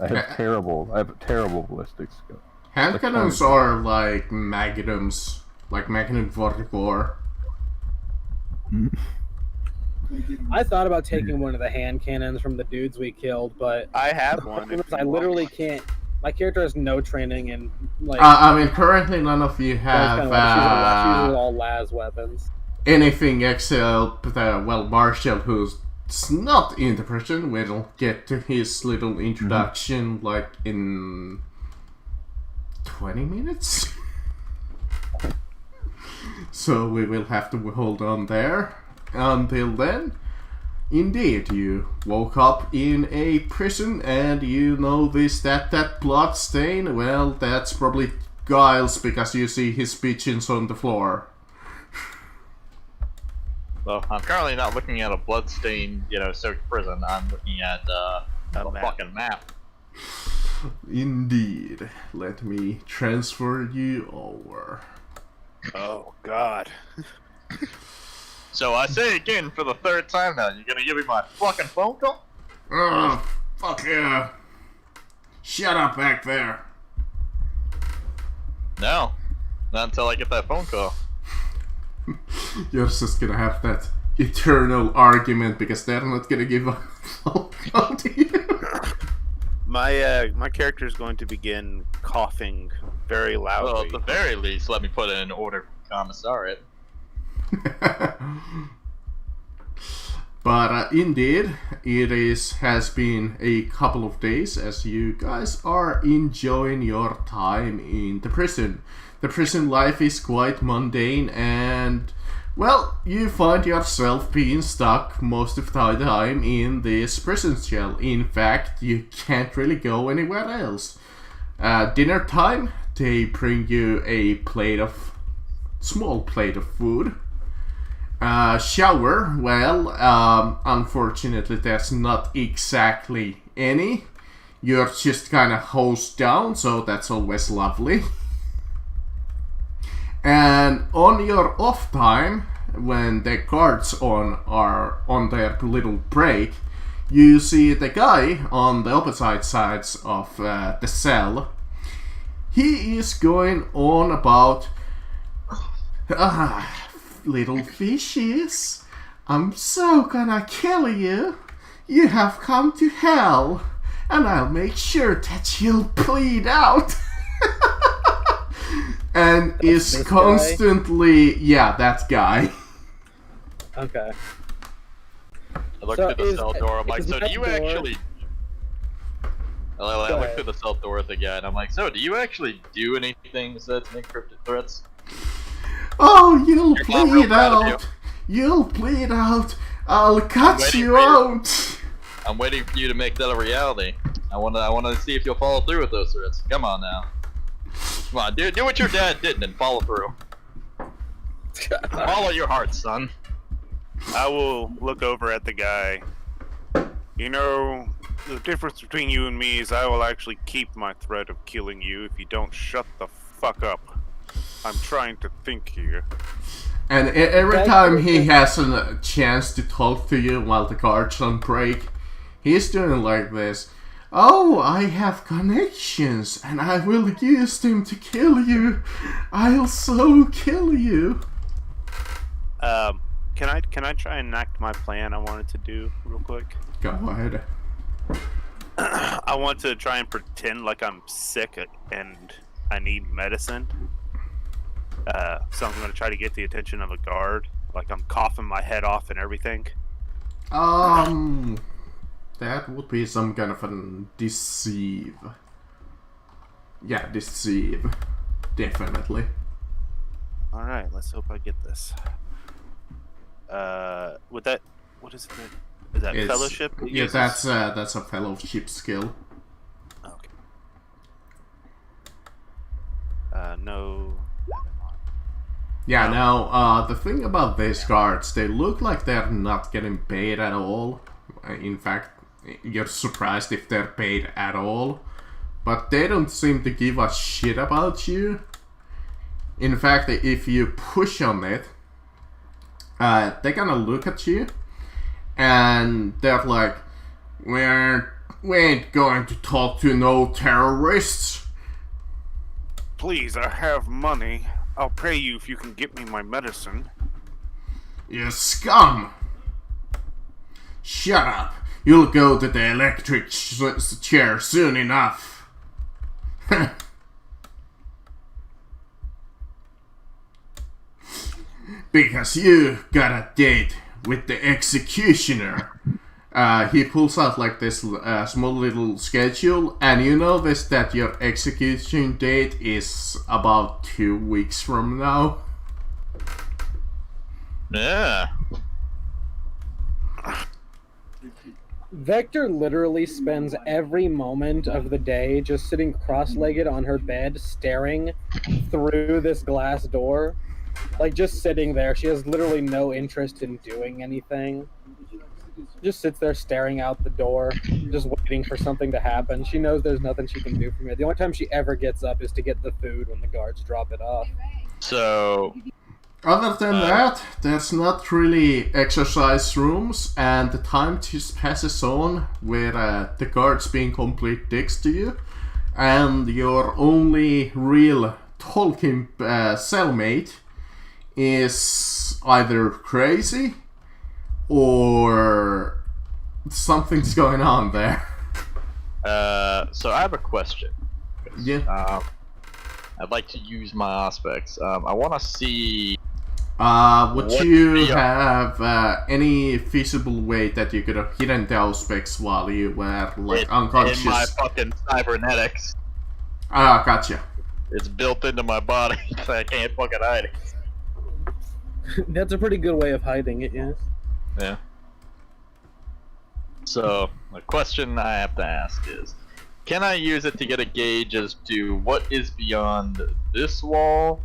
I have terrible ballistic skill. Hand cannons are like magnums, like Magnum 44. I thought about taking one of the hand cannons from the dudes we killed, but I have one. I literally can't. My character has no training in like. I mean, currently none of you have she's using all las weapons. anything except Marshall, who's not in the prison. We'll get to his little introduction like in 20 minutes. So we will have to hold on there. Until then, indeed, you woke up in a prison and you notice that blood stain, well, that's probably Giles because you see his pigeons on the floor. Well, I'm currently not looking at a bloodstained, soaked prison. I'm looking at a fucking map. Indeed. Let me transfer you over. Oh, God. So I say again for the third time now, you're gonna give me my fucking phone call? Oh, fuck yeah. Shut up back there. No. Not until I get that phone call. You're just gonna have that eternal argument because they're not gonna give a phone call to you. My character is going to begin coughing very loudly. Well, at the very least, let me put in an order for commissariat. But indeed, has been a couple of days as you guys are enjoying your time in the prison. The prison life is quite mundane and, well, you find yourself being stuck most of the time in this prison cell. In fact, you can't really go anywhere else. Dinner time, they bring you a small plate of food. Shower, well, unfortunately there's not exactly any. You're just kind of hosed down, so that's always lovely. And on your off time, when the guards are on their little break, you see the guy on the opposite sides of the cell. He is going on about little fishes, I'm so gonna kill you. You have come to hell, and I'll make sure that you'll bleed out. And is constantly, that guy. Okay. I look through the cell door, I'm like, so do you actually... I look through the cell doors again, I'm like, so do you actually do anything besides make cryptic threats? Oh, you'll bleed out! You'll bleed out! I'll cut you out! I'm waiting for you to make that a reality. I wanna see if you'll follow through with those threats. Come on now. Come on, do what your dad did and then follow through. Follow your heart, son. I will look over at the guy. You know, the difference between you and me is I will actually keep my threat of killing you if you don't shut the fuck up. I'm trying to think here. And every time he has a chance to talk to you while the guard's on break, he's doing like this. Oh, I have connections, and I will use them to kill you. I'll so kill you. Can I try and enact my plan I wanted to do real quick? Go ahead. I want to try and pretend like I'm sick and I need medicine. So I'm going to try to get the attention of a guard. Like I'm coughing my head off and everything. That would be some kind of a deceive. Yeah, deceive. Definitely. Alright, let's hope I get this. With that, what is it? Is that fellowship? Yeah, that's a fellowship skill. Okay. No. Yeah, now, the thing about these guards, they look like they're not getting paid at all. In fact, you're surprised if they're paid at all. But they don't seem to give a shit about you. In fact, if you push on it, they're gonna look at you, and they're like, we're We ain't going to talk to no terrorists. Please, I have money. I'll pay you if you can get me my medicine. You scum! Shut up. You'll go to the electric chair soon enough. Because you got a date with the executioner. He pulls out like this small little schedule, and you notice that your execution date is about 2 weeks from now. Yeah. Vector literally spends every moment of the day just sitting cross-legged on her bed, staring through this glass door. Like, just sitting there. She has literally no interest in doing anything. Just sits there staring out the door, just waiting for something to happen. She knows there's nothing she can do from here. The only time she ever gets up is to get the food when the guards drop it off. So, Other than that, there's not really exercise rooms, and the time just passes on with the guards being complete dicks to you, and your only real talking cellmate is either crazy or something's going on there. so I have a question. Yeah. I'd like to use my aspects. I want to see. Would you the- have any feasible way that you could have hidden the aspects while you were like unconscious? In my fucking cybernetics. Ah, gotcha. It's built into my body, so I can't fucking hide it. That's a pretty good way of hiding it, yes. Yeah. So, the question I have to ask is, can I use it to get a gauge as to what is beyond this wall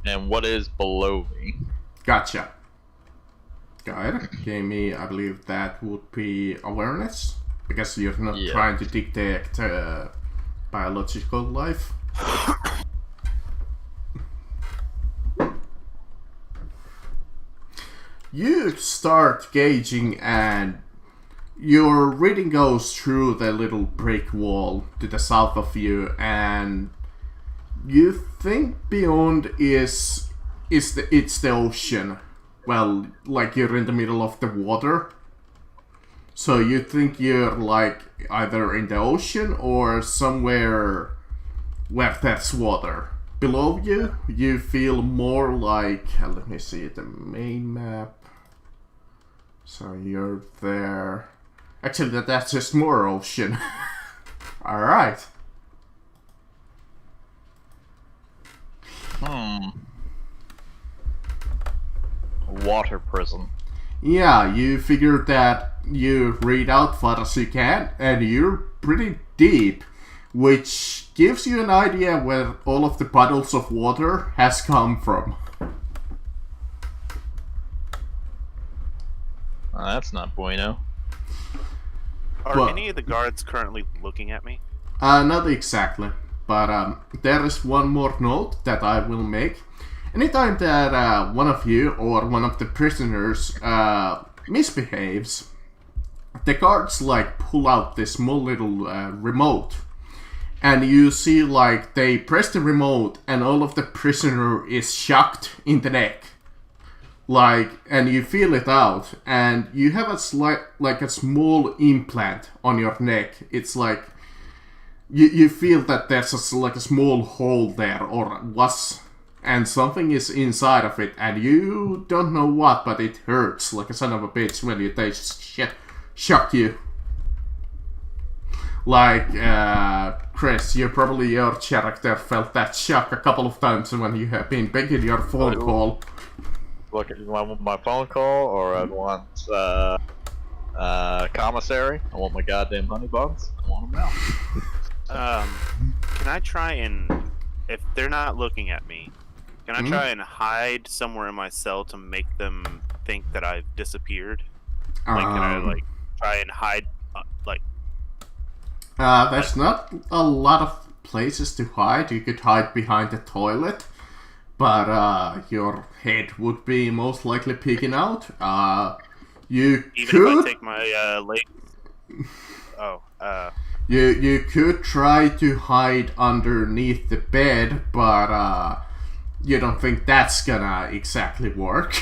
and what is below me? Gotcha. Got it. Give me, I believe that would be awareness, because you're not Yeah. trying to detect biological life. You start gauging, and your reading goes through the little brick wall to the south of you, and you think beyond it's the ocean. Well, like you're in the middle of the water. So you think you're like either in the ocean or somewhere where there's water. Below you, you feel more like, let me see the main map. So you're there. Actually, that's just more ocean. Alright. Water prison. Yeah, you figure that you read out far as you can, and you're pretty deep, which gives you an idea where all of the puddles of water has come from. That's not bueno. Are Well- any of the guards currently looking at me? Not exactly, but there is one more note that I will make. Anytime that one of you or one of the prisoners misbehaves, the guards like pull out this small little remote, and you see like they press the remote and all of the prisoner is shocked in the neck. Like, and you feel it out, and you have a small implant on your neck. It's like you feel that there's a small hole there, or was, and something is inside of it, and you don't know what, but it hurts like a son of a bitch when they shock you. Like, Chris, your character felt that shock a couple of times when you have been making your phone call. Look at my phone call, or I want commissary. I want my goddamn honey buns. I want them now. Can I try and, if they're not looking at me, can I try and hide somewhere in my cell to make them think that I've disappeared? Like, can I like try and hide, There's not a lot of places to hide. You could hide behind the toilet, but your head would be most likely peeking out. You even could. if I take my leg? Oh, You could try to hide underneath the bed, but you don't think that's gonna exactly work.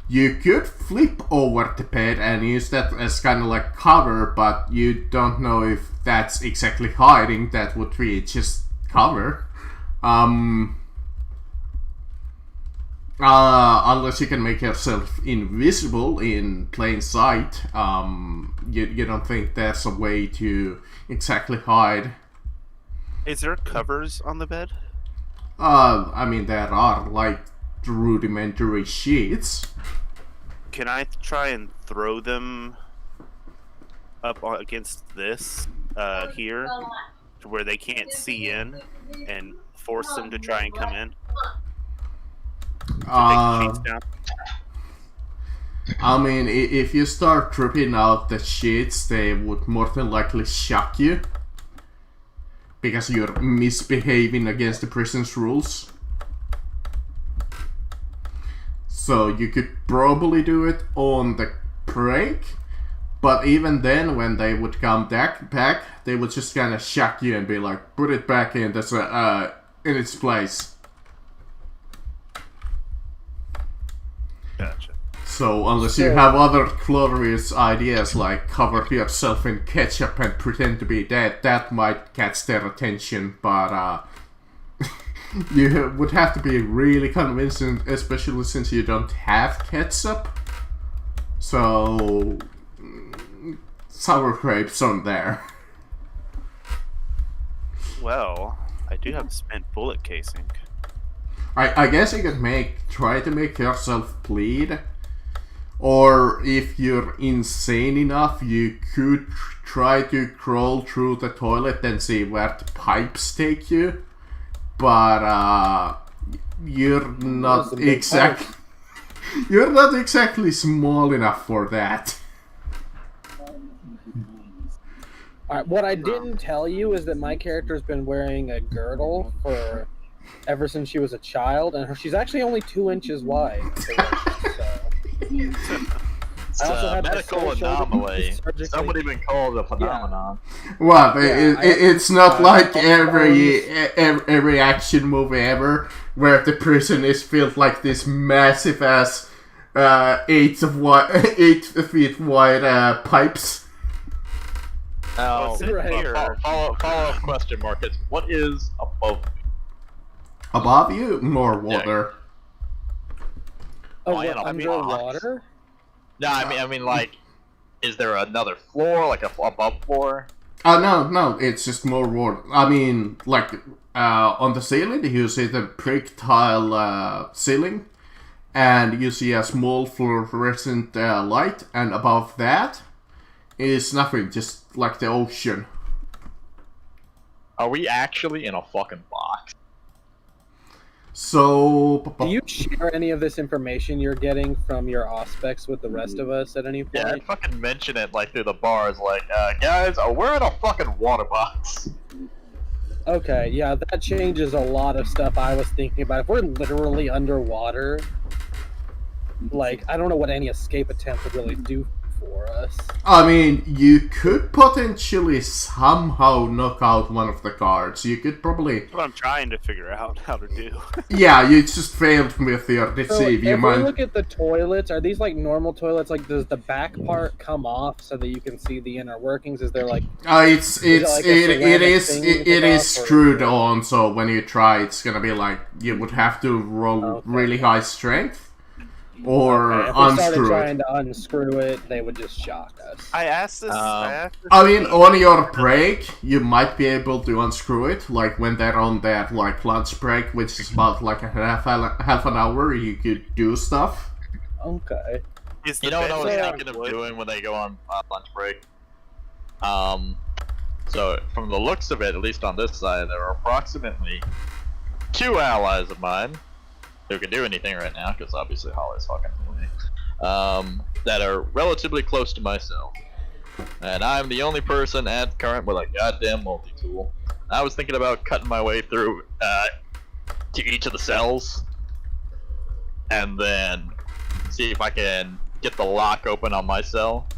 You could flip over the bed and use that as kind of like cover, but you don't know if that's exactly hiding. That would be just cover. Unless you can make yourself invisible in plain sight, you don't think there's a way to exactly hide. Is there covers on the bed? I mean, there are like rudimentary sheets. Can I try and throw them up against this here, to where they can't see in, and force them to try and come in? To take the sheets down? I mean, if you start tripping out the sheets, they would more than likely shock you. Because you're misbehaving against the prison's rules. So you could probably do it on the break. But even then, when they would come back, they would just kind of shock you and be like, put it back in its place. Gotcha. So unless you have other glorious ideas like cover yourself in ketchup and pretend to be dead, that might catch their attention, but you would have to be really convincing, especially since you don't have ketchup. So sour grapes on there. Well, I do have a spent bullet casing. I guess you could try to make yourself bleed. Or if you're insane enough, you could try to crawl through the toilet and see where the pipes take you. But you're not exactly small enough for that. Alright, what I didn't tell you is that my character's been wearing a girdle for ever since she was a child, and she's actually only 2 inches wide. It's a medical anomaly. Somebody even called it a phenomenon. Well, it's not like every action movie ever where the prison is filled like this massive ass 8 feet wide pipes. Now, Right. follow-up question, Marcus. What is above? Above you, more water. Oh, Oh, yeah, what, I mean, underwater? No, I mean, like, is there another floor, like a above floor? No, it's just more water. I mean, like, on the ceiling, you see the brick tile ceiling, and you see a small fluorescent light, and above that is nothing, just like the ocean. Are we actually in a fucking box? So... Do you share any of this information you're getting from your auspex with the rest of us at any point? Yeah, I'd fucking mention it, like, through the bars, like, guys, we're in a fucking water box. Okay, yeah, that changes a lot of stuff I was thinking about. If we're literally underwater, like, I don't know what any escape attempt would really do for us. I mean, you could potentially somehow knock out one of the guards. You could probably... That's what I'm trying to figure out how to do. Yeah, you just failed with your deceive. So You if we might... look at the toilets, are these like normal toilets? Like, does the back part come off so that you can see the inner workings? Is there like... it is or- screwed on, so when you try, it's gonna be like, you would have to roll really high strength. Or Okay, if we started unscrew trying it. to unscrew it, they would just shock us. I asked this. I mean, on your break, you might be able to unscrew it, like when they're on their like lunch break, which is about like a half an hour. You could do stuff. Okay. You know what I was bed thinking of doing when they go on lunch break? So, from the looks of it, at least on this side, there are approximately 2 allies of mine who can do anything right now, because obviously Holly's fucking away, that are relatively close to myself. And I'm the only person at current with a goddamn multi-tool. I was thinking about cutting my way through to each of the cells, and then see if I can get the lock open on my cell,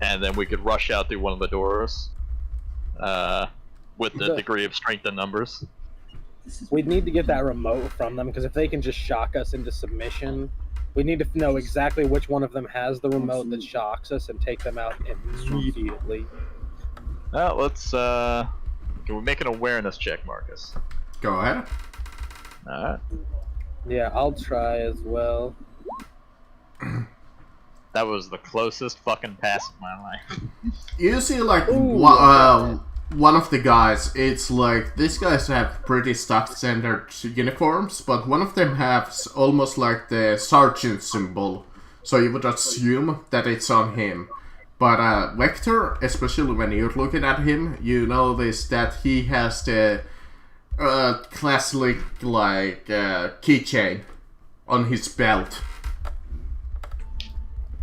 and then we could rush out through one of the doors with the degree of strength and numbers. We'd need to get that remote from them, because if they can just shock us into submission, we need to know exactly which one of them has the remote that shocks us and take them out immediately. Well, let's can we make an awareness check, Marcus? Go ahead. Alright. Yeah, I'll try as well. That was the closest fucking pass of my life. You see, like, one of the guys, it's like, these guys have pretty standard uniforms, but one of them has almost like the sergeant symbol, so you would assume that it's on him. But Vector, especially when you're looking at him, you notice that he has the classic, like, keychain on his belt.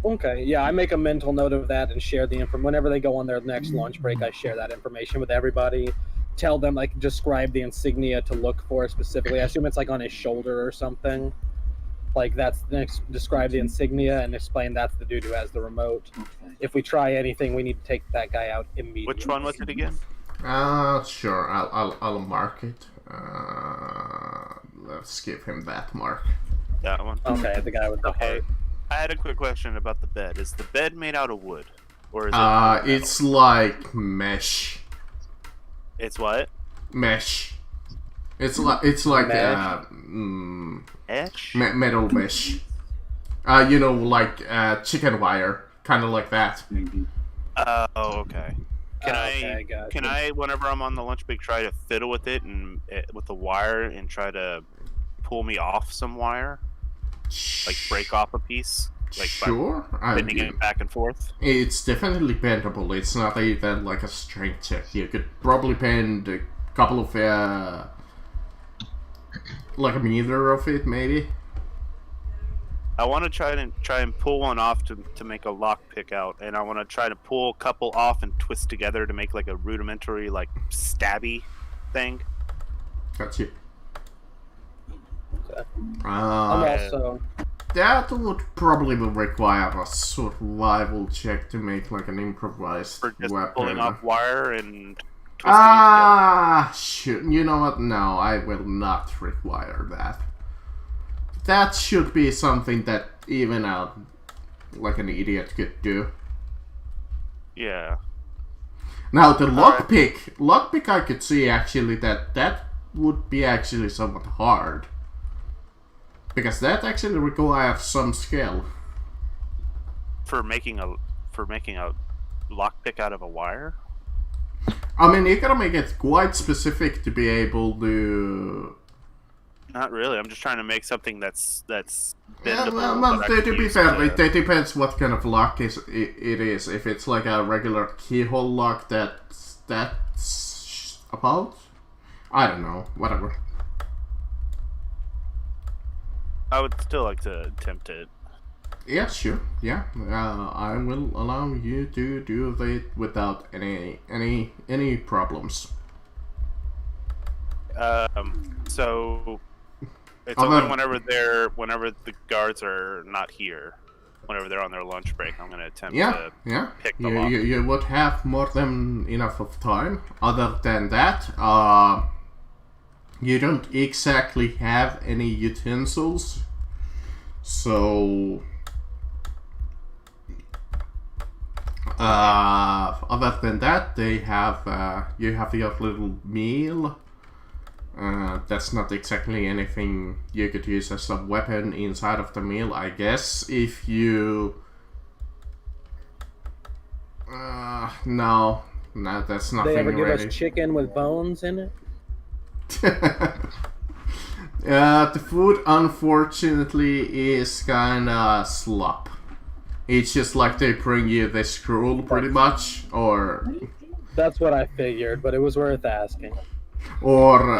Okay, yeah, I make a mental note of that and share the information. Whenever they go on their next lunch break, I share that information with everybody. Tell them, like, describe the insignia to look for specifically. I assume it's, like, on his shoulder or something. Like, describe the insignia and explain that's the dude who has the remote. If we try anything, we need to take that guy out immediately. Which one was it again? Sure, I'll mark it. Let's give him that mark. That one? Okay, the guy with the heart. I had a quick question about the bed. Is the bed made out of wood? Or is it it's like mesh. It's what? Mesh. It's like Mesh? Etch? Metal mesh. You know, like chicken wire, kind of like that. Oh, okay. Okay, gotcha. Can I, whenever I'm on the lunch break, try to fiddle with it and with the wire and try to pull me off some wire? Like break off a piece? Like sure. bending it back and forth? It's definitely bendable. It's not even like a strength check. You could probably bend a couple of like a meter of it, maybe. I want to try and pull one off to make a lock pick out, and I want to try to pull a couple off and twist together to make like a rudimentary like stabby thing. Gotcha. Okay. I'm also... That would probably require a survival check to make like an improvised For just weapon. pulling off wire and twisting it together. Shoot. You know what? No, I will not require that. That should be something that even like an idiot could do. Yeah. Now the lockpick I could see actually that would be actually somewhat hard. Because that actually requires some skill. For making a lockpick out of a wire? I mean, you gotta make it quite specific to be able to... Not really. I'm just trying to make something that's Yeah, bendable. well, that I to can be use fair, to- it depends what kind of lock it is. If it's like a regular keyhole lock, that's about... I don't know, whatever. I would still like to attempt it. Yeah, sure. Yeah, I will allow you to do it without any problems. So it's I'm only not- whenever the guards are not here, whenever they're on their lunch break, I'm gonna attempt Yeah, to yeah. pick the lock. You would have more than enough of time. Other than that, you don't exactly have any utensils, so other than that, they have you have your little meal. That's not exactly anything you could use as a weapon inside of the meal, I guess. If you no, that's nothing. They ever give ready. us chicken with bones in it? The food, unfortunately, is kinda slop. It's just like they bring you the scroll, pretty much, or... That's what I figured, but it was worth asking. Or,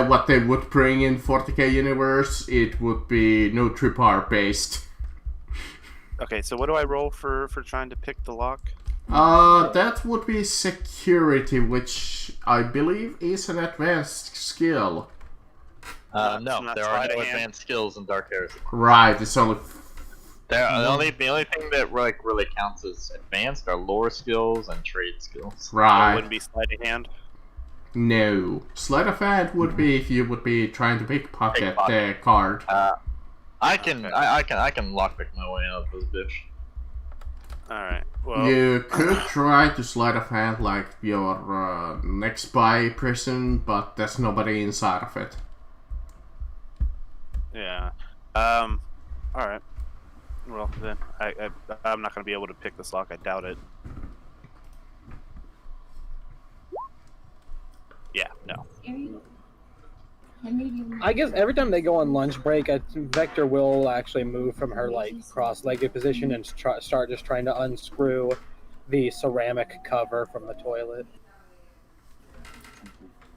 what they would bring in 40k Universe, it would be Nutri-Bar based. Okay, so what do I roll for trying to pick the lock? That would be security, which I believe is an advanced skill. No, not there are sleight no of hand? advanced skills in Dark Heresy. Right, it's only The only thing that like really counts as advanced are lore skills and trade skills. So it Right. wouldn't be sleight of hand. No. Sleight of hand would be if you would be trying to pickpocket the card. I can lockpick my way out of this bitch. Alright, well... You could try to sleight of hand like your next by prison, but there's nobody inside of it. Yeah. Alright. Well, then, I'm not going to be able to pick this lock, I doubt it. Yeah, no. I guess every time they go on lunch break, Vector will actually move from her like cross-legged position and start just trying to unscrew the ceramic cover from the toilet,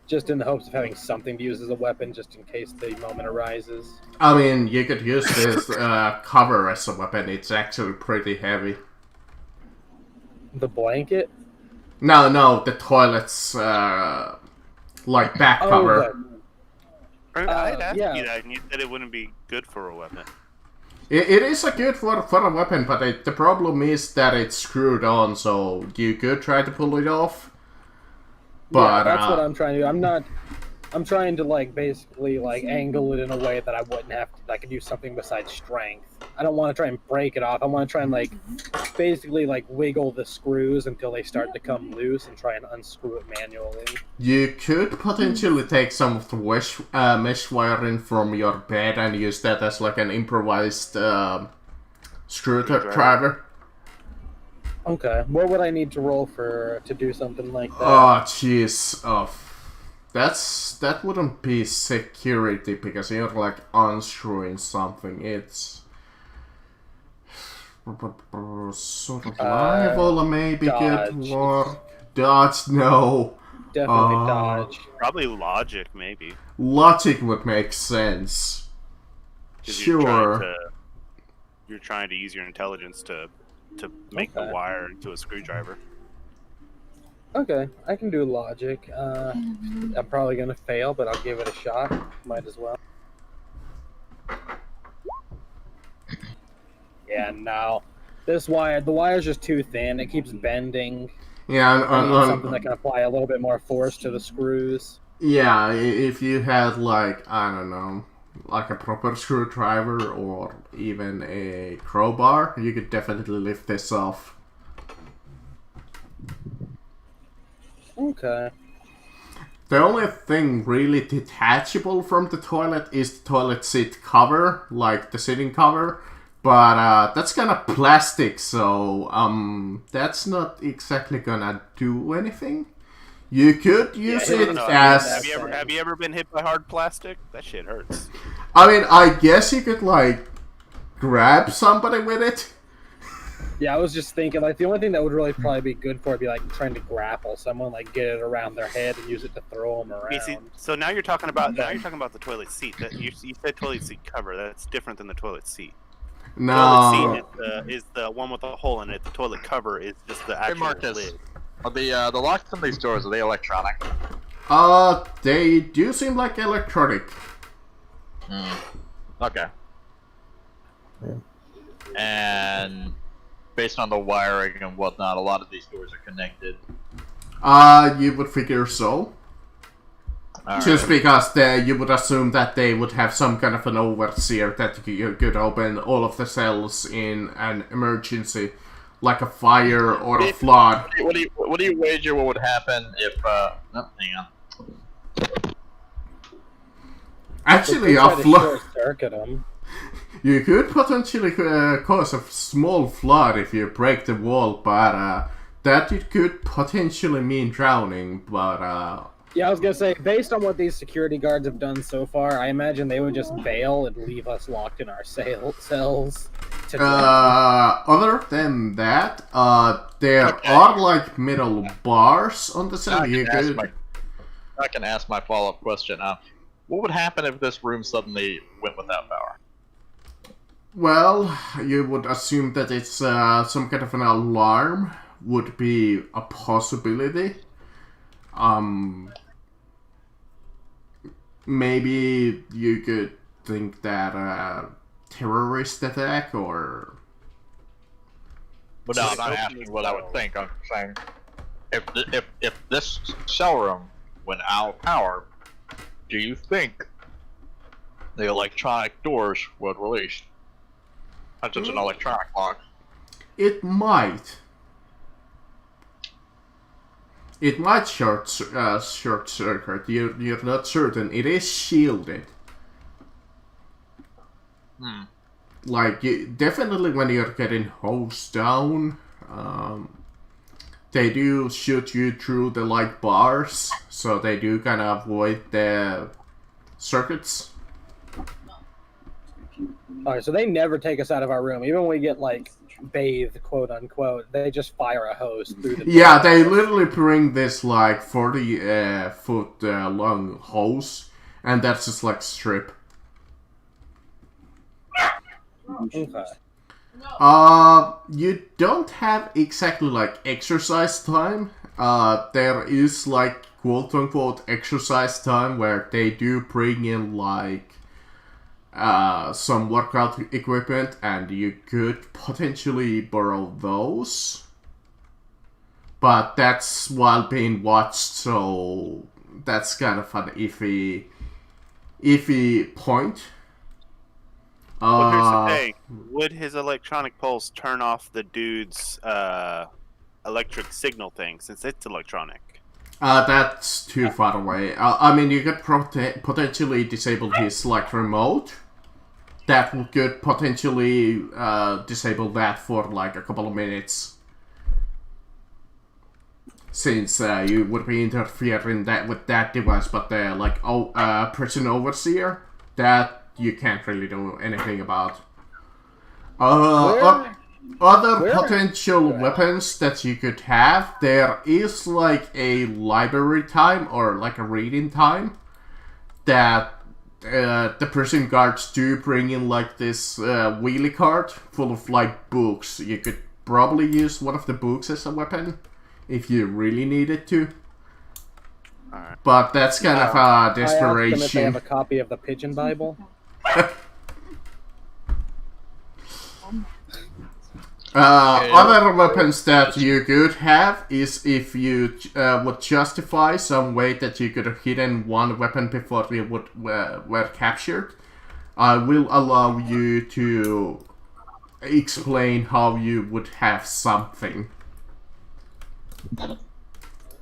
just in the hopes of having something to use as a weapon, just in case the moment arises. I mean, you could use this cover as a weapon. It's actually pretty heavy. The blanket? No, the toilet's like back cover. I'd ask yeah. you that, and you said it wouldn't be good for a weapon. It is a good for a weapon, but the problem is that it's screwed on, so you could try to pull it off. But yeah, that's what I'm trying to do. I'm trying to like basically like angle it in a way that I wouldn't have to. I could use something besides strength. I don't want to try and break it off. I want to try and like basically like wiggle the screws until they start to come loose and try and unscrew it manually. you could potentially take some of the mesh wiring from your bed and use that as like an improvised screwdriver. Okay, what would I need to roll to do something like that? Oh, jeez. Oh, that wouldn't be security because you're like unscrewing something. It's survival maybe dodge. good work. Dodge, no. Definitely dodge. Probably logic, maybe. Logic would make sense. 'Cause Sure. You're trying to use your intelligence to make the Okay. wire into a screwdriver. Okay, I can do logic. I'm probably gonna fail, but I'll give it a shot. Might as well. Yeah, no. The wire's just too thin. It keeps bending. Yeah, I need something that can apply a little bit more force to the screws. yeah. If you had like I don't know, like a proper screwdriver or even a crowbar, you could definitely lift this off. Okay. The only thing really detachable from the toilet is the toilet seat cover, like the sitting cover. But that's kind of plastic, so that's not exactly gonna do anything. You could use I it don't know. as. Have you ever been hit by hard plastic? That shit hurts. I mean, I guess you could like grab somebody with it. Yeah, I was just thinking, like, the only thing that would really probably be good for it would be, like, trying to grapple someone, like, get it around their head and use it to throw them around. You see, so now you're talking about the toilet seat. That you said toilet seat cover. That's different than the toilet seat. No. Toilet seat is the one with the hole in it. The toilet cover is just the Hey actual Marcus, lid. are the locks in these doors, are they electronic? They do seem like electronic. Okay. And based on the wiring and whatnot, a lot of these doors are connected. You would figure so. Alright. Just because you would assume that they would have some kind of an overseer that you could open all of the cells in an emergency, like a fire or a flood. What do you wager what would happen if hang on. Actually, a Try to flood. short circuit them. You could potentially cause a small flood if you break the wall, but that it could potentially mean drowning. But Yeah, I was gonna say, based on what these security guards have done so far, I imagine they would just bail and leave us locked in our cells. To drown. other than that, there are like metal bars on the cell. I can ask my follow-up question. What would happen if this room suddenly went without power? Well, you would assume that it's some kind of an alarm would be a possibility. Maybe you could think that terrorist attack or But no, I'm not asking what I would think. I'm saying if this cell room went out of power, do you think the electronic doors would release? Not just an electronic lock. It might. It might short circuit. You're not certain. It is shielded. Like, definitely when you're getting hosed down, they do shoot you through the light bars, so they do kind of avoid the circuits. Alright, so they never take us out of our room. Even when we get, like, bathed, quote unquote, they just fire a hose through the... Yeah, they literally bring this, like, 40-foot long hose, and that's just, like, strip. Okay. You don't have exactly, like, exercise time. There is, like, quote-unquote exercise time where they do bring in, like, some workout equipment, and you could potentially borrow those. But that's while being watched, so that's kind of an iffy point. Well, here's the thing. Would his electronic pulse turn off the dude's electric signal thing, since it's electronic? That's too far away. I mean, you could potentially disable his, like, remote. That could potentially disable that for, like, a couple of minutes. Since you would be interfering with that device, but the, like, prison overseer, that you can't really do anything about. Other potential weapons that you could have, there is like a library time or like a reading time that the prison guards do bring in, like this wheelie cart full of like books. You could probably use one of the books as a weapon if you really needed to. Right. But that's kind of a desperation. I asked them if they have a copy of the Pigeon Bible. Other weapons that you could have is if you would justify some way that you could have hidden one weapon before you were captured. I will allow you to explain how you would have something.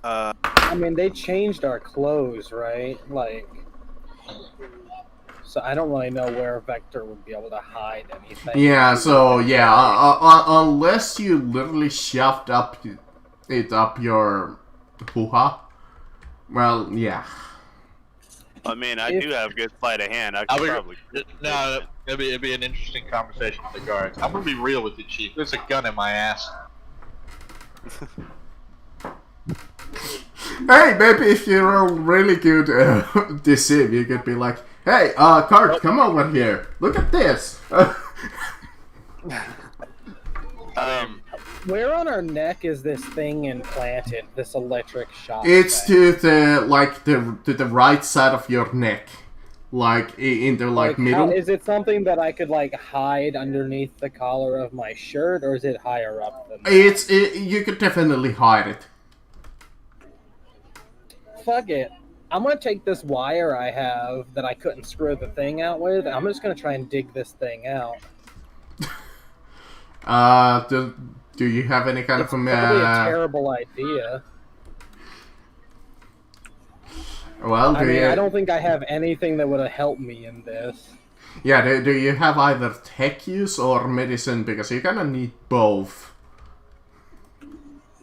I mean, they changed our clothes, right? Like, so I don't really know where Vector would be able to hide anything. Yeah, so yeah, unless you literally shoved it up your hoo-ha. Well, yeah. I mean, I do have good sleight of hand. I could probably... No, it'd be an interesting conversation with the guards. I'm gonna be real with you, Chief. There's a gun in my ass. Hey, maybe if you're a really good deceive, you could be like, hey, Cart, come over here. Look at this. Where on our neck is this thing implanted? This electric shock? It's thing? to the right side of your neck, like in the middle. Is it something that I could like hide underneath the collar of my shirt, or is it higher up than that? You could definitely hide it. Fuck it. I'm gonna take this wire I have that I couldn't screw the thing out with, and I'm just gonna try and dig this thing out. Do you have any kind of probably a terrible idea. Well, I don't think I have anything that would have helped me in this. Yeah, do you have either tech use or medicine? Because you're gonna need both.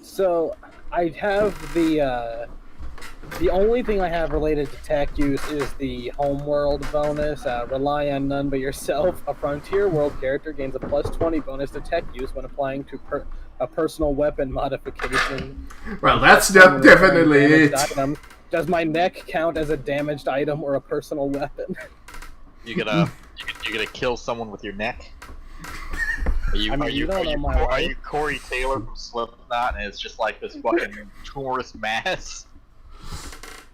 So, I have the only thing I have related to tech use is the homeworld bonus. Rely on none but yourself. A Frontier World character gains a plus 20 bonus to tech use when applying to a personal weapon modification. Well, that's definitely it. Item. Does my neck count as a damaged item or a personal weapon? You gonna kill someone with your neck? Are you Corey Taylor from Slipknot, and it's just like this fucking tourist mass?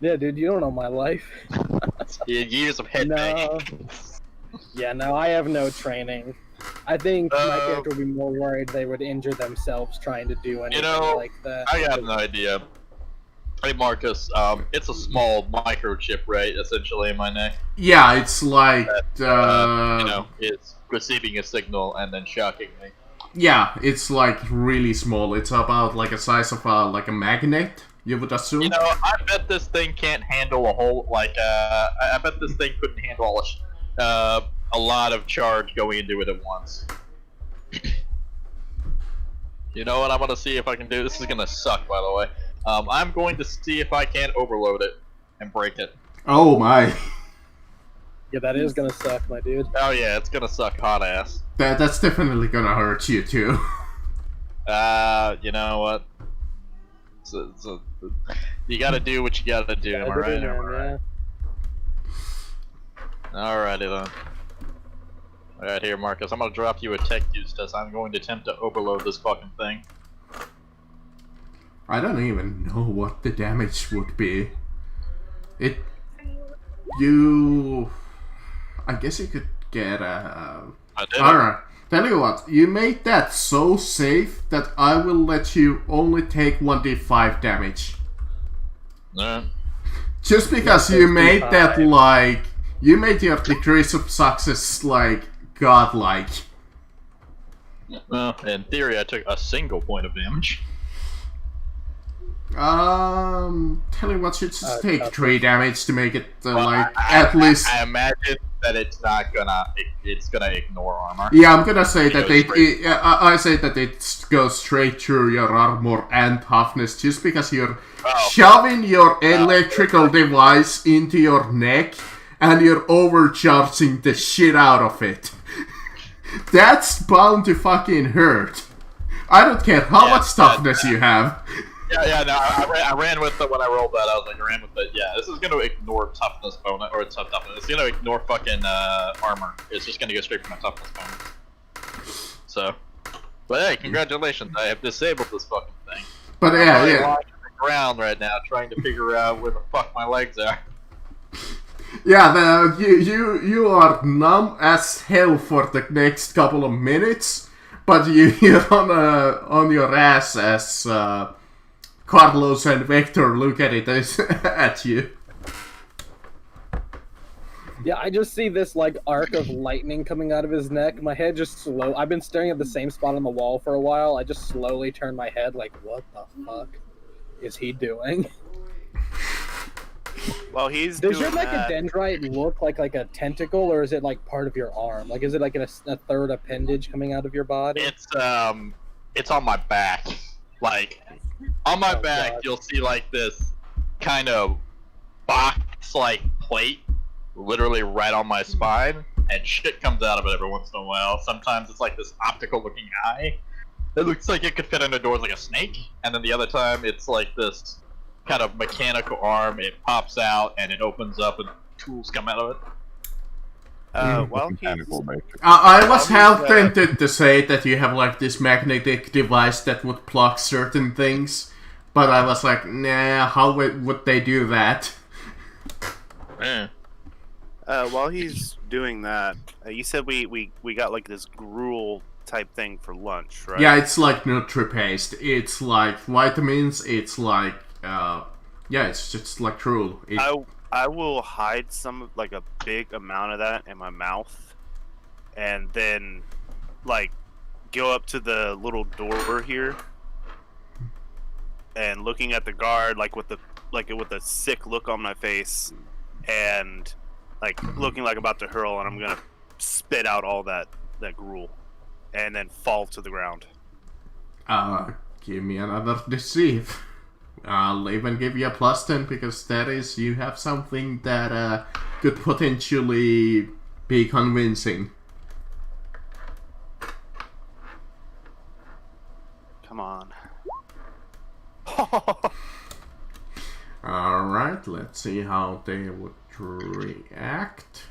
Yeah, dude, you don't know my life. Years of headbanging. No. Yeah, no, I have no training. I think my Uh, character would be more worried they would injure themselves trying to do anything like that. I got an idea. Hey Marcus, it's a small microchip, right? Essentially in my neck. Yeah, it's like It's receiving a signal and then shocking me. yeah, it's like really small. It's about like a size of like a magnet. You would assume. I bet this thing can't handle a whole I bet this thing couldn't handle a lot of charge going into it at once. You know what? I'm gonna see if I can do. This is gonna suck, by the way. I'm going to see if I can overload it and break it. Oh my. Yeah, that is gonna suck, my dude. Oh yeah, it's gonna suck hot ass. That's definitely gonna hurt you too. You know what? You gotta do what you gotta do, am I right? Yeah. Alrighty then. Alright, here, Marcus. I'm gonna drop you a tech use test. I'm going to attempt to overload this fucking thing. I don't even know what the damage would be. I guess you could get a... I did. Alright, tell you what, you made that so safe that I will let you only take 1d5 damage. Alright. Just because you made that, like... You made your degrees of success, like, godlike. Well, in theory, I took a single point of damage. Tell you what, you just take 3 damage to make it, at least... I imagine that it's not gonna... It's gonna ignore armor. Yeah, I'm gonna say that I say that it goes straight through your armor and toughness, just because you're shoving your electrical device into your neck, and you're overcharging the shit out of it. That's bound to fucking hurt. I don't care how much toughness you have. Yeah, no, I ran with it when I rolled that. I was like, I ran with it. Yeah, this is gonna ignore toughness bonus, or toughness. It's gonna ignore fucking armor. It's just gonna go straight from my toughness bonus. So, but hey, congratulations! I have disabled this fucking thing. But I'm yeah. lying on the ground right now, trying to figure out where the fuck my legs are. Yeah, you are numb as hell for the next couple of minutes, but you're on your ass as Carlos and Vector look at it at you. Yeah, I just see this like arc of lightning coming out of his neck. My head just slow. I've been staring at the same spot on the wall for a while. I just slowly turn my head like, what the fuck is he doing? Well, he's Does doing your that. dendrite look like a tentacle, or is it like part of your arm? Like, is it like a third appendage coming out of your body? It's on my back. Like, on my back, God. you'll see like this kind of box-like plate, literally right on my spine, and shit comes out of it every once in a while. Sometimes it's like this optical-looking eye. It looks like it could fit under doors like a snake, and then the other time it's like this kind of mechanical arm. It pops out and it opens up and tools come out of it. Well, he's, Mechanical matrix. I was half tempted to say that you have like this magnetic device that would block certain things, but I was like, nah, how would they do that? while he's doing that, you said we got like this gruel type thing for lunch, right? Yeah, it's like Nutri-Paste. It's like vitamins. It's like, yeah, it's just like drool. I will hide some, like a big amount of that in my mouth, and then like go up to the little door here, and looking at the guard like with a sick look on my face, and like looking like I'm about to hurl, and I'm gonna spit out all that gruel, and then fall to the ground. Give me another deceive. I'll even give you a +10 because that is, you have something that could potentially be convincing. Come on. Alright, let's see how they would react.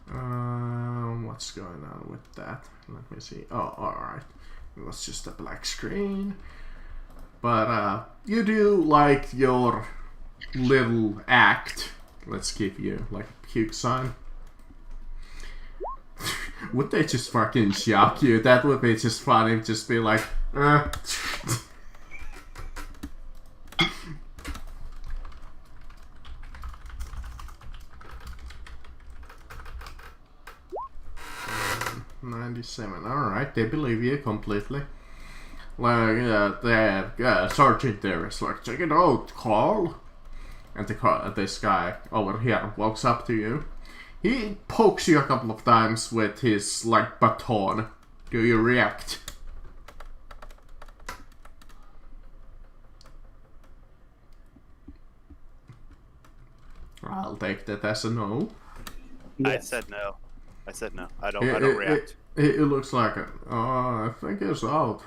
What's going on with that? Let me see. Oh, alright. It was just a black screen. But you do like your little act. Let's give you like a puke sign. Would they just fucking shock you? That would be just funny. Just be like, 97. Alright, they believe you completely. Like, the sergeant there is like, check it out, Carl. And this guy over here walks up to you. He pokes you a couple of times with his, like, baton. Do you react? I'll take that as a no. I said no. I don't react. It looks like it. I think it's out.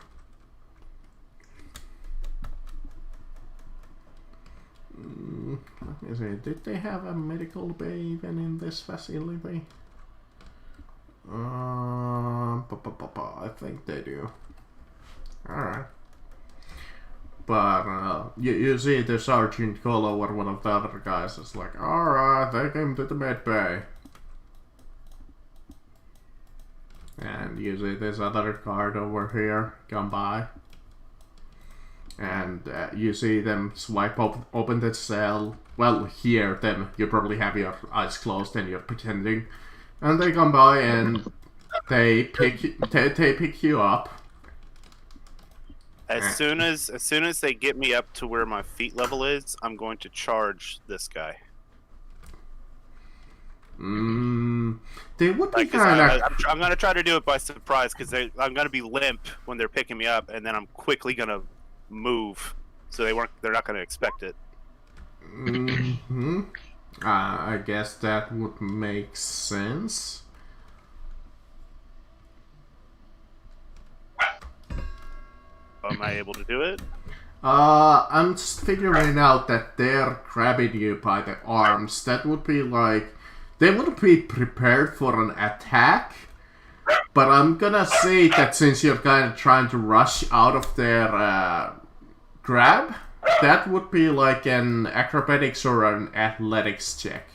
Let me see. Did they have a medical bay even in this facility? I think they do. Alright. But you see the sergeant call over one of the other guys. It's like, alright, take him to the med bay. And you see this other guard over here come by. And you see them swipe open the cell. Well, hear them. You probably have your eyes closed and you're pretending. And they come by and they pick you up. As soon as they get me up to where my feet level is, I'm going to charge this guy. They would be kind of. I'm gonna try to do it by surprise because I'm gonna be limp when they're picking me up, and then I'm quickly gonna move, so they're not gonna expect it. I guess that would make sense. Am I able to do it? I'm just figuring out that they're grabbing you by the arms. That would be like, they would be prepared for an attack, but I'm gonna say that since you're kind of trying to rush out of their grab, that would be like an acrobatics or an athletics check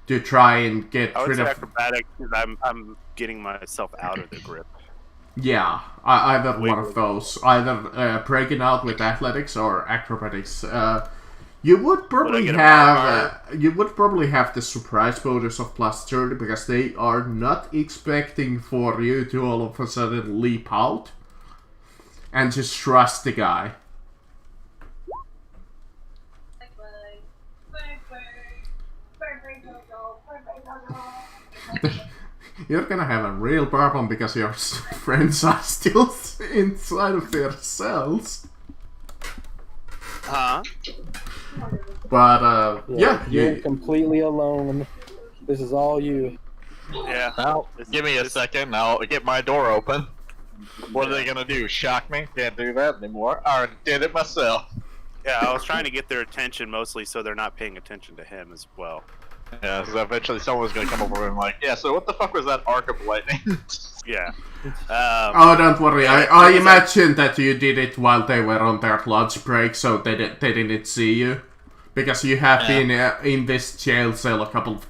to try and get rid of. Acrobatics because I'm getting myself out of the grip. Yeah, either one of those. Either breaking out with athletics or acrobatics. You would probably have the surprise bonus of +30 because they are not expecting for you to all of a sudden leap out and just trust the guy. You're gonna have a real problem because your friends are still inside of their cells. Huh? But yeah, you're completely alone. This is all you. Yeah. Now, give me a second. I'll get my door open. What are they gonna do? Shock me? Can't do that anymore. I already did it myself. Yeah, I was trying to get their attention mostly so they're not paying attention to him as well. Yeah, so eventually someone's gonna come over and like, yeah, so what the fuck was that arc of lightning? Yeah. Oh, don't worry. I imagine that you did it while they were on their lunch break, so they didn't see you. Because you have been in this jail cell a couple of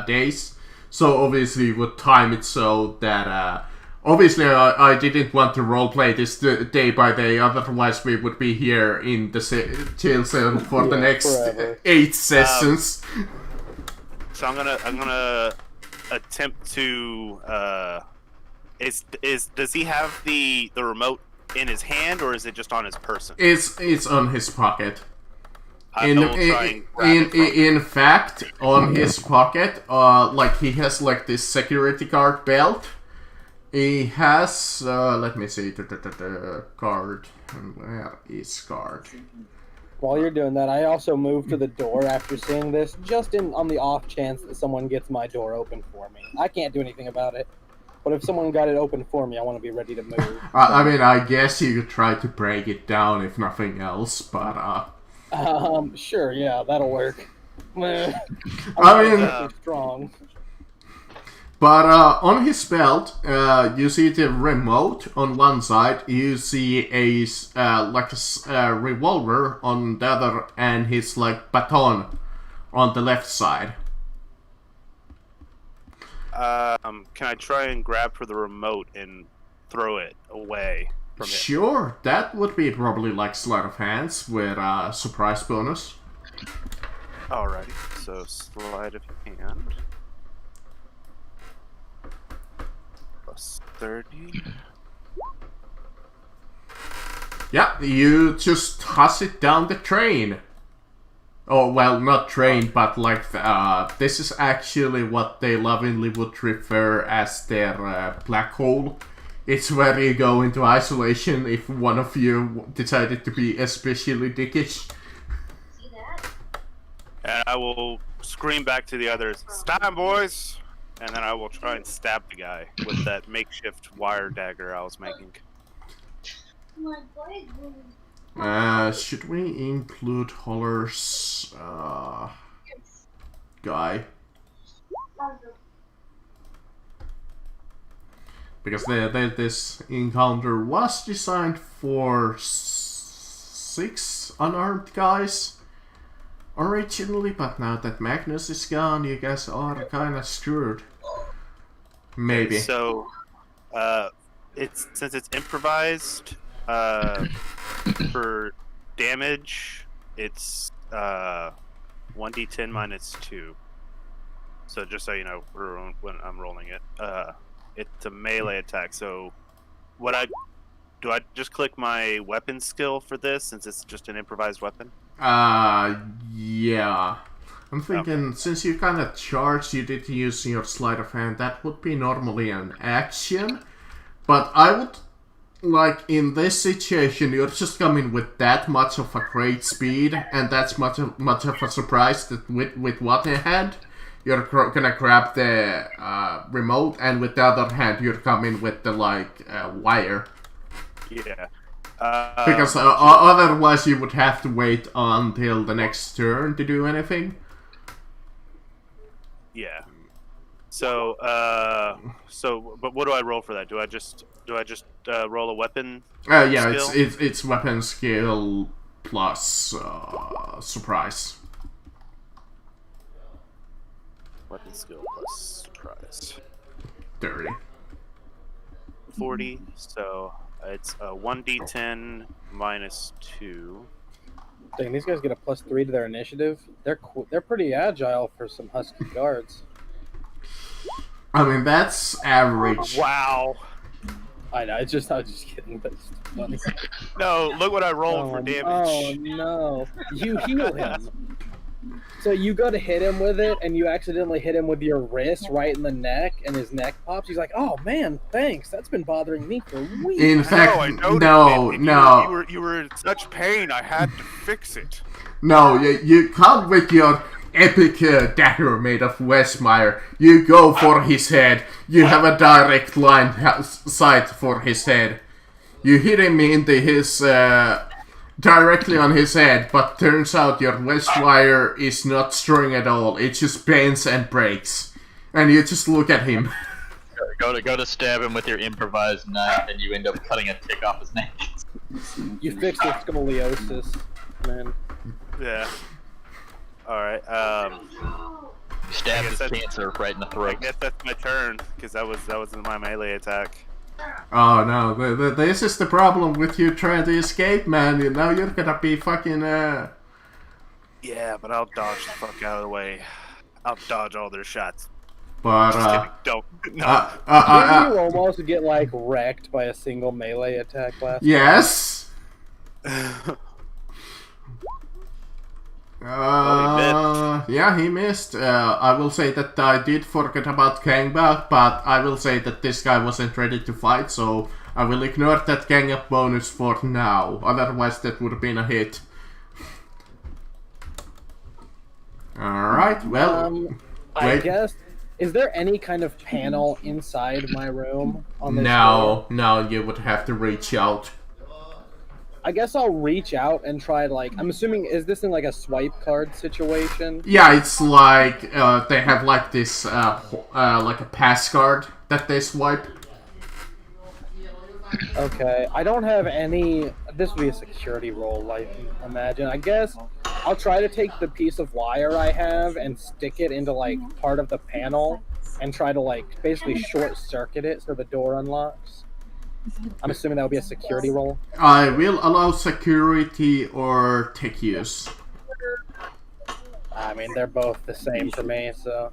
days. So obviously you would time it so that... obviously I didn't want to roleplay this day by day, otherwise we would be here in the jail cell for the next forever. 8 sessions. So I'm gonna attempt to does he have the remote in his hand or is it just on his person? It's on his pocket. In fact, on his pocket, like he has like this security guard belt. He has let me see the card. Where is card? While you're doing that, I also moved to the door after seeing this, just on the off chance that someone gets my door open for me. I can't do anything about it, but if someone got it open for me, I want to be ready to move. I mean, I guess you could try to break it down if nothing else, but sure, yeah, that'll work. I mean, strong. But on his belt, you see the remote on one side. You see a revolver on the other, and his like baton on the left side. Can I try and grab for the remote and throw it away from it? Sure, that would be probably like sleight of hands with a surprise bonus. Alrighty, so sleight of hand. Plus 30. Yeah, you just toss it down the train. Oh, well, not train, but like, this is actually what they lovingly would refer as their black hole. It's where you go into isolation if one of you decided to be especially dickish. And I will scream back to the others, "Stop, boys!" And then I will try and stab the guy with that makeshift wire dagger I was making. Should we include Holler's guy? Because this encounter was designed for 6 unarmed guys originally, but now that Magnus is gone, you guys are kinda screwed. Maybe. So, since it's improvised, for damage, it's 1d10 minus 2. So just so you know, when I'm rolling it, it's a melee attack. So, do I just click my weapon skill for this since it's just an improvised weapon? Yeah. I'm thinking, since you kind of charged, you did use your sleight of hand, that would be normally an action. But I would, like, in this situation, you're just coming with that much of a great speed, and that's much of a surprise that with one hand, you're gonna grab the remote, and with the other hand, you're coming with the, like, wire. Yeah. Because otherwise you would have to wait until the next turn to do anything. Yeah. So, but what do I roll for that? Do I just roll a weapon? Yeah, skill? it's weapon skill plus surprise. Weapon skill plus surprise. 30. 40. So it's a 1d10 minus 2. Dang, these guys get a +3 to their initiative. They're pretty agile for some husky guards. I mean, that's average. Wow. I know. I was just kidding, but it's funny. No, look what I rolled for damage. Oh no! You heal him. So you go to hit him with it, and you accidentally hit him with your wrist right in the neck, and his neck pops. He's like, "Oh man, thanks. That's been bothering me for weeks." In fact, I know, no. You were in such pain. I had to fix it. No, you come with your epic dagger made of Westmire. You go for his head. You have a direct line sight for his head. You hit him into his directly on his head, but turns out your Westwire is not strong at all. It just bends and breaks, and you just look at him. Go to stab him with your improvised knife, and you end up cutting a tick off his neck. You fixed his scoliosis, man. Yeah. All right. Stab his cancer right in the I throat. guess that's my turn because that was my melee attack. Oh no, this is the problem with you trying to escape, man. Now you're gonna be fucking Yeah, but I'll dodge the fuck out of the way. I'll dodge all their shots. But Just kidding. Don't. No. Didn't you almost get like wrecked by a single melee attack last yes. Yeah, he missed. I will say that I did forget about gang up, but I will say that this guy wasn't ready to fight, so I will ignore that gang up bonus for now. Otherwise, that would have been a hit. Alright, well... I guess... Is there any kind of panel inside my room on this No, door? no, you would have to reach out. I guess I'll reach out and try, like... I'm assuming, is this in, like, a swipe card situation? Yeah, it's like, they have, like, this, like a pass card that they swipe. Okay, I don't have any... This would be a security roll, I imagine. I guess I'll try to take the piece of wire I have and stick it into, like, part of the panel and try to like basically short circuit it so the door unlocks. I'm assuming that would be a security roll. I will allow security or tech use. I mean, they're both the same for me, so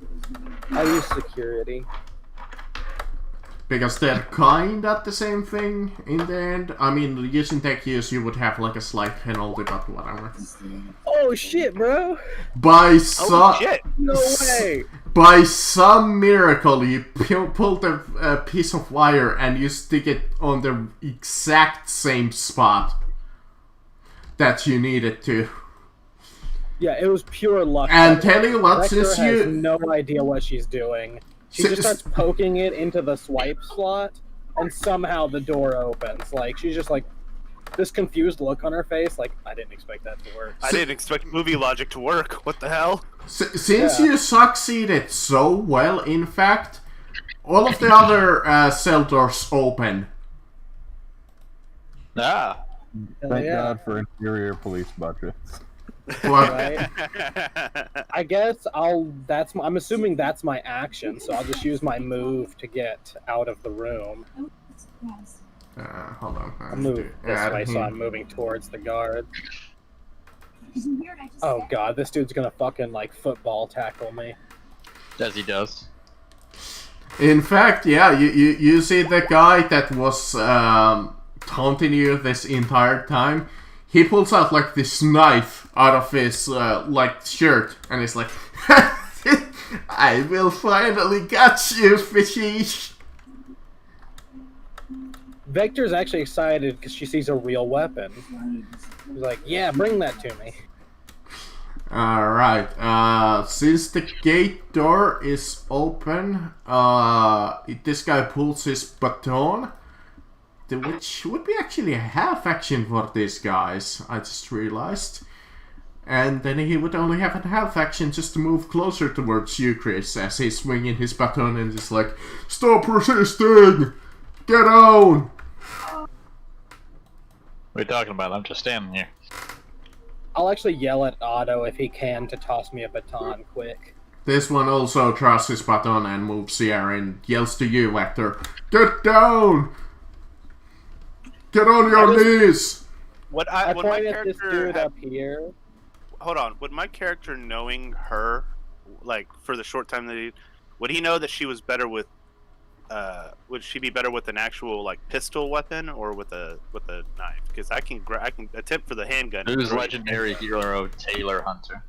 I'll use security. Because they're kinda the same thing in the end. I mean, using tech use, you would have like a slight penalty, but whatever. Oh shit, bro! By Oh shit! No way! By some miracle, you pull the piece of wire and you stick it on the exact same spot that you needed to. Yeah, it was pure luck. And tell you what, Vector since has you no idea what she's doing. She just starts poking it into the swipe slot, and somehow the door opens. Like, she's just like, this confused look on her face, like, I didn't expect that to work. I didn't expect movie logic to work. What the hell? Since you succeeded so well, in fact, all of the other cell doors open. Ah. Thank yeah. God for inferior police budgets. Well, Right? I guess I'm assuming that's my action, so I'll just use my move to get out of the room. hold on. I'll move this way, so I'm moving towards the guard. Oh god, this dude's gonna fucking, like, football tackle me. As he does. In fact, yeah, you see the guy that was taunting you this entire time. He pulls out like this knife out of his like shirt, and he's like, "I will finally get you, fishy." Vector's actually excited because she sees a real weapon. She's like, yeah, bring that to me. Alright, since the gate door is open, this guy pulls his baton, which would be actually a half action for these guys, I just realized. And then he would only have a half action just to move closer towards you, Chris, as he's swinging his baton and is like, "Stop resisting! Get on!" What are you talking about? I'm just standing here. I'll actually yell at Otto if he can to toss me a baton quick. This one also throws his baton and moves here and yells to you, Vector, "Get down! Get on your knees!" Would I would my point at this character dude have, up here. hold on? Would my character, knowing her, like for the short time that would he know that she was better with? Would she be better with an actual like pistol weapon or with a knife? Because I can attempt for the handgun. Who's legendary hero Taylor Hunter?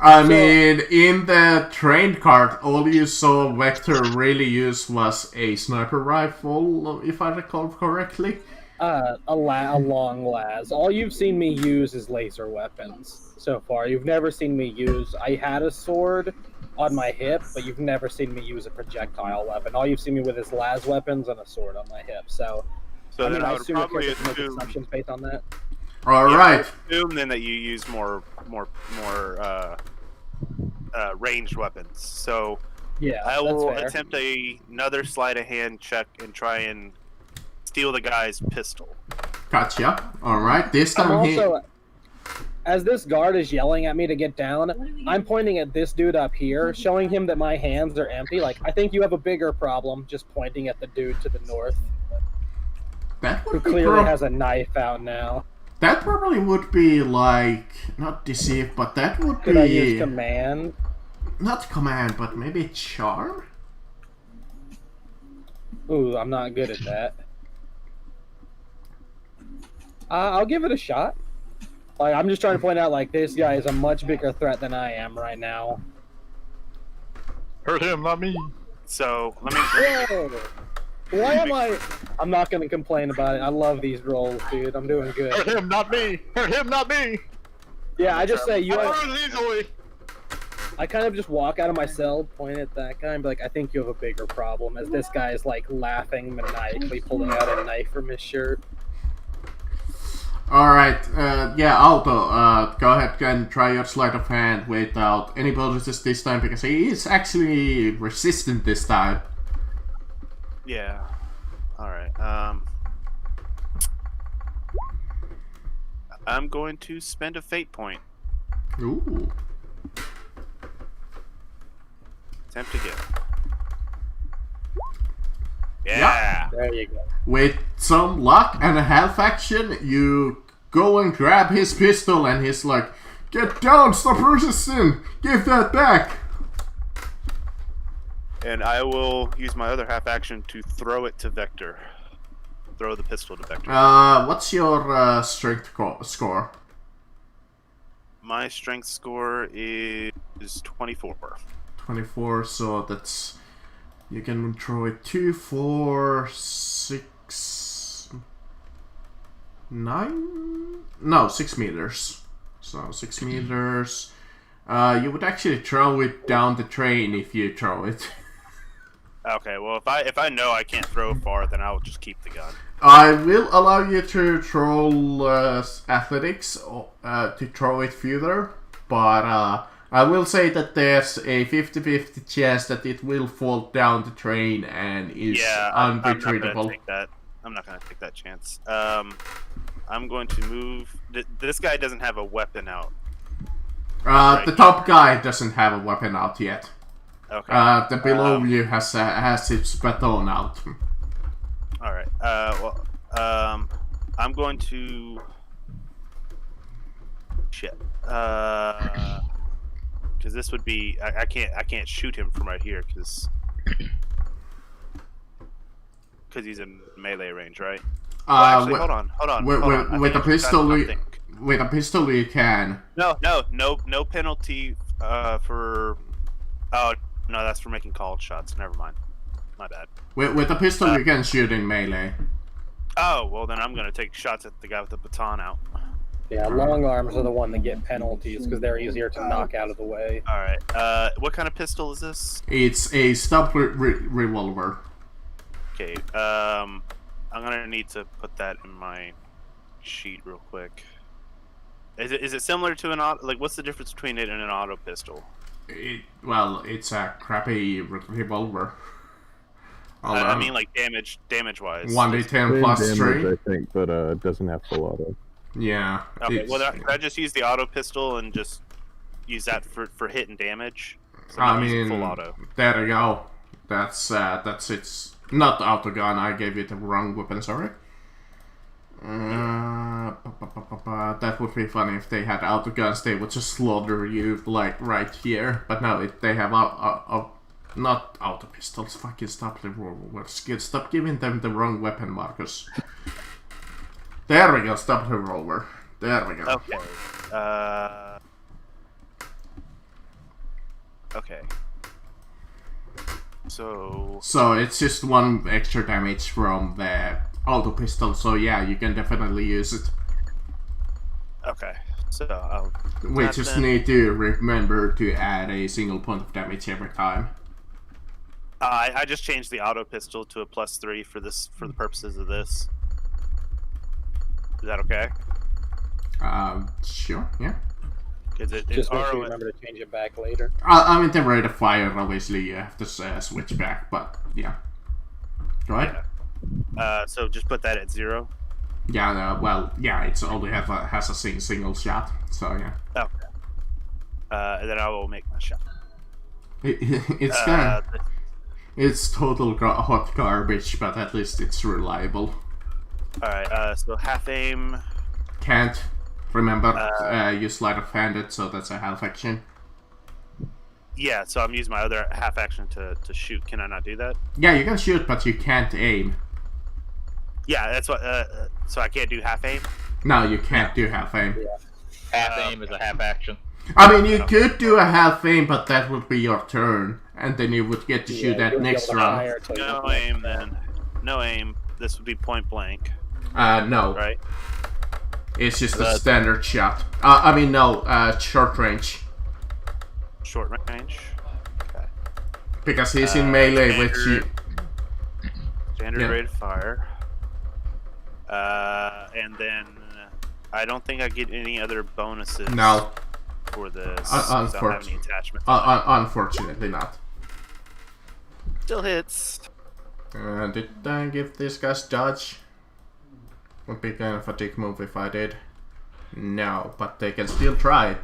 I mean, in the train card, all you saw Vector really use was a sniper rifle, if I recall correctly. A long las. All you've seen me use is laser weapons so far. You've never seen me use. I had a sword on my hip, but you've never seen me use a projectile weapon. All you've seen me with is las weapons and a sword on my hip. So I mean, I would assume probably the character can make assume. assumptions based on that. Alright. Assume then that you use more ranged weapons. So Yeah, I will that's fair. attempt another sleight of hand check and try and steal the guy's pistol. Gotcha. Alright, this I'm time also, as this guard is yelling at me to get down, I'm pointing at this dude up here, showing him that my hands are empty. Like, I think you have a bigger problem, just pointing at the dude to the north, that who would be clearly has a knife out now. that probably would be like, not deceive, but that would Could I be use command? not command, but maybe charm? Ooh, I'm not good at that. I'll give it a shot. Like, I'm just trying to point out, like, this guy is a much bigger threat than I am right now. Hurt him, not me. So let me. Whoa! Why am I... I'm not going to complain about it. I love these rolls, dude. I'm doing good. Hurt him, not me. Hurt him, not me. Yeah, I just say, you I have... lose easily. I kind of just walk out of my cell, point at that guy, and be like, I think you have a bigger problem, as this guy is, like, laughing maniacally, pulling out a knife from his shirt. Alright, yeah, Alto, go ahead and try your sleight of hand without any bonuses this time, because he is actually resistant this time. Yeah. All right. I'm going to spend a fate point. Ooh. Attempt again. Yeah. There you go. With some luck and a half action, you go and grab his pistol, and he's like, "Get down! Stop resisting! Give that back!" And I will use my other half action to throw it to Vector. Throw the pistol to Vector. What's your strength score? My strength score is 24. 24, so that's... You can throw it 2, 4, 6... 9? No, 6 meters. So 6 meters. You would actually throw it down the train if you throw it. Okay, well if I know I can't throw far, then I'll just keep the gun. I will allow you to roll athletics to throw it further, but I will say that there's a 50-50 chance that it will fall down the train and is unretrievable. I'm not gonna take that chance. I'm going to move. This guy doesn't have a weapon out. The top guy doesn't have a weapon out yet. Okay. The below you has its baton out. All right. I'm going to. Shit. Because this would be. I can't shoot him from right here because he's in melee range, right? Well, actually, hold on. With a pistol, with a pistol you can. No penalty for. Oh no, that's for making called shots. Never mind. My bad. With a pistol you can shoot in melee. Oh well, then I'm gonna take shots at the guy with the baton out. Yeah, long arms are the one that get penalties because they're easier to knock out of the way. All right. What kind of pistol is this? It's a stub revolver. Okay. I'm gonna need to put that in my sheet real quick. Is it similar to an auto? Like, what's the difference between it and an auto pistol? Well, it's a crappy revolver. I mean, like damage wise. 1d10 plus damage, 3. I think, but it doesn't have full auto. Yeah. Okay. Well, can I just use the auto pistol and just use that for hit and damage? So I mean, full auto. There you go. That's it's not auto gun. I gave you the wrong weapon. Sorry. That would be funny if they had auto guns. They would just slaughter you like right here. But no, they have not auto pistols. Fucking stop the revolvers. Stop giving them the wrong weapon, Marcus. There we go. Stop the revolver. There we go. Okay. Okay. So it's just 1 extra damage from the auto pistol. So yeah, you can definitely use it. Okay. So I'll. We just need to remember to add a single point of damage every time. I just changed the auto pistol to a +3 for the purposes of this. Is that okay? Sure, yeah. Just make sure you remember to change it back later. I mean, the rate of fire, obviously, you have to switch back, but yeah. Go ahead. Yeah. So just put that at 0? Yeah, well, yeah, it's only has a single shot, so yeah. Okay. And then I will make my shot. It's total hot garbage, but at least it's reliable. Alright, so half aim. Can't. Remember, you sleight of handed, so that's a half action. Yeah, so I'm using my other half action to shoot. Can I not do that? Yeah, you can shoot, but you can't aim. Yeah, that's what. So I can't do half aim? No, you can't do half aim. Yeah. Half aim is a half action. I mean, you could do a half aim, but that would be your turn, and then you would get to shoot that next round. No aim, then. No aim. This would be point blank. No. Right? It's just a standard shot. I mean, no, short range. Short range? Okay. Because he's in melee with you. Standard rate of fire. And then I don't think I get any other bonuses. No. For this. I don't have any attachment. Unfortunately not. Still hits. Did I give these guys dodge? Would be kind of a dick move if I did. No, but they can still try it.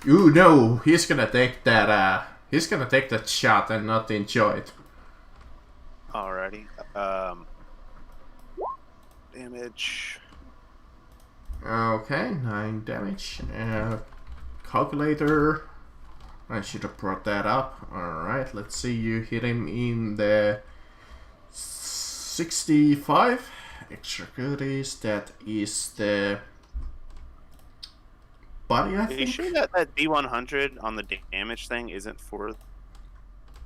Ooh, no, he's gonna take that. He's gonna take that shot and not enjoy it. Alrighty. Damage. Okay, 9 damage. Calculator. I should have brought that up. Alright, let's see. You hit him in the 65. Extra goodies. That is the body, I Are you think. sure that D100 on the damage thing isn't for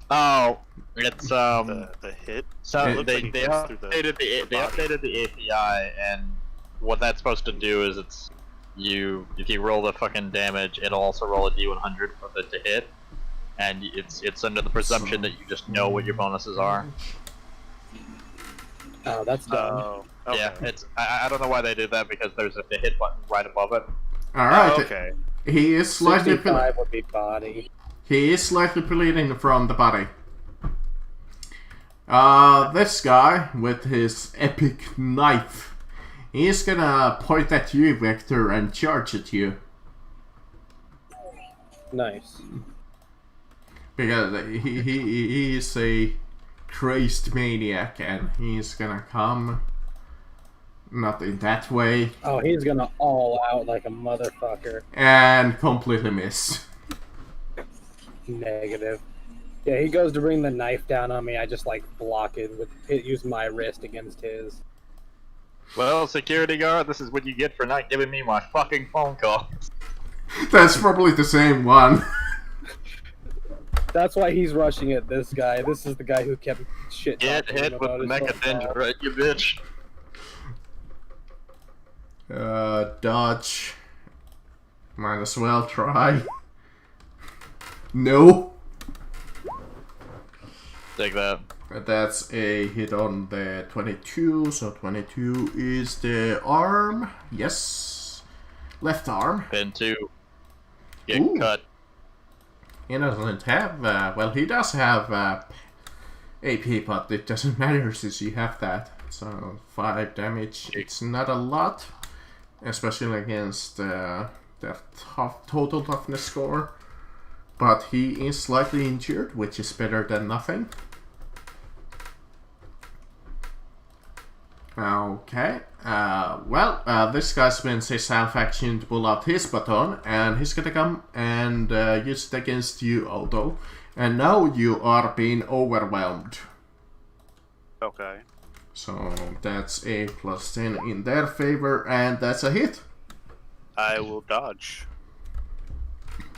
Oh, it's the hit? So It looks they, like it they goes through the updated the API, and what that's supposed to do is if you roll the fucking damage, it'll also roll a D100 for it to hit, and it's under the presumption that you just know what your bonuses are. Oh, that's dumb. Oh, okay. Yeah, I don't know why they did that, because there's a hit button right above it. Alright, Oh, okay. he is slightly 65 would be body. He is slightly bleeding from the body. This guy with his epic knife, he's gonna point at you, Victor, and charge at you. Nice. Because he is a crazed maniac, and he's gonna come. Not in that way. Oh, he's gonna all out like a motherfucker. And completely miss. Negative. Yeah, he goes to bring the knife down on me. I just like block it with use my wrist against his. Well, security guard, this is what you get for not giving me my fucking phone call. That's probably the same one. That's why he's rushing at this guy. This is the guy who kept shit. Get talking hit with about the his mecha phone ninja, call. right, you bitch. Dodge. Might as well try. No. Take that. That's a hit on the 22, so 22 is the arm. Yes. Left arm. Pin 2. Get Ooh. cut. He doesn't have, well, he does have AP, but it doesn't matter since you have that. So 5 damage. It's not a lot, especially against the total toughness score. But he is slightly injured, which is better than nothing. Okay. This guy spends his half action to pull out his baton, and he's gonna come and use it against you, Aldo. And now you are being overwhelmed. Okay. So that's a +10 in their favor, and that's a hit. I will dodge.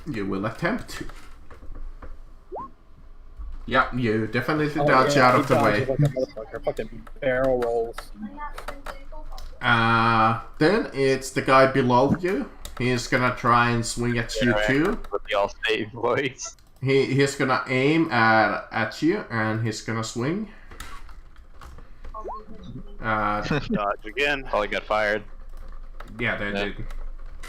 You will attempt to. Yeah, you definitely Oh, dodge yeah, out he of the dodges way. like a motherfucker. Fucking barrel rolls. Then it's the guy below you. He's gonna try and swing at you too. With the all-state voice. He's gonna aim at you, and he's gonna swing. Dodge again. Probably got fired. Yeah, they Yeah. did.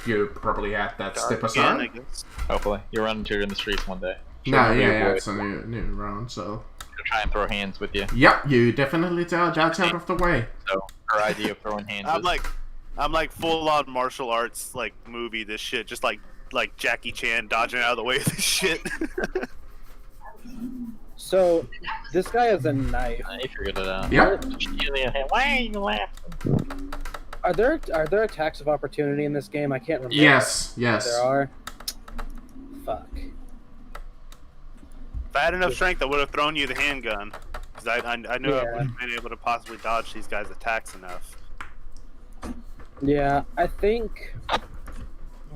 You probably had that step Dodge again, I aside. guess. Hopefully. You'll run into her in the streets one day. She'll No, remember your yeah, voice. it's a new round, so. She'll try and throw hands with you. Yeah, you definitely dodge out of the way. So, her idea of throwing hands I'm is... like full on martial arts like movie. This shit, just like Jackie Chan dodging out of the way of this shit. So, this guy has a knife. I figured it out. Yep. Why are you laughing? Are there attacks of opportunity in this game? I can't remember. Yes, yes. There are. Fuck. If I had enough strength, I would have thrown you the handgun. Because I knew I Yeah. would have been able to possibly dodge these guys' attacks enough. Yeah, I think.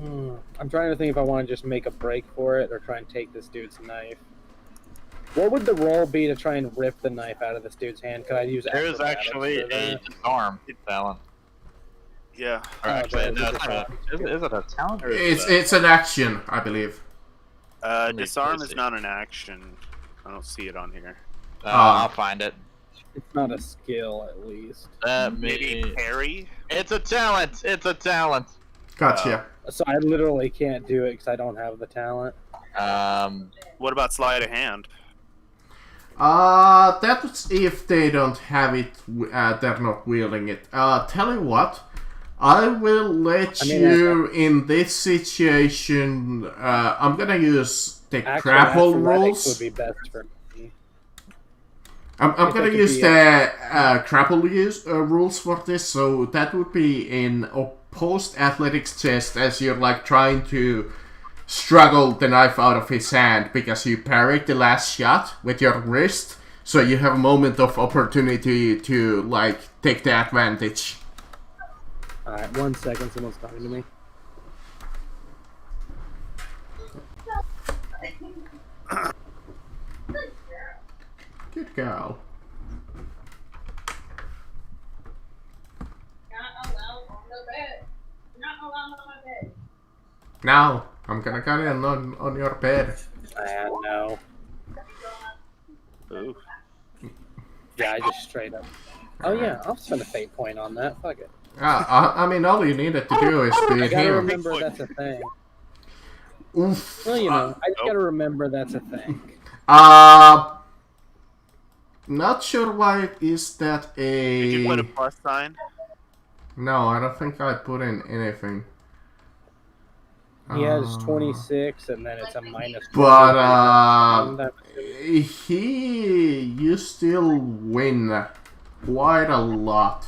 I'm trying to think if I want to just make a break for it or try and take this dude's knife. What would the roll be to try and rip the knife out of this dude's hand? Could I use There's acrobatics actually for a that? disarm talent. Yeah. Or actually, there's no, a disarm. is it a talent or is it It's an action, I believe. me Disarm see. is not an action. I don't see it on here. I'll find it. It's not a skill, at least. Maybe parry? It's a talent. It's a talent. Gotcha. So I literally can't do it because I don't have the talent. What about sleight of hand? That's if they don't have it, they're not wielding it. Tell you what, I will let you in this situation. I'm gonna use the Actually, grapple athletics rules. would be best for me. I'm If gonna it could use be the grapple rules for this, so that would be in opposed athletics test as you're like trying to struggle the knife out of his hand because you parried the last shot with your wrist, so you have a moment of opportunity to like take the advantage. Alright, 1 second, someone's talking to me. Good girl. Now, I'm gonna get in on your bed. No. Ooh. Yeah, I just straight up. Oh yeah, I'll spend a fate point on that. Fuck it. I mean, all you needed to do is be I gotta him. remember that's a thing. Oof. Well, you know, I just Nope. gotta remember that's a thing. Not sure why is that a... Did you put a plus sign? No, I don't think I put in anything. He has 26, and then it's a minus 20. But, you still win quite a lot.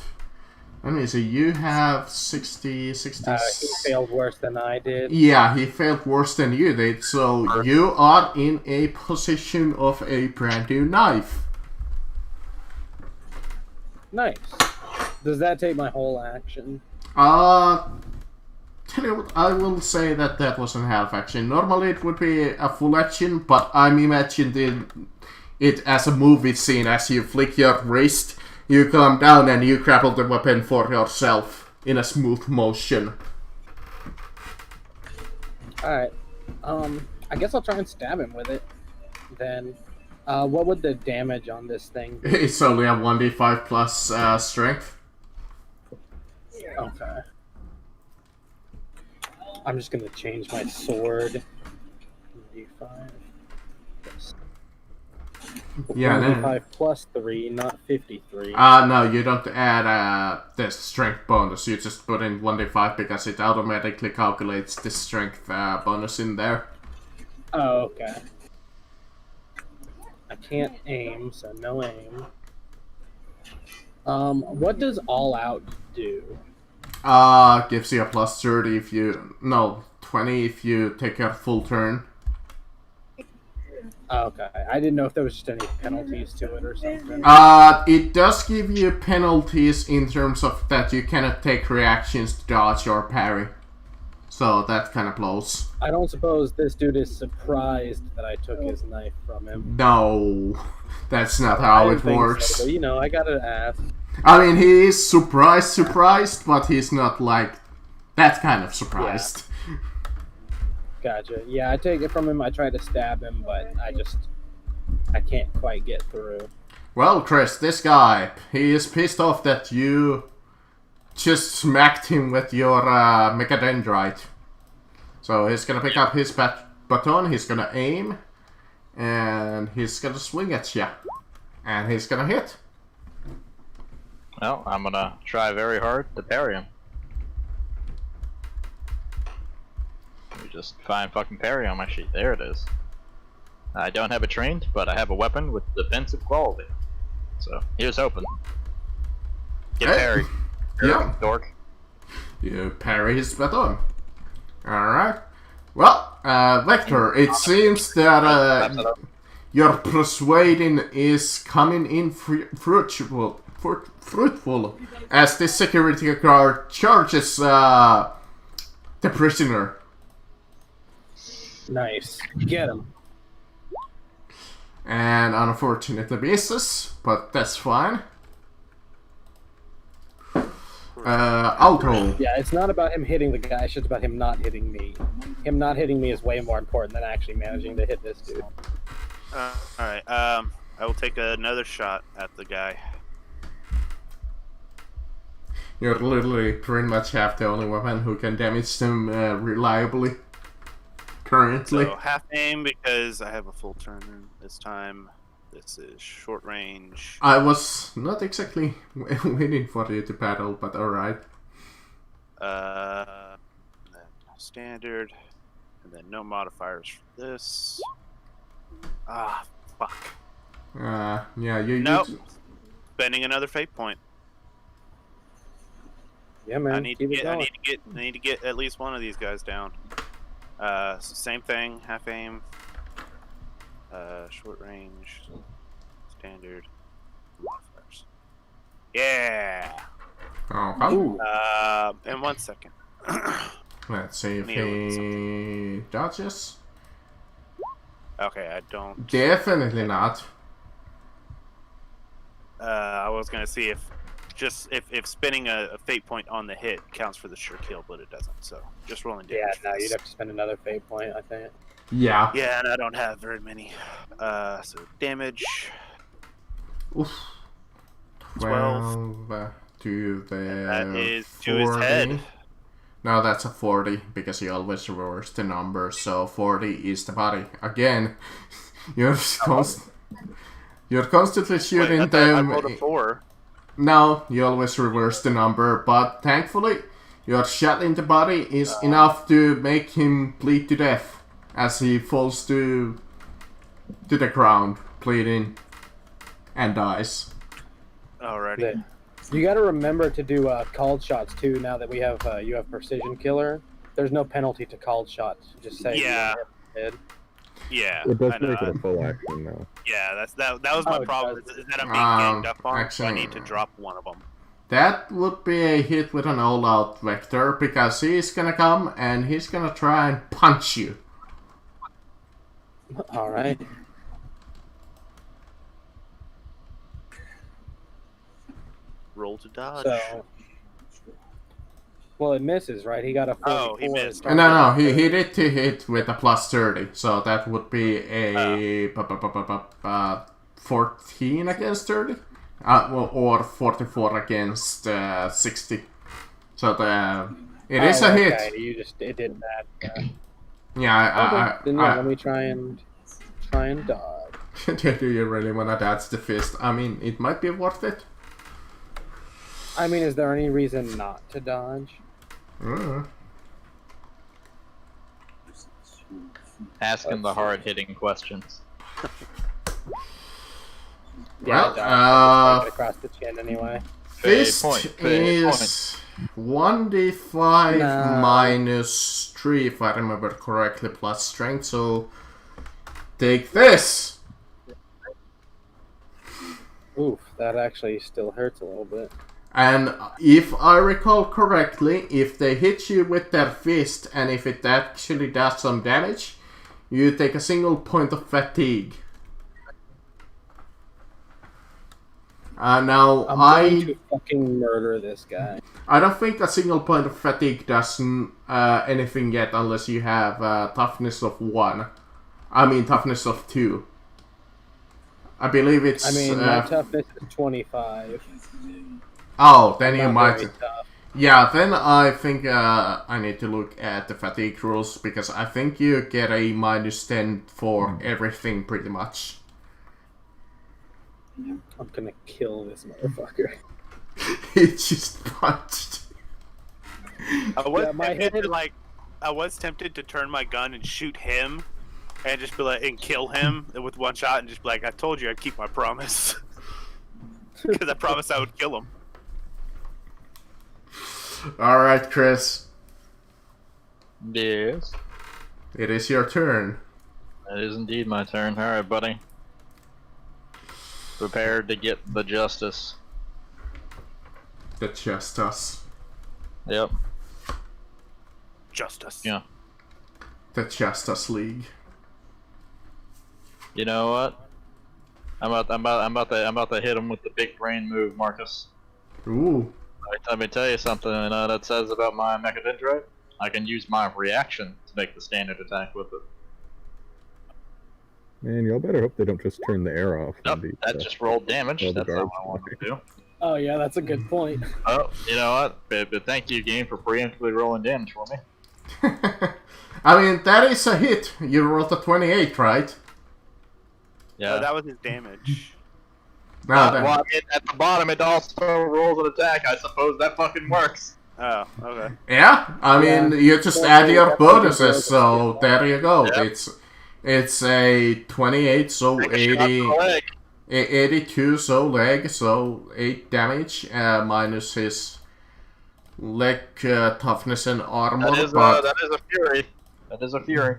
Let me see, you have 60... He failed worse than I did. Yeah, he failed worse than you did, so you are in a position of a brand new knife. Nice. Does that take my whole action? Tell you what, I will say that that wasn't half action. Normally it would be a full action, but I'm imagining it as a movie scene. As you flick your wrist, you come down and you grapple the weapon for yourself in a smooth motion. Alright. I guess I'll try and stab him with it. Then, what would the damage on this thing be? It's only a 1d5 plus strength. Okay. I'm just gonna change my sword. D5. Yeah, no. 1d5 plus 3, not 53. No, you don't add the strength bonus. You just put in 1d5 because it automatically calculates the strength bonus in there. Oh, okay. I can't aim, so no aim. What does all out do? Gives you a plus 30 if you... No, 20 if you take your full turn. Okay, I didn't know if there was just any penalties to it or something. It does give you penalties in terms of that you cannot take reactions to dodge or parry. So that kind of blows. I don't suppose this dude is surprised that I took his knife from him. No, that's not I how didn't it think works. so, but, you know, I gotta ask. I mean, he is surprised, but he's not like that kind of surprised. Gotcha. Yeah, I take it from him. I try to stab him, but I can't quite get through. Well, Chris, this guy, he is pissed off that you just smacked him with your Mechadendrite. So he's gonna pick up his baton, he's gonna aim, and he's gonna swing at you. And he's gonna hit. Well, I'm gonna try very hard to parry him. Let me just find fucking parry on my sheet. There it is. I don't have it trained, but I have a weapon with defensive quality. So, here's hoping. Get Hey. parried. Yeah. Dork. You parry his baton. Alright. Well, Vector, it seems that your persuading is coming in fruitful as this security guard charges the prisoner. Nice. Get him. And unfortunately misses, but that's fine. Outro. Yeah, it's not about him hitting the guy, it's just about him not hitting me. Him not hitting me is way more important than actually managing to hit this dude. Alright, I will take another shot at the guy. You literally pretty much have the only weapon who can damage them reliably. Currently. So half aim because I have a full turn this time. This is short range. I was not exactly waiting for you to battle, but alright. And then standard, and then no modifiers for this. Ah, fuck. Yeah, you. Nope. Spending another fate point. Yeah, man. I need to keep it get. I going. need to get at least one of these guys down. Same thing. Half aim. Short range. Standard. Modifiers. Yeah. Okay. Ooh. In 1 second. Let's see if Need to look at he dodges. Okay, I don't. Definitely not. I was gonna see if spinning a fate point on the hit counts for the sure kill, but it doesn't. So just rolling damage. Yeah, for no, this. you'd have to spend another fate point, I think. Yeah. Yeah, and I don't have very many. So damage. Oof. 12. 12 to the That is 40. to his head. No, that's a 40 because he always reverses the number. So 40 is the body. Again, you're constantly shooting Wait, I them. rolled a 4. No, you always reverse the number, but thankfully, your shot in the body is enough to make him bleed to death as he falls to the ground, bleeding, and dies. Alrighty. Yeah. You got to remember to do called shots too. Now that we have you have precision killer, there's no penalty to called shots. Just say Yeah. you hit. Yeah. It does I know. make it a full action though. Yeah, that was my Oh, it problem. does. Is that I'm being ganged up on, so I actually- need to drop one of them. That would be a hit with an all-out vector because he's gonna come and he's gonna try and punch you. All right. Roll to dodge. So, well, it misses, right? He got a 44. Oh, he missed. No, he did to hit with a plus 30, so that would be a 14 against 30, or 44 against 60. So it is a hit. Okay. It did that. Yeah, Then let me try and dodge. do you really wanna dodge the fist? I mean, it might be worth it. I mean, is there any reason not to dodge? Asking the hard-hitting questions. Well, dodge. Take it across the chin anyway. Fist Fade is 1d5 No. minus 3, if I remember correctly, plus strength, so take this! Oof, that actually still hurts a little bit. And if I recall correctly, if they hit you with their fist and if it actually does some damage, you take a single point of fatigue. Now, I'm going to fucking murder this guy. I don't think a single point of fatigue does anything yet unless you have toughness of 1. I mean toughness of 2. I believe it's... I mean, my toughness is 25. Oh, then you Not might... very tough. Yeah, then I think I need to look at the fatigue rules, because I think you get a minus 10 for everything, pretty much. I'm gonna kill this motherfucker. He just punched. I was Yeah, my tempted head- to, like, I was tempted to turn my gun and shoot him, and just be like, and kill him with one shot, and just be like, I told you I'd keep my promise, because I promised I would kill him. Alright, Chris. Yes. It is your turn. That is indeed my turn. Alright, buddy. Prepared to get the justice. The Justice. Yep. Justice. Yeah. The Justice League. You know what? I'm about to hit him with the big brain move, Marcus. Ooh. Let me tell you something that says about my mechadendrite. I can use my reaction to make the standard attack with it. Man, y'all better hope they don't just turn the air off. Nope, and that just rolled damage. Roll the That's not garbage. what I wanted to do. Oh yeah, that's a good point. Oh, you know what? But thank you, game, for preemptively rolling damage for me. I mean, that is a hit. You rolled a 28, right? Yeah. Oh, that was his damage. No, Well, that- I mean, at the bottom, it also rolls an attack. I suppose that fucking works. Oh, okay. Yeah, I mean, you just Yeah, add your yeah, bonuses, so yeah. there you go. Yep. It's a 28, so Take a shot in 80. the leg. 82, so leg, so 8 damage, minus his leg toughness and armor. That is but a fury. That is a fury.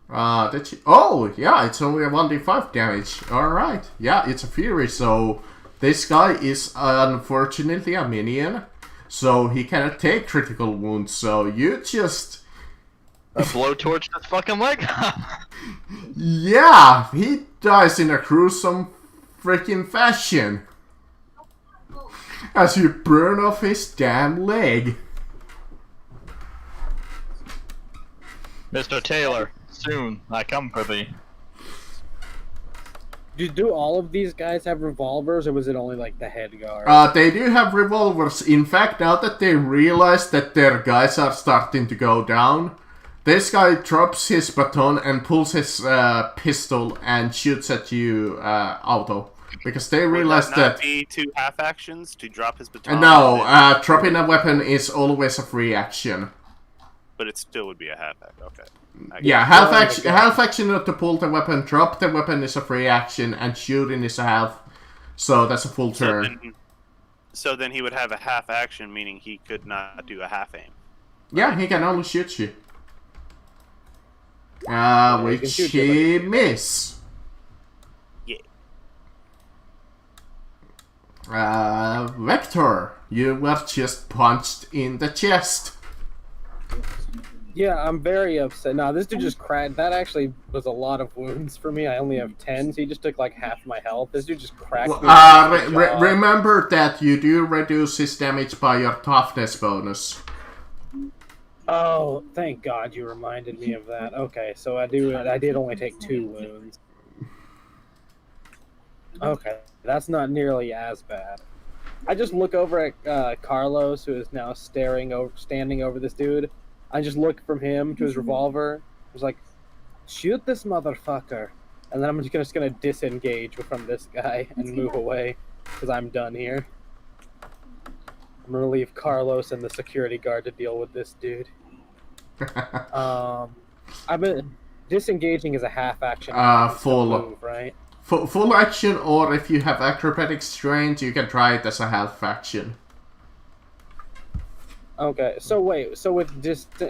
oh, yeah, it's only a 1d5 damage. Alright, yeah, it's a fury, so this guy is unfortunately a minion, so he cannot take critical wounds, so you just... A blowtorch his fucking leg. Yeah, he dies in a gruesome freaking fashion. As you burn off his damn leg. Mr. Taylor, soon I come for thee. Do all of these guys have revolvers, or was it only like the head guard? They do have revolvers. In fact, now that they realize that their guys are starting to go down, this guy drops his baton and pulls his pistol and shoots at you, auto. Because they realize Would that not be 2 half actions to drop his baton? No, dropping a weapon is always a free action. But it still would be a half act. Okay. Yeah, half action to pull the weapon, drop the weapon is a free action, and shooting is a half. So that's a full turn. So then he would have a half action, meaning he could not do a half aim. Yeah, he can only shoot you. Which he miss. Yeah. Vector, you were just punched in the chest. Yeah, I'm very upset. No, this dude just cracked. That actually was a lot of wounds for me. I only have 10, so he just took like half my health. This dude just cracked me. Remember that you do reduce his damage by your toughness bonus. Oh, thank God you reminded me of that. Okay, so I did only take 2 wounds. Okay, that's not nearly as bad. I just look over at Carlos, who is now standing over this dude. I just look from him to his revolver. I was like, shoot this motherfucker. And then I'm just gonna disengage from this guy and move away, because I'm done here. I'm gonna leave Carlos and the security guard to deal with this dude. I've been disengaging is a half action. Full move, right? Full action, or if you have acrobatic strength, you can try it as a half action. Okay, so wait, so with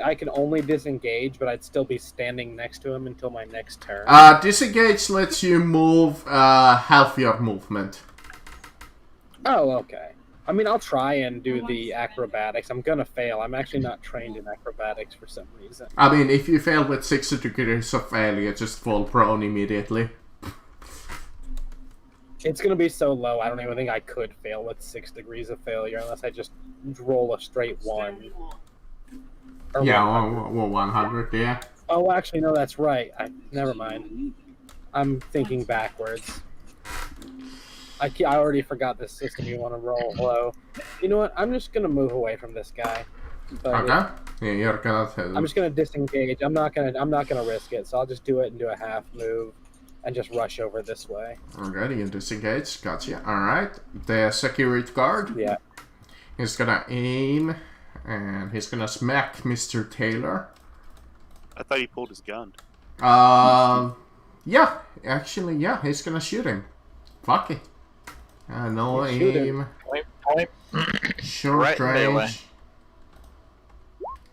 I can only disengage, but I'd still be standing next to him until my next turn. Disengage lets you move half your movement. Oh, okay. I mean, I'll try and do the acrobatics. I'm gonna fail. I'm actually not trained in acrobatics for some reason. I mean, if you fail with 60 degrees of failure, just fall prone immediately. It's gonna be so low, I don't even think I could fail with 6 degrees of failure unless I just roll a straight 1. Or yeah, 100, yeah. Oh, actually, no, that's right. Never mind. I'm thinking backwards. I already forgot this system. You want to roll low. You know what? I'm just gonna move away from this guy. So okay. Yeah, you're gonna. I'm just gonna disengage. I'm not gonna risk it. So I'll just do it and do a half move, and just rush over this way. Alright, you disengage. Gotcha. Alright. The security guard. Yeah. He's gonna aim, and he's gonna smack Mr. Taylor. I thought he pulled his gun. Yeah. Actually, yeah. He's gonna shoot him. Fuck it. No aim. Short range.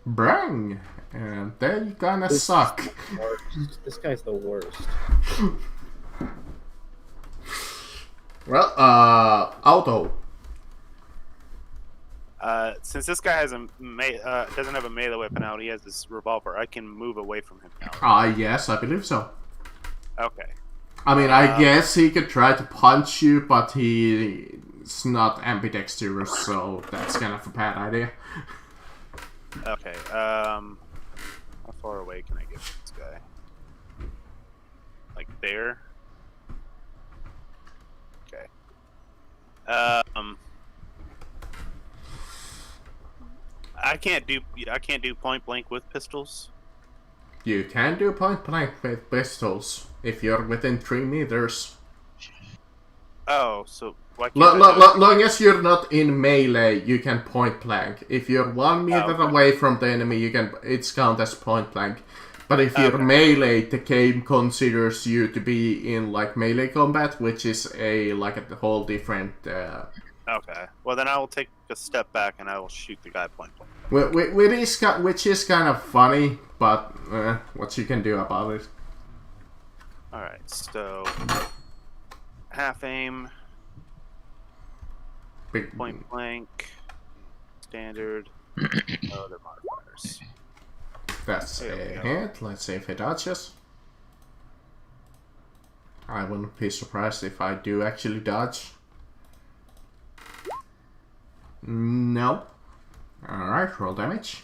Bang! And they're gonna suck. This guy's the worst. Well, auto. Since this guy has doesn't have a melee weapon out, he has this revolver. I can move away from him now. Yes, I believe so. Okay. I mean, I guess he could try to punch you, but he's not ambidextrous, so that's kind of a bad idea. Okay, how far away can I get from this guy? Like there? Okay. I can't do point blank with pistols. You can do point blank with pistols if you're within 3 meters. Oh, so why can't long as you're not in melee, you can point blank. If you're 1 meter away from the enemy, it's count as point blank. But if you're Okay. melee, the game considers you to be in like melee combat, which is a whole different. Okay. Well, then I will take a step back and I will shoot the guy point blank. Which is kind of funny, but what you can do about it. Alright, so half aim, Big point blank, standard, other modifiers. That's There we a go. hit. Let's see if he dodges. I wouldn't be surprised if I do actually dodge. No. Alright, roll damage.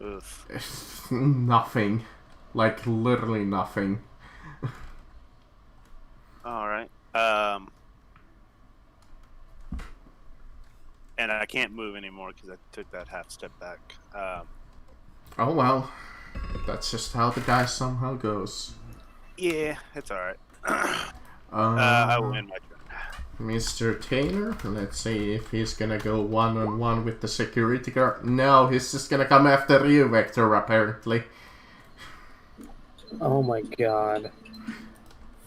Oof. Nothing. Like, literally nothing. Alright. And I can't move anymore because I took that half step back. Oh well. That's just how the dice somehow goes. Yeah, it's alright. I will end my turn. Mr. Taylor, let's see if he's gonna go one-on-one with the security guard. No, he's just gonna come after you, Vector, apparently. Oh my god.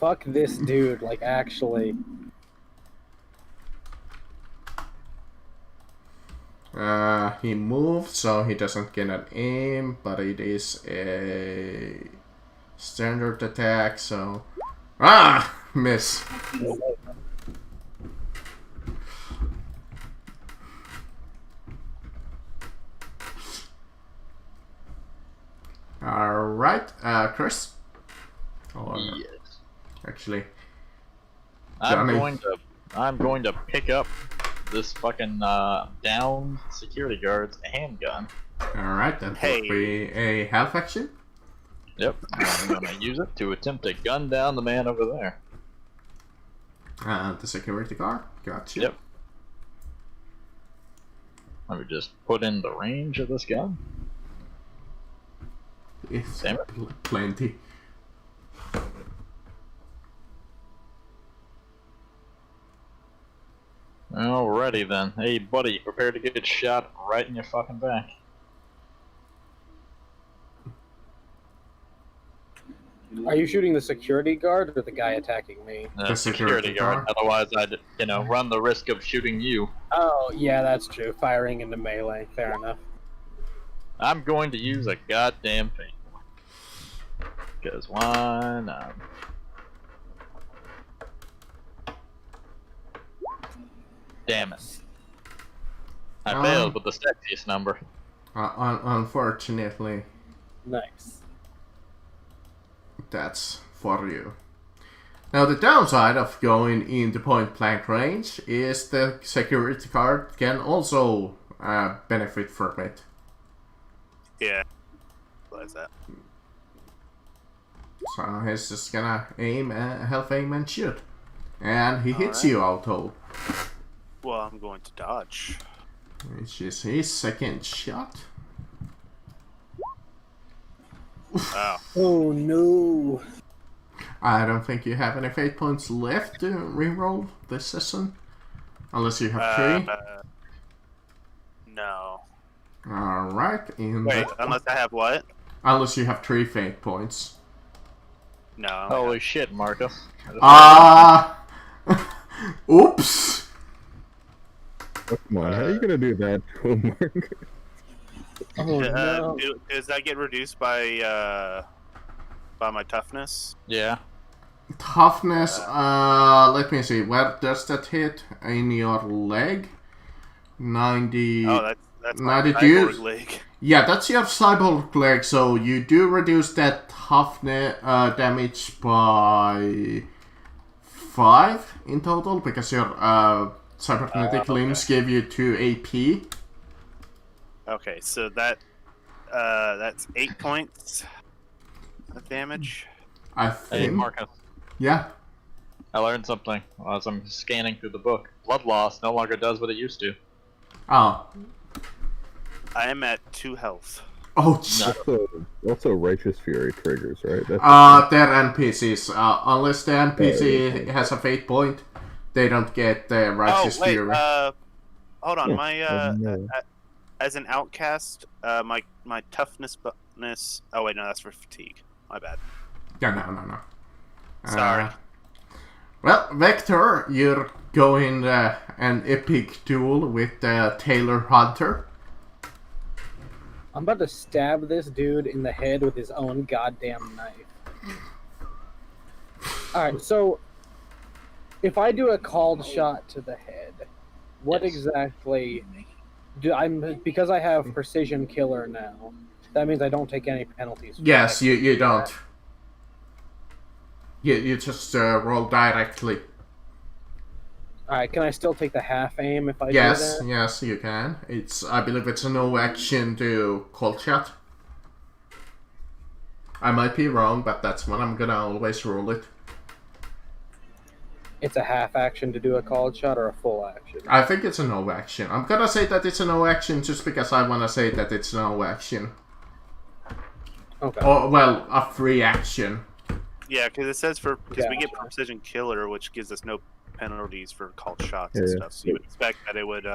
Fuck this dude, like, actually. He moved, so he doesn't get an aim, but it is a standard attack, so... Ah! Miss. Alright, Chris? Or, Yes. actually, I'm Johnny. going to pick up this fucking downed security guard's handgun. alright, that Hey. would be a half action. Yep. I'm gonna use it to attempt to gun down the man over there. The security guard, gotcha. Yep. Let me just put in the range of this gun. It's Damn it. plenty. Alrighty then. Hey buddy, prepare to get shot right in your fucking back. Are you shooting the security guard or the guy attacking me? The The security security guard. guard. Otherwise, I'd, run the risk of shooting you. Oh, yeah, that's true. Firing into melee. Fair enough. I'm going to use a goddamn thing. Because why not? Damn it. I failed with the sexiest number. Unfortunately, Nice. that's for you. Now, the downside of going into point blank range is the security guard can also benefit from it. Yeah. Realize that. So he's just gonna aim, half aim and shoot. And he hits Alright. you, Auto. Well, I'm going to dodge. Which is his second shot. Oh. Oh, no. I don't think you have any fate points left to reroll this session. Unless you have 3. No. Alright, Wait, unless I have what? unless you have 3 fate points. No. Holy shit, Marcus. Oops! Oh, come on, how are you gonna do that, Mark? Oh, no. Does that get reduced by my toughness? Yeah. Toughness, let me see, where does that hit? In your leg? 90... Oh, that's my 92? cyborg leg. Yeah, that's your cyborg leg, so you do reduce that toughness damage by 5 in total, because your cybernetic limbs give you 2 AP. Okay, so that's 8 points of damage. I Hey, think. Marcus. Yeah. I learned something as I'm scanning through the book. Blood loss no longer does what it used to. Oh. I am at 2 health. Oh, Also, Righteous Fury triggers, right? That's they're NPCs. Unless the NPC has a fate point, they don't get the Righteous Oh wait, Fury. hold on. Yeah, My no. as an outcast, my toughness toughness. Oh wait, no, that's for fatigue. My bad. Yeah, no. Sorry. Well, Vector, you're going an epic duel with Taylor Hunter. I'm about to stab this dude in the head with his own goddamn knife. Alright, so if I do a called shot to the head, what exactly do because I have precision killer now, that means I don't take any penalties. Yes, you don't. You just roll directly. Alright, can I still take the half aim if I Yes, do that? yes, you can. I believe it's a no action to cold shot. I might be wrong, but that's when I'm gonna always roll it. It's a half action to do a called shot or a full action? I think it's a no action. I'm gonna say that it's a no action just because I wanna say that it's no action. Okay. Or, well, a free action. Yeah, because it says because we get Gotcha. precision killer, which gives us no penalties for called shots and stuff. So you would expect that it would.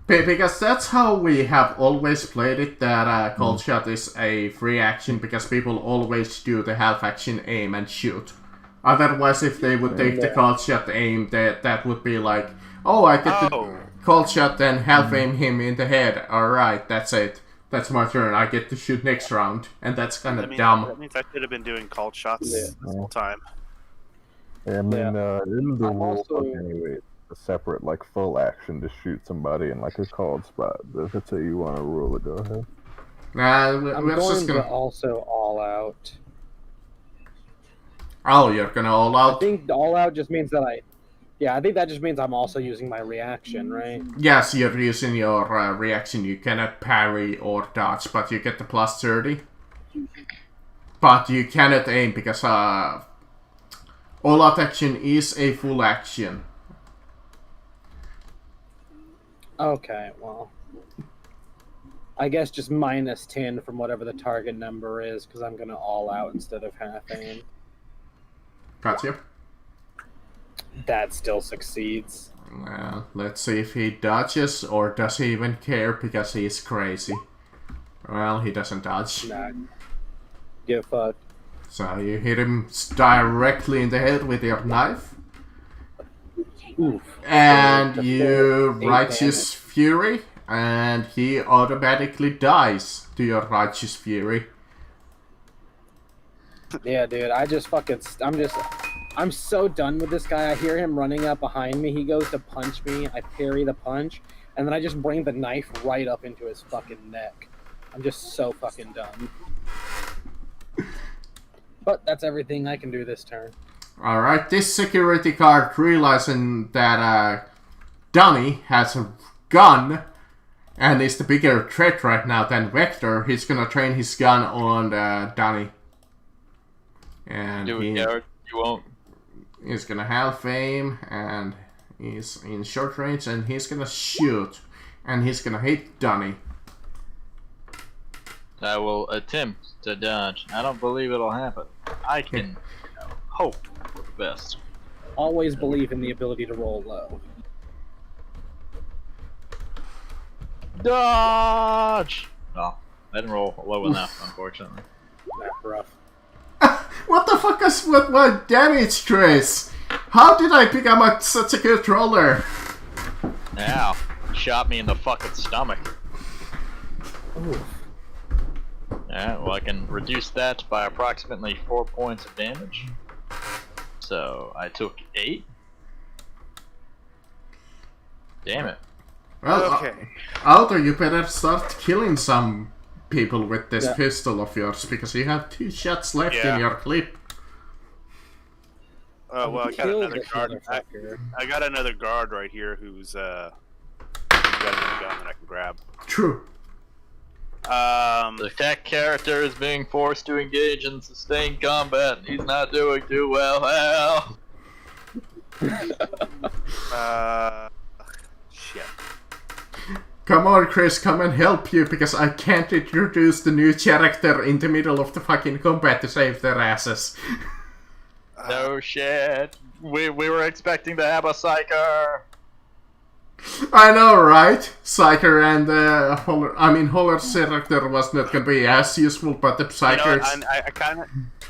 Because that's how we have always played it, that cold shot is a free action because people always do the half action aim and shoot. Otherwise, if they would take the cold shot aim, that would be like, oh, I get the cold shot, then half aim him in the head. Alright, that's it. That's my turn. I get to shoot next round. And that's kind of dumb. That means I should have been doing called shots this whole time. Yeah, I mean, in the I'm rule also- book anyway, it's a separate, like, full action to shoot somebody in, like, a called spot. But if it's how you want to rule it, go ahead. I'm we're just going gonna... to also all out. Oh, you're gonna all I out? think all out just means that I think that just means I'm also using my reaction, right? Yes, you're using your reaction. You cannot parry or dodge, but you get the plus 30. But you cannot aim because all out action is a full action. Okay, well. I guess just minus 10 from whatever the target number is, because I'm going to all out instead of half aim. Gotcha. That still succeeds. Well, let's see if he dodges, or does he even care because he's crazy. Well, he doesn't dodge. Nah. Give a fuck. So you hit him directly in the head with your knife. Oof. And Eight you damage. Righteous Fury, and he automatically dies to your Righteous Fury. Yeah, dude, I'm so done with this guy. I hear him running up behind me. He goes to punch me. I parry the punch, and then I just bring the knife right up into his fucking neck. I'm just so fucking done. But that's everything I can do this turn. Alright, this security guard, realizing that Donnie has a gun and is the bigger threat right now than Vector, he's gonna train his gun on Donnie. And Do it, Garrett. You won't. he's gonna half aim, and he's in short range, and he's gonna shoot, and he's gonna hit Donnie. I will attempt to dodge. I don't believe it'll happen. I can hope for the best. Always believe in the ability to roll low. Dodge! No, I didn't roll low enough, unfortunately. That's rough. What the fuck is with my damage trace? How did I become such a good roller? Ow. Shot me in the fucking stomach. Oof. Alright, well I can reduce that by approximately 4 points of damage. So, I took 8. Damn it. Well, Okay. Aldo, you better start killing some people with this Yeah. pistol of yours, because you have 2 shots left Yeah. in your clip. Well, I got Kill another this guard. motherfucker. I got another guard right here who's got another gun that I can grab. True. The tech character is being forced to engage in sustained combat and he's not doing too well. Shit. Come on, Chris, come and help you, because I can't introduce the new character in the middle of the fucking combat to save their asses. No shit. We were expecting to have a psyker. I know, right? Psyker and Holler's character was not gonna be as useful, but the Psykers.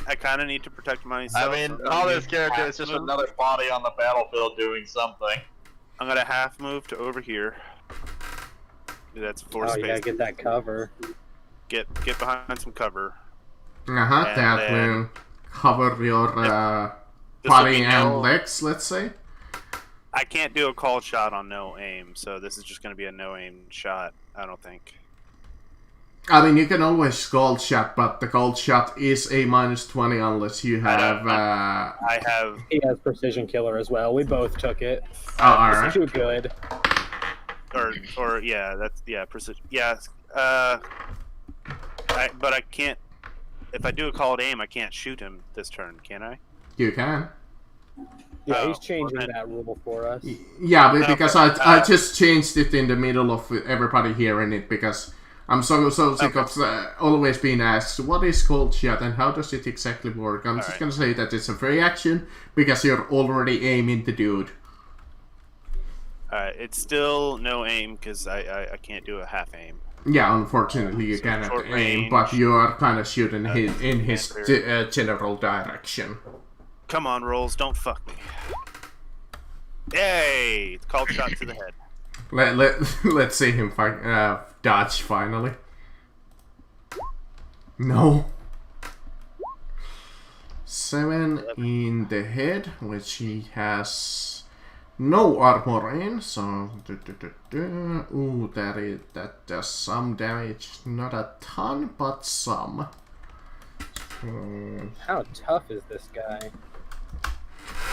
I kind of need to protect myself. I mean, Holler's character is just another body on the battlefield doing something. I'm gonna half move to over here. That's 4 Oh, space. you gotta get that cover. Get behind some cover. That then- will cover your This will body be and no- legs, let's say. I can't do a called shot on no aim, so this is just gonna be a no aim shot. I don't think. I mean, you can always gold shot, but the gold shot is a -20 unless you have. I have. He has precision killer as well. We both took it. Oh, alright. Too good. Or yeah, that's precision. Yeah. But I can't. If I do a called aim, I can't shoot him this turn, can I? You can. Yeah, Oh, he's changing well, that rule for us. Yeah, but because Okay, I just changed it in the middle of everybody hearing it because I'm so sick of always being asked what is cold shot and how does it exactly work. I'm just gonna say that it's a free action because you're already aiming the dude. It's still no aim because I can't do a half aim. Yeah, unfortunately you So cannot short aim, range, but you are kind of shooting in his general direction. Come on, rolls, don't fuck me. Yay! Called shot to the head. Let's see him dodge finally. No. 7 in the head, which he has no armor in, so ooh, that does some damage. Not a ton, but some. How tough is this guy?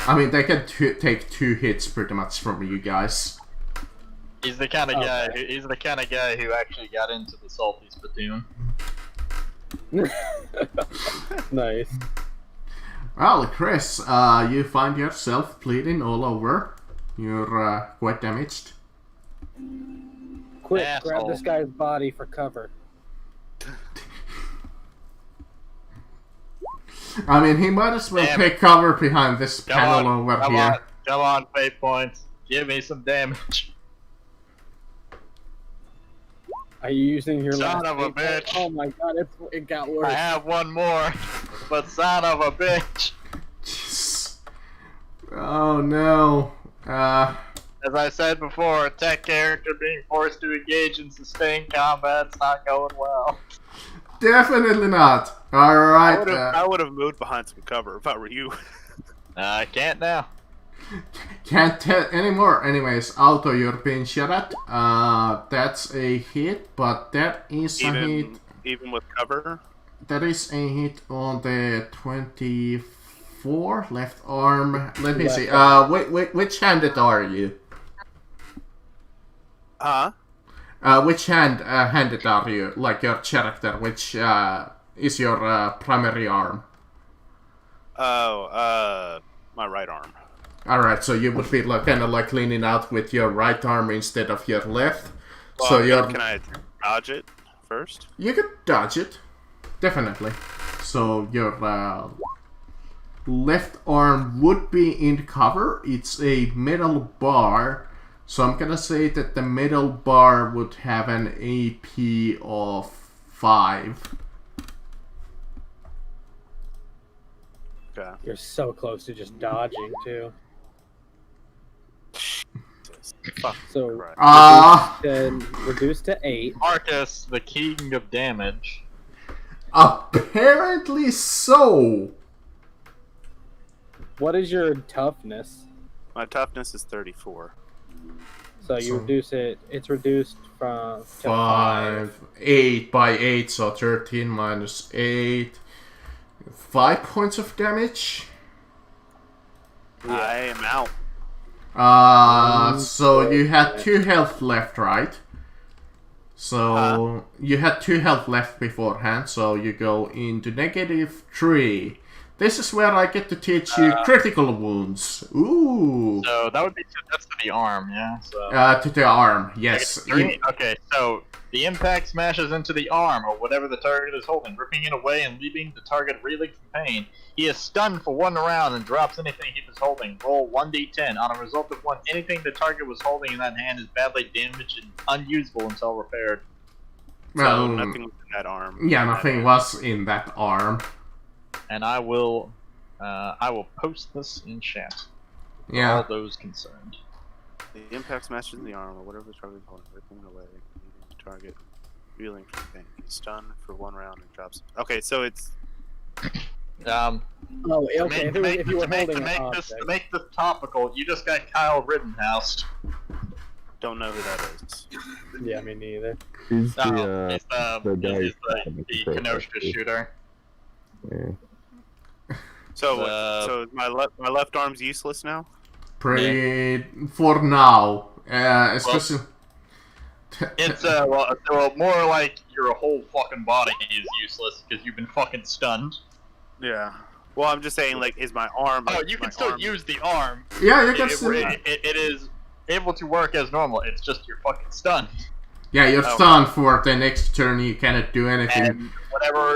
I mean, they can take 2 hits pretty much from you guys. He's the kind of guy. Okay. He's the kind of guy who actually got into the salty spittoon. Nice. Well, Chris, you find yourself bleeding all over. You're quite damaged. Quick, grab Asshole. this guy's body for cover. I mean, he might as well Damn. take cover behind this panel over come here. on, come on, fate points. Give me some damage. Are you using your Son last of a fate point? bitch. Oh my god, it got worse. I have one more, but son of a bitch. Jeez. Oh no. As I said before, a tech character being forced to engage in sustained combat's not going well. Definitely not. Alright. I would have moved behind some cover if I were you. I can't now. Can't tell anymore. Anyways, Alto, you're being shot at. That's a hit, but that is a hit. Even with cover. That is a hit on the 24 left arm. Let me see. Which handed are you? Huh? Which handed are you? Like your character, which is your primary arm? Oh, my right arm. Alright, so you would be like kind of like leaning out with your right arm instead of your left. Well, So you're can I dodge it first? you could dodge it, definitely. So your left arm would be in cover. It's a metal bar, so I'm gonna say that the metal bar would have an AP of 5. Okay. You're so close to just dodging too. Fuck. So Christ. then reduce to 8. Marcus, the king of damage. Apparently so. What is your toughness? My toughness is 34. So you So- reduce it. It's reduced from to 5. 8 by 8, so 13 minus 8. 5 points of damage. I am out. So you had 2 health left, right? So you had 2 health left beforehand, so you go into -3. This is where I get to teach you critical wounds. Ooh. So that would be that's to the arm, yeah. So To the arm, yes. Okay, so the impact smashes into the arm or whatever the target is holding, ripping it away and leaving the target reeling from pain. He is stunned for 1 round and drops anything he was holding. Roll 1d10. On a result of 1, anything the target was holding in that hand is badly damaged and unusable until repaired. So nothing was in that arm. Yeah, nothing was in that arm. And I will post this in chat. Yeah. All those concerned. The impact smashes in the arm or whatever the target is holding, ripping away, leaving the target reeling from pain. He's stunned for 1 round and drops. Okay, so it's. Oh, okay. If you were holding to make this topical, you just got Kyle Rittenhouse. Don't know who that is. Yeah, me neither. He's the guy. Kenosha shooter. Yeah. So, so my left arm's useless now. Pretty for now, especially. It's well, more like your whole fucking body is useless because you've been fucking stunned. Yeah. Well, I'm just saying, like, is my arm? Oh, you can still use the arm. Yeah, you can still. It is able to work as normal. It's just you're fucking stunned. Yeah, you're stunned for the next turn. You cannot do anything. And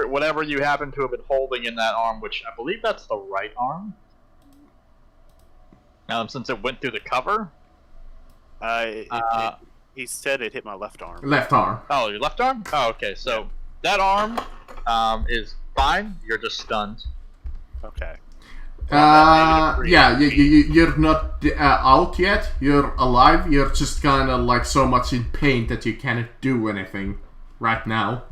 whatever you happen to have been holding in that arm, which I believe that's the right arm. Since it went through the cover. He said it hit my left arm. Left arm. Oh, your left arm? Oh, okay. So that arm is fine. You're just stunned. Okay. Yeah, you're not out yet. You're alive. You're just kind of like so much in pain that you cannot do anything right now.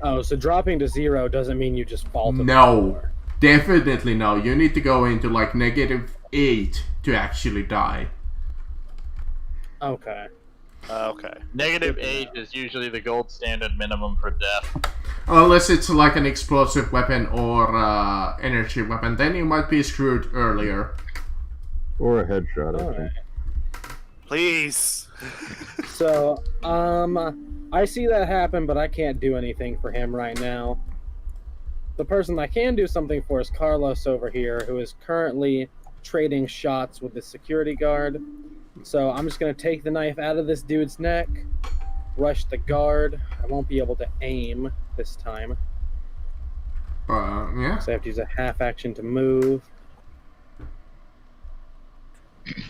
Oh, so dropping to 0 doesn't mean you just fall to the No, floor. definitely no. You need to go into like -8 to actually die. Okay. Okay. -8 is usually the gold standard minimum for death. Unless it's like an explosive weapon or energy weapon, then you might be screwed earlier. Or a headshot. I think. Please. So, I see that happen, but I can't do anything for him right now. The person I can do something for is Carlos over here, who is currently trading shots with the security guard. So I'm just going to take the knife out of this dude's neck, rush the guard. I won't be able to aim this time. Yeah. So I have to use a half action to move.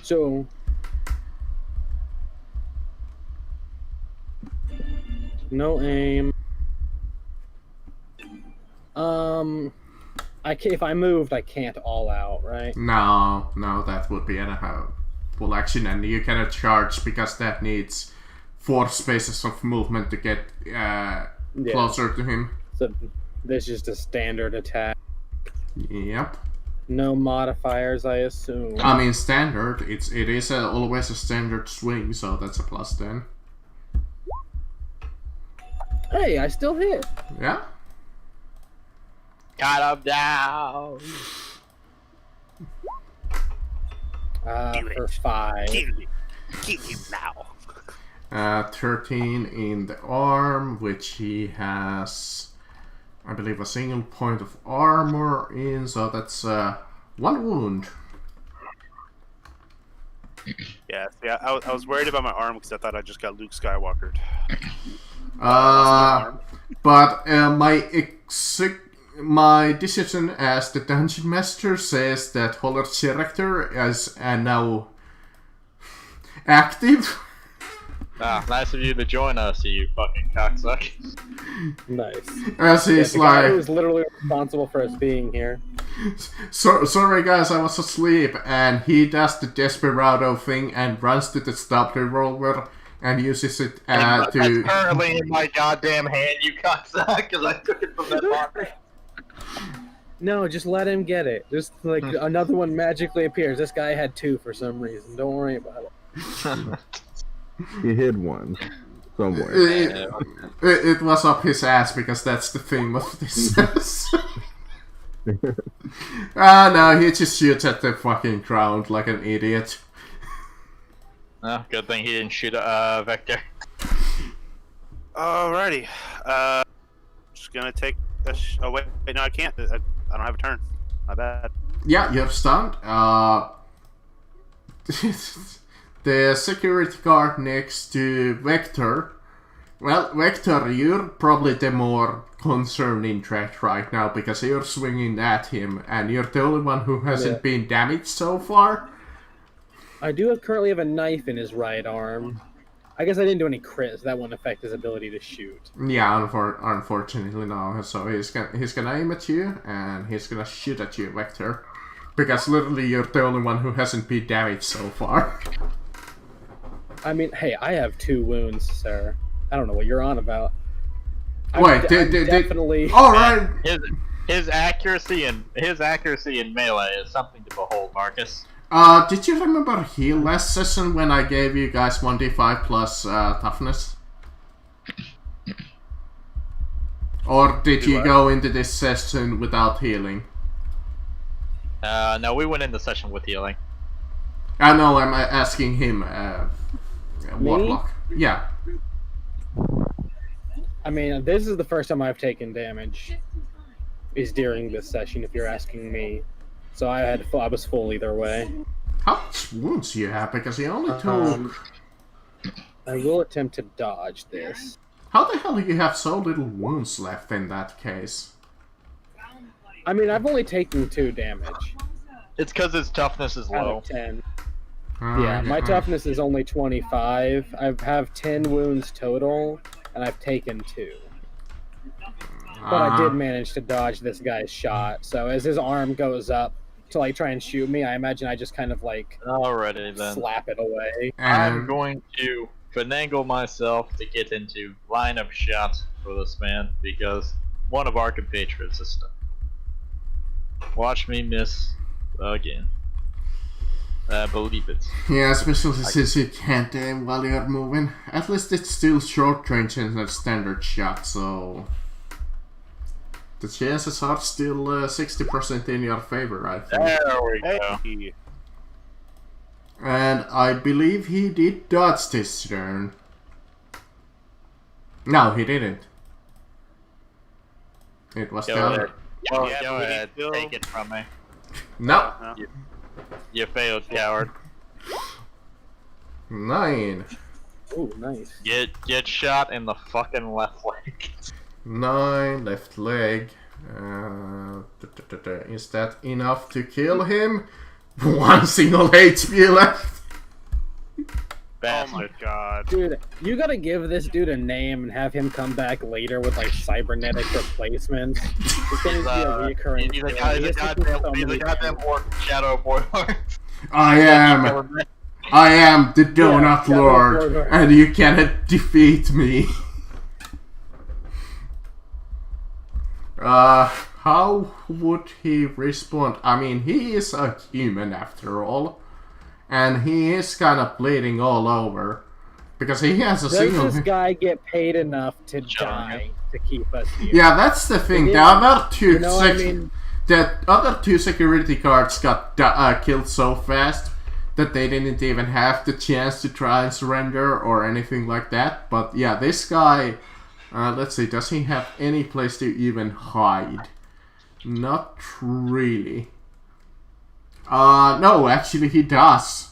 So... no aim. If I moved, I can't all out, right? No, that would be a full action, and you cannot charge because that needs 4 spaces of movement to get closer to him. So this is just a standard attack. Yep. No modifiers, I assume. I mean, standard. It is always a standard swing, so that's a +10. Hey, I still hit. Yeah. Got him down. For 5. Kill him now. 13 in the arm, which he has, I believe, a single point of armor in, so that's 1 wound. Yeah, I was worried about my arm because I thought I just got Luke Skywalkered. But my decision as the dungeon master says that Holler's character is now active. Nice of you to join us, you fucking cocksuck. Nice. As he's the guy who was literally responsible for us being here. Sorry guys, I was asleep, and he does the Desperado thing and runs to the stub revolver and uses it to... That's currently in my goddamn hand, you cocksuck, because I took it from that locker. No, just let him get it. Just like another one magically appears. This guy had 2 for some reason. Don't worry about it. He hid one somewhere. It was up his ass because that's the theme of this. No, he just shoots at the fucking ground like an idiot. Oh, good thing he didn't shoot Vector. Alrighty. Just gonna take a oh wait, no, I can't. I don't have a turn. My bad. Yeah, you're stunned. The security guard next to Vector. Well, Vector, you're probably the more concerned interest right now because you're swinging at him and you're the only one who hasn't been damaged so far. I do currently have a knife in his right arm. I guess I didn't do any crits. So that wouldn't affect his ability to shoot. Yeah, unfortunately no. So he's gonna aim at you and he's gonna shoot at you, Vector. Because literally you're the only one who hasn't been damaged so far. I mean, hey, I have 2 wounds, sir. I don't know what you're on about. Wait, definitely. All right. His accuracy in melee is something to behold, Marcus. Did you remember heal last session when I gave you guys 1d5 plus toughness? Or did you go into this session without healing? No, we went in the session with healing. I know, I'm asking him, Warlock. Yeah. I mean, this is the first time I've taken damage. Is during this session, if you're asking me. So I was full either way. How much wounds do you have? Because he only took... I will attempt to dodge this. How the hell do you have so little wounds left in that case? I mean, I've only taken 2 damage. It's because his toughness is Out low. of 10. Yeah, my toughness is only 25. I have 10 wounds total, and I've taken 2. But I did manage to dodge this guy's shot, so as his arm goes up to like try and shoot me, I imagine I just kind of like Alrighty then. slap it away. I'm going to finagle myself to get into line of shot for this man because one of our compatriots is stuck. Watch me miss again. Believe it. Yeah, especially since you can't aim while you're moving. At least it's still short range and a standard shot, so... The chances are still 60% in your favor, I think. There we go. Hey. And I believe he did dodge this turn. No, he didn't. It was the other. Go Yeah, but he ahead, still- take it from me. No! No. You failed, coward. 9. Ooh, nice. Get shot in the fucking left leg. 9, left leg. Is that enough to kill him? 1 single HP left. Oh Bastard. my god. Dude, you gotta give this dude a name and have him come back later with like cybernetic replacements. This thing is be a recurring He's thing. a He gets to do so many goddamn things. orc shadow boy. I am the Donut Shadow Lord, Lord. and you cannot defeat me. How would he respond? I mean, he is a human after all, and he is kind of bleeding all over because he has a Does single. this guy get paid enough to die to keep us here? Yeah, that's the thing. It The is- other two, You know what I mean? the other 2 security guards got killed so fast that they didn't even have the chance to try and surrender or anything like that. But yeah, this guy. Let's see, does he have any place to even hide? Not really. No, actually he does.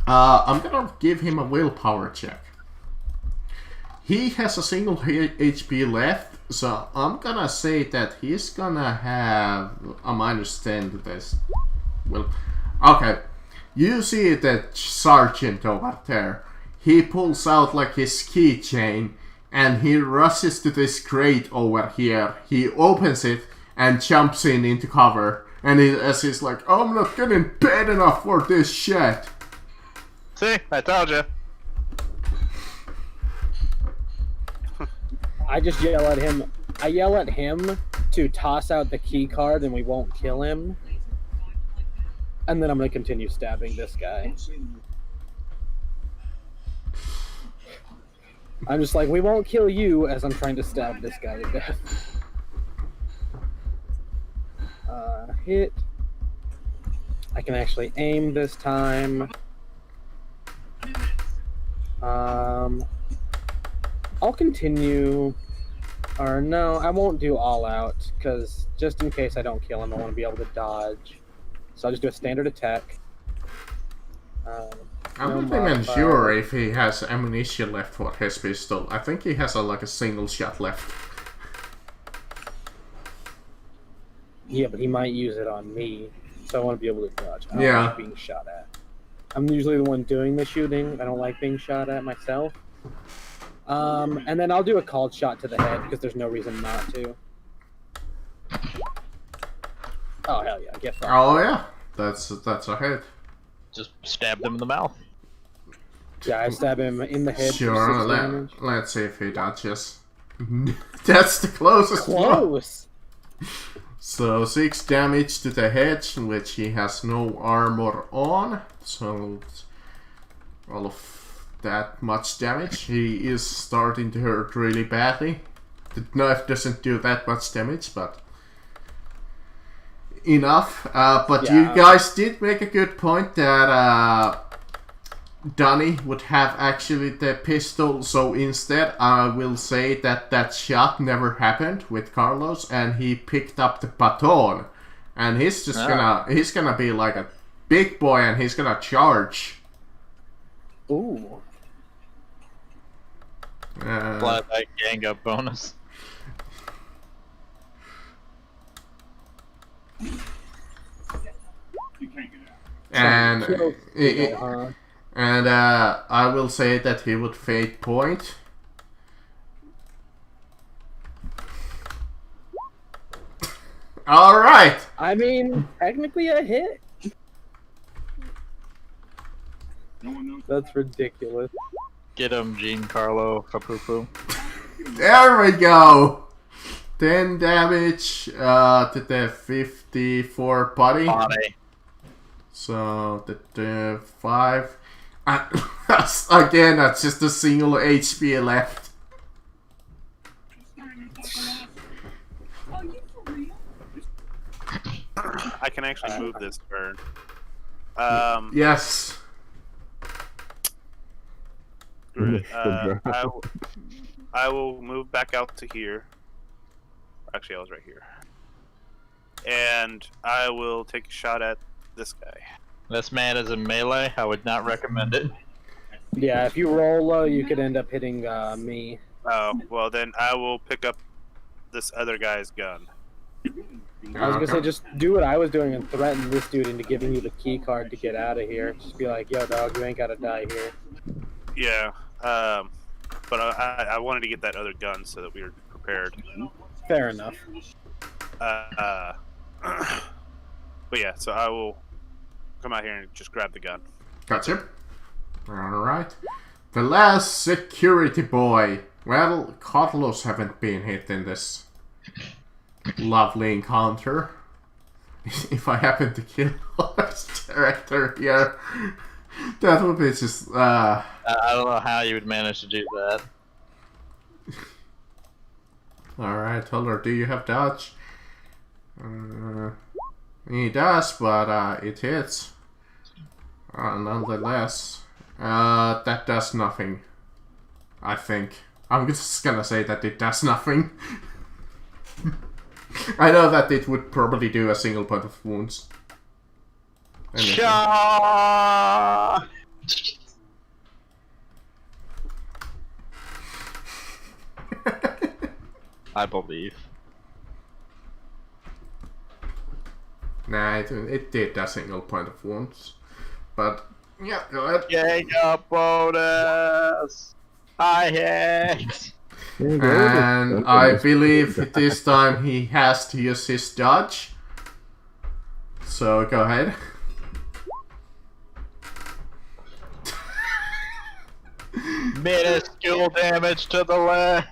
I'm gonna give him a willpower check. He has a single HP left, so I'm gonna say that he's gonna have a -10 to this. Well, okay. You see that sergeant over there. He pulls out like his keychain and he rushes to this crate over here. He opens it and jumps into cover. And as he's like, I'm not getting paid enough for this shit. See, I told you. I just yell at him. I yell at him to toss out the key card and we won't kill him. And then I'm gonna continue stabbing this guy. I'm just like, we won't kill you as I'm trying to stab this guy to death. Hit. I can actually aim this time. I'll continue Or no, I won't do all out, because just in case I don't kill him, I want to be able to dodge. So I'll just do a standard attack. I'm No not even modifier. sure if he has ammunition left for his pistol. I think he has like a single shot left. Yeah, but he might use it on me, so I want to be able to dodge. I don't Yeah. like being shot at. I'm usually the one doing the shooting. I don't like being shot at myself. And then I'll do a called shot to the head, because there's no reason not to. Oh, hell yeah, get fucked. Oh yeah, that's a hit. Just stabbed him in the mouth. Yeah, I stab him in the head for Sure, 6 damage. let's see if he dodges. That's the closest one. Close! So 6 damage to the head, which he has no armor on. So all of that much damage. He is starting to hurt really badly. The knife doesn't do that much damage, but enough. But Yeah. you guys did make a good point that Donnie would have actually the pistol, so instead I will say that that shot never happened with Carlos, and he picked up the baton, and he's just he's gonna be like a big boy, and he's gonna charge. Ooh. Apply that gang up bonus. And Uh, and I will say that he would fade point. All right. I mean, technically a hit. That's ridiculous. Get him, Giancarlo Fapupu. There we go. 10 damage to the 54 body. So the 5. Again, that's just a single HP left. I can actually move this turn. Yes. Screw it. I will move back out to here. Actually, I was right here. And I will take a shot at this guy. This man is in melee. I would not recommend it. Yeah, if you roll low, you could end up hitting me. Oh, well then I will pick up this other guy's gun. I was gonna say, just do what I was doing and threaten this dude into giving you the key card to get out of here. Just be like, yo, dog, you ain't gotta die here. Yeah, but I wanted to get that other gun so that we were prepared. Fair enough. But yeah, so I will come out here and just grab the gun. Gotcha. Alright. The last security boy. Well, Carlos haven't been hit in this lovely encounter. If I happen to kill this character here, that would be just I don't know how you would manage to do that. Alright, Holler, do you have dodge? He does, but it hits. Nonetheless, that does nothing. I think. I'm just gonna say that it does nothing. I know that it would probably do a single point of wounds. Cha! I believe. Nah, it did a single point of wounds. But, yeah, go ahead. Gang up bonus! I hit! And I believe this time he has to use his dodge. So, go ahead. Minuscule damage to the leg.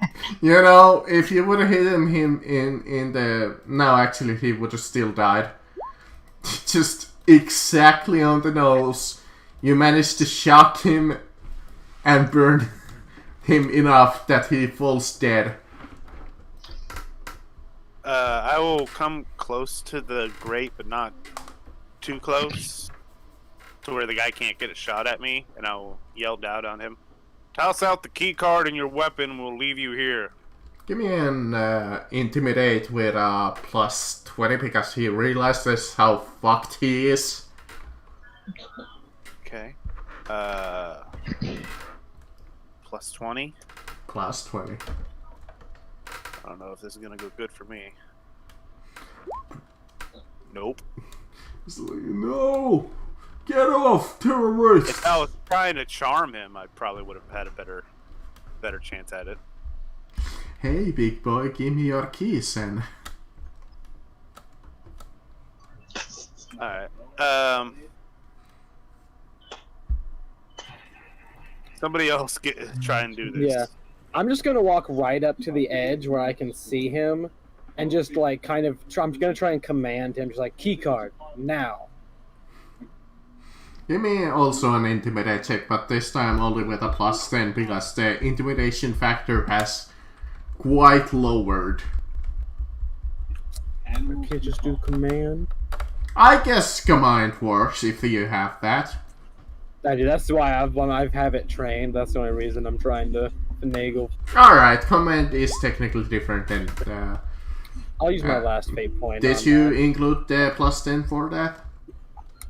You know, if you would have hit him in the... No, actually, he would have still died. Just exactly on the nose. You managed to shock him and burn him enough that he falls dead. I will come close to the grate, but not too close, to where the guy can't get a shot at me, and I will yell down on him. Toss out the key card and your weapon, we'll leave you here. Give me an intimidate with plus 20 because he realizes how fucked he is. Okay. Plus 20. Plus 20. I don't know if this is gonna go good for me. Nope. He's like, no! Get off, terrorist! If I was trying to charm him, I probably would have had a better chance at it. Hey, big boy, give me your keys and... Alright. Somebody else try and do this. Yeah. I'm just gonna walk right up to the edge where I can see him, and just like kind of. I'm gonna try and command him, just like key card now. Give me also an intimidate check, but this time only with a plus 10 because the intimidation factor has quite lowered. Okay, just do command. I guess command works if you have that. I do. That's why I've have it trained. That's the only reason I'm trying to finagle. Alright, command is technically different than I'll use my last fate point. Did on you that. include the plus 10 for that?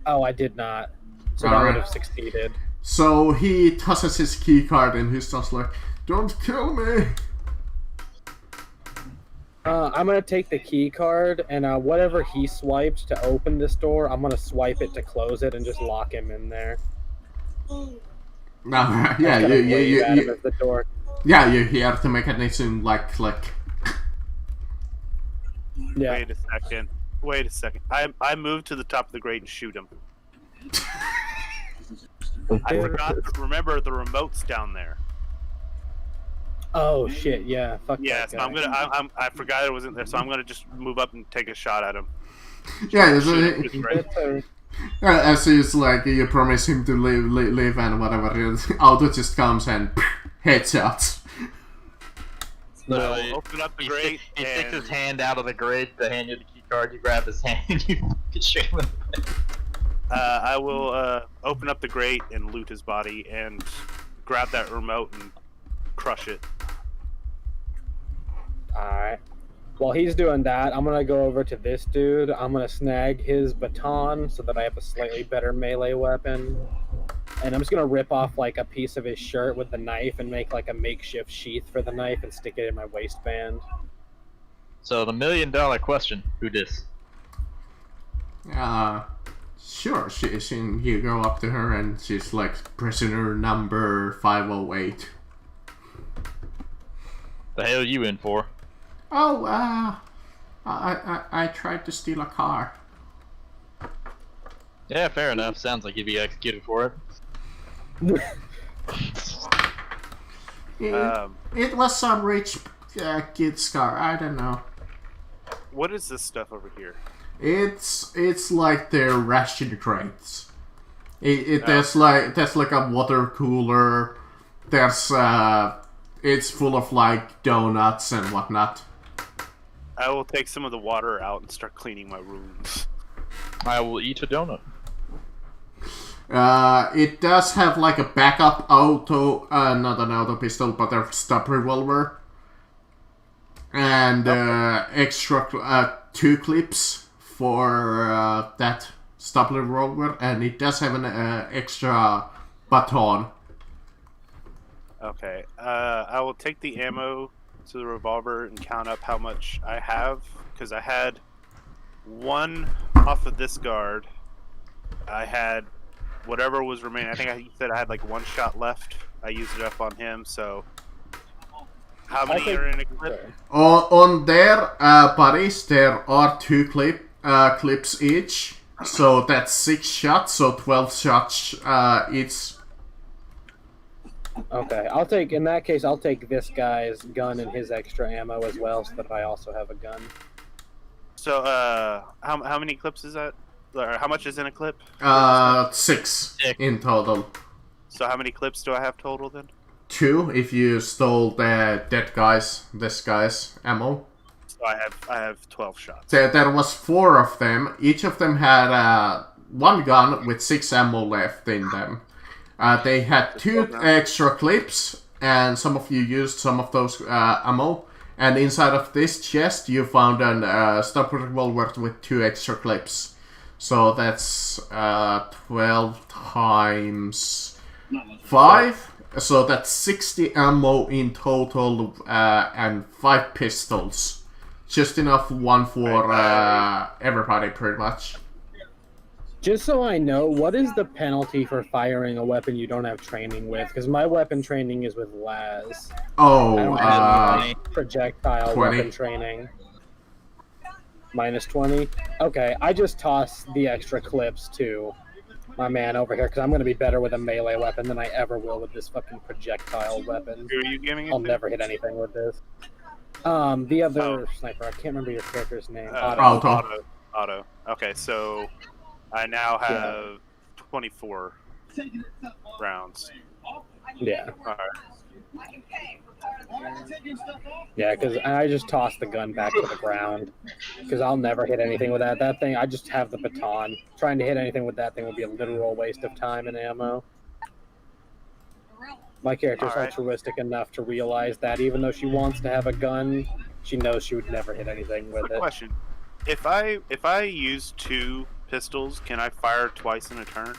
Oh, I did not. So that Alright. would have succeeded. So he tosses his key card and he's just like, don't kill me! I'm gonna take the key card and whatever he swiped to open this door, I'm gonna swipe it to close it and just lock him in there. No, Just yeah, gonna wave you, at him at the door. yeah, you hear the mechanism like click. Yeah. Wait a second. I moved to the top of the grate and shoot him. I forgot to remember the remote's down there. Oh shit! Yeah. Fuck Yeah, that so guy. I forgot it wasn't there, so I'm gonna just move up and take a shot at him. Yeah, Shoot him just right. That's a- as it's like you promise him to live and whatever, Auto just comes and headshots. No, So open up the grate He sticks and his hand out of the grate to hand you the key card. You grab his hand and you fucking shoot him in the face. I will open up the grate and loot his body and grab that remote and crush it. Alright. While he's doing that, I'm gonna go over to this dude. I'm gonna snag his baton so that I have a slightly better melee weapon. And I'm just gonna rip off like a piece of his shirt with the knife and make like a makeshift sheath for the knife and stick it in my waistband. So the $1 million question: who dis? Sure, you go up to her and she's like, prisoner number 508. The hell you in for? Oh, I tried to steal a car. Yeah, fair enough. Sounds like you'd be executed for it. It was some rich kid's car, I don't know. What is this stuff over here? It's like their ration crates. There's like a water cooler. There's it's full of like donuts and whatnot. I will take some of the water out and start cleaning my wounds. I will eat a donut. It does have like a backup auto, not an auto pistol, but a stub revolver, and extra 2 clips for that stub revolver, and it does have an extra baton. Okay, I will take the ammo to the revolver and count up how much I have, because I had 1 off of this guard. I had whatever was remaining. I think you said I had like 1 shot left. I used it up on him, so how many are in a clip? On their bodies, there are 2 clips each, so that's 6 shots, so 12 shots each. Okay, in that case, I'll take this guy's gun and his extra ammo as well, so that I also have a gun. So, how many clips is that? Or how much is in a clip? 6 in total. So how many clips do I have total then? 2 if you stole this guy's ammo. So I have 12 shots. There was 4 of them. Each of them had 1 gun with 6 ammo left in them. They had 2 extra clips, and some of you used some of those ammo. And inside of this chest, you found an stop revolver with 2 extra clips. So that's 12 times 5. So that's 60 ammo in total and 5 pistols. Just enough one for everybody, pretty much. Just so I know, what is the penalty for firing a weapon you don't have training with? Because my weapon training is with Laz. Oh, I don't have any projectile 20. weapon training. Minus 20? Okay, I just toss the extra clips to my man over here, because I'm going to be better with a melee weapon than I ever will with this fucking projectile weapon. Who are you giving it I'll to? never hit anything with this. The other sniper, I can't remember your character's name. Otto. Okay, so I now have 24 rounds. Yeah. Alright. Yeah, because I just toss the gun back to the ground. Because I'll never hit anything with that. That thing, I just have the baton. Trying to hit anything with that thing would be a literal waste of time and ammo. My character's altruistic enough to realize that even though she wants to have a gun, she knows she would never hit anything with it. Question. If I use 2 pistols, can I fire twice in a turn?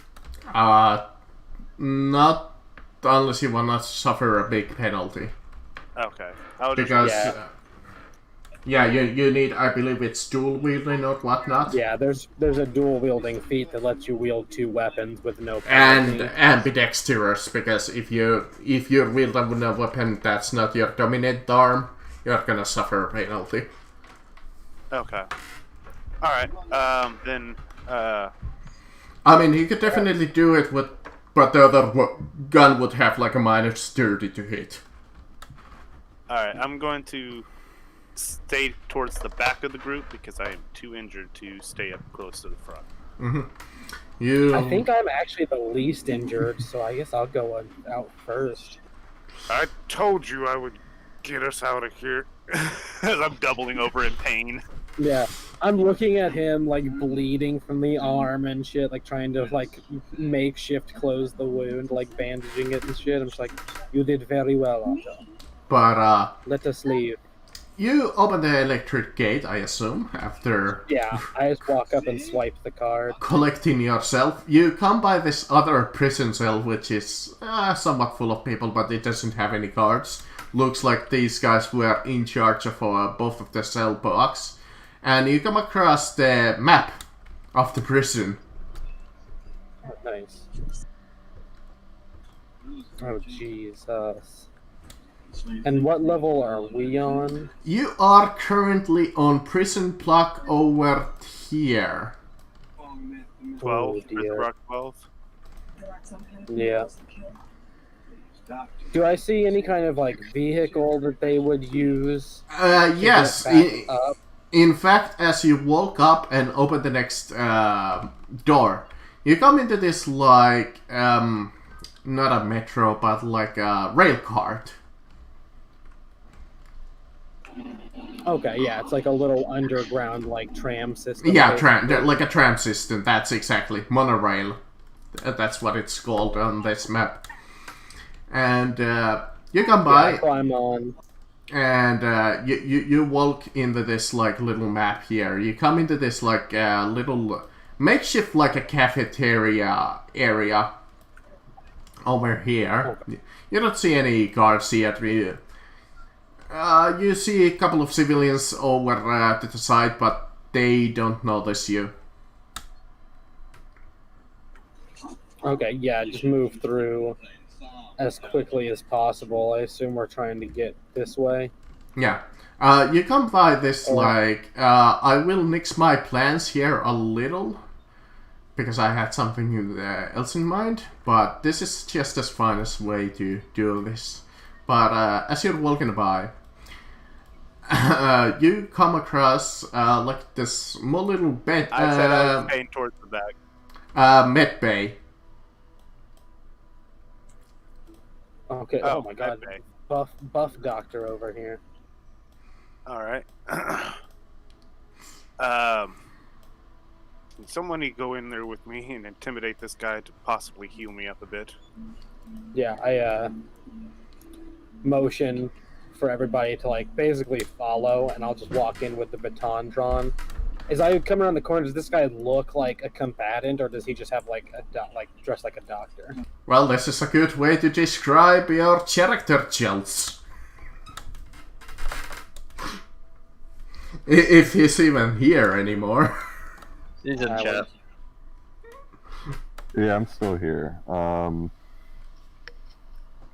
Not unless you want to suffer a big penalty. Okay. Because you need, I believe it's dual wielding or whatnot. Yeah, there's a dual wielding feat that lets you wield 2 weapons with no penalty. And ambidextrous, because if you wield a weapon that's not your dominant arm, you're gonna suffer a penalty. Okay. Alright, then, I mean, you could definitely do it with, but the other gun would have like a minus 30 to hit. Alright, I'm going to stay towards the back of the group because I am too injured to stay up close to the front. Mm-hmm. I think I'm actually the least injured, so I guess I'll go out first. I told you I would get us out of here. As I'm doubling over in pain. Yeah, I'm looking at him, like, bleeding from the arm and shit, like, trying to, like, makeshift close the wound, like, bandaging it and shit. I'm just like, you did very well, Otto. But, let us leave. You open the electric gate, I assume, after... Yeah, I just walk up and swipe the card. Collecting yourself. You come by this other prison cell, which is somewhat full of people, but it doesn't have any guards. Looks like these guys were in charge of both of the cell blocks. And you come across the map of the prison. Oh, nice. Oh, Jesus. And what level are we on? You are currently on prison block over here. 12? Oh, dear. Rock 12? Yeah. Do I see any kind of, like, vehicle that they would use? Yes. In fact, as you walk up and open the next door, you come into this, like, not a metro, but like a rail cart. Okay, yeah, it's like a little underground, like, tram system. Yeah, like a tram system, that's exactly. Monorail. That's what it's called on this map. And you come by. Yeah, climb on. And you walk into this like little map here. You come into this like little makeshift like a cafeteria area over here. Okay. You don't see any guards yet. You see a couple of civilians over to the side, but they don't notice you. Okay, yeah, just move through as quickly as possible. I assume we're trying to get this way. Yeah. You come by this like, I will nix my plans here a little, because I had something else in mind, but this is just the finest way to do this. But as you're walking by, you come across like this small little bed. I said I was paying towards the back. Med bay. Okay. Oh my God. Buff doctor over here. All right. Can somebody go in there with me and intimidate this guy to possibly heal me up a bit? Yeah, I motion for everybody to like basically follow, and I'll just walk in with the baton drawn. As I come around the corner, does this guy look like a combatant, or does he just have like dressed like a doctor? Well, this is a good way to describe your character, Chels. If he's even here anymore. He's in chat. Yeah, I'm still here.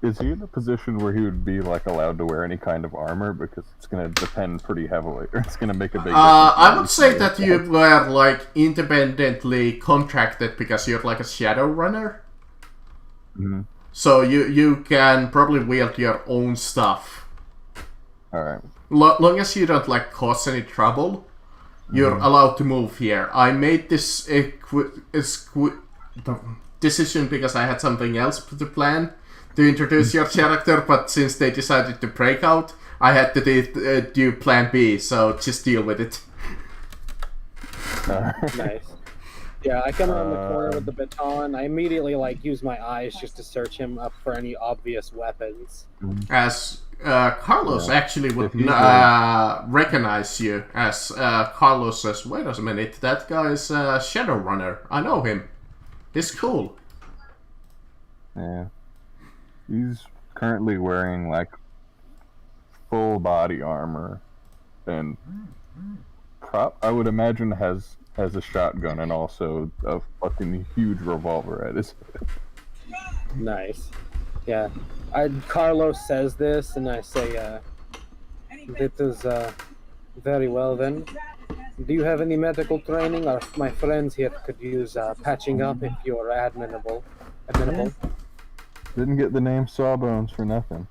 Is he in a position where he would be like allowed to wear any kind of armor? Because it's going to depend pretty heavily, or it's going to make a big difference. I would say that you were like independently contracted because you're like a Shadowrunner. Mm-hmm. So you can probably wield your own stuff. Alright. Long as you don't like cause any trouble, you're allowed to move here. I made this decision because I had something else to plan to introduce your character, but since they decided to break out, I had to do plan B, so just deal with it. Nice. Yeah, I come around the corner with the baton. I immediately like use my eyes just to search him up for any obvious weapons. As Carlos actually would recognize you, as Carlos says, wait a minute, that guy's Shadowrunner. I know him. He's cool. Yeah. He's currently wearing like full body armor, and I would imagine has a shotgun and also a fucking huge revolver at his head. Nice. Yeah. Carlos says this, and I say, "This is very well then. Do you have any medical training? Or my friends here could use patching up if you're amenable." Didn't get the name Sawbones for nothing.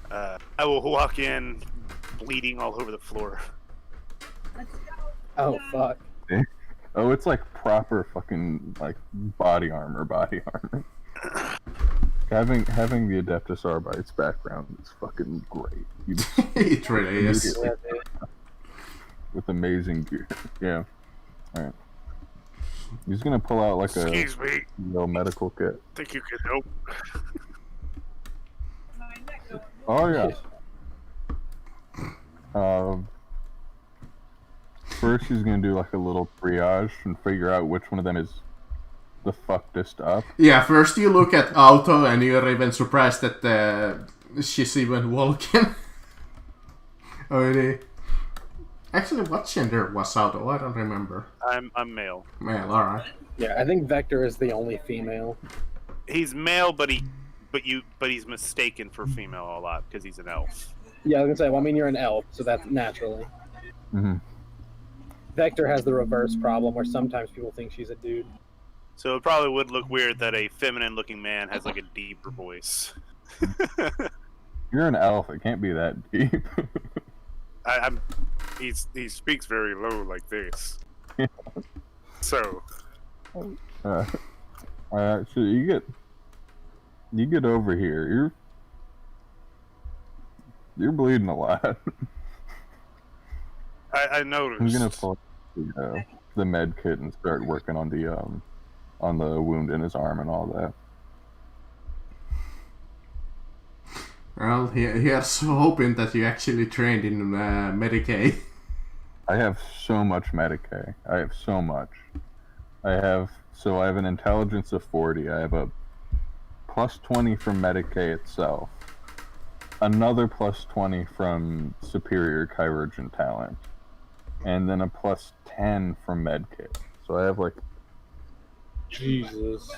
I will walk in, bleeding all over the floor. Oh fuck. Oh, it's like proper fucking like body armor. Having the Adeptus Arbites background is fucking great. It really is. With amazing gear. Yeah. Alright. He's gonna pull out like Excuse me. little medical kit. Think you can help? Oh yeah. First he's gonna do like a little triage and figure out which one of them is the fuckedest up. Yeah, first you look at Auto and you're even surprised that she's even walking. Oh, really? Actually, what gender was Auto? I don't remember. I'm male. Male, alright. Yeah, I think Vector is the only female. He's male, but he's mistaken for female a lot because he's an elf. Yeah, I was gonna say. Well, I mean, you're an elf, so that's naturally. Mm-hmm. Vector has the reverse problem, where sometimes people think she's a dude. So it probably would look weird that a feminine-looking man has like a deeper voice. You're an elf. It can't be that deep. He speaks very low like this. So. So you get over here. You're bleeding a lot. I noticed. I'm gonna pull the med kit and start working on the wound in his arm and all that. Well, here's hoping that you actually trained in Medicaid. I have so much Medicaid. I have so much. I have an intelligence of 40. I have a plus 20 from Medicaid itself. Another plus 20 from superior chirurgeon talent. And then a plus 10 from Medkit. So I have like... Jesus.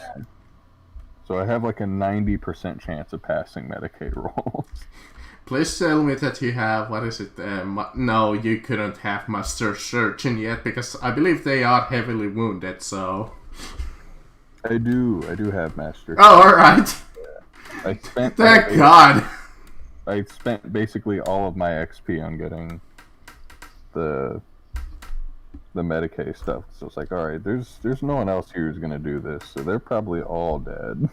So I have like a 90% chance of passing Medicaid rolls. Please tell me that you have, what is it? No, you couldn't have Master Surgeon yet, because I believe they are heavily wounded, so... I do have Master. Oh, alright! I spent... Thank God! I spent basically all of my XP on getting the Medicaid stuff. So it's like, alright, there's no one else here who's gonna do this, so they're probably all dead.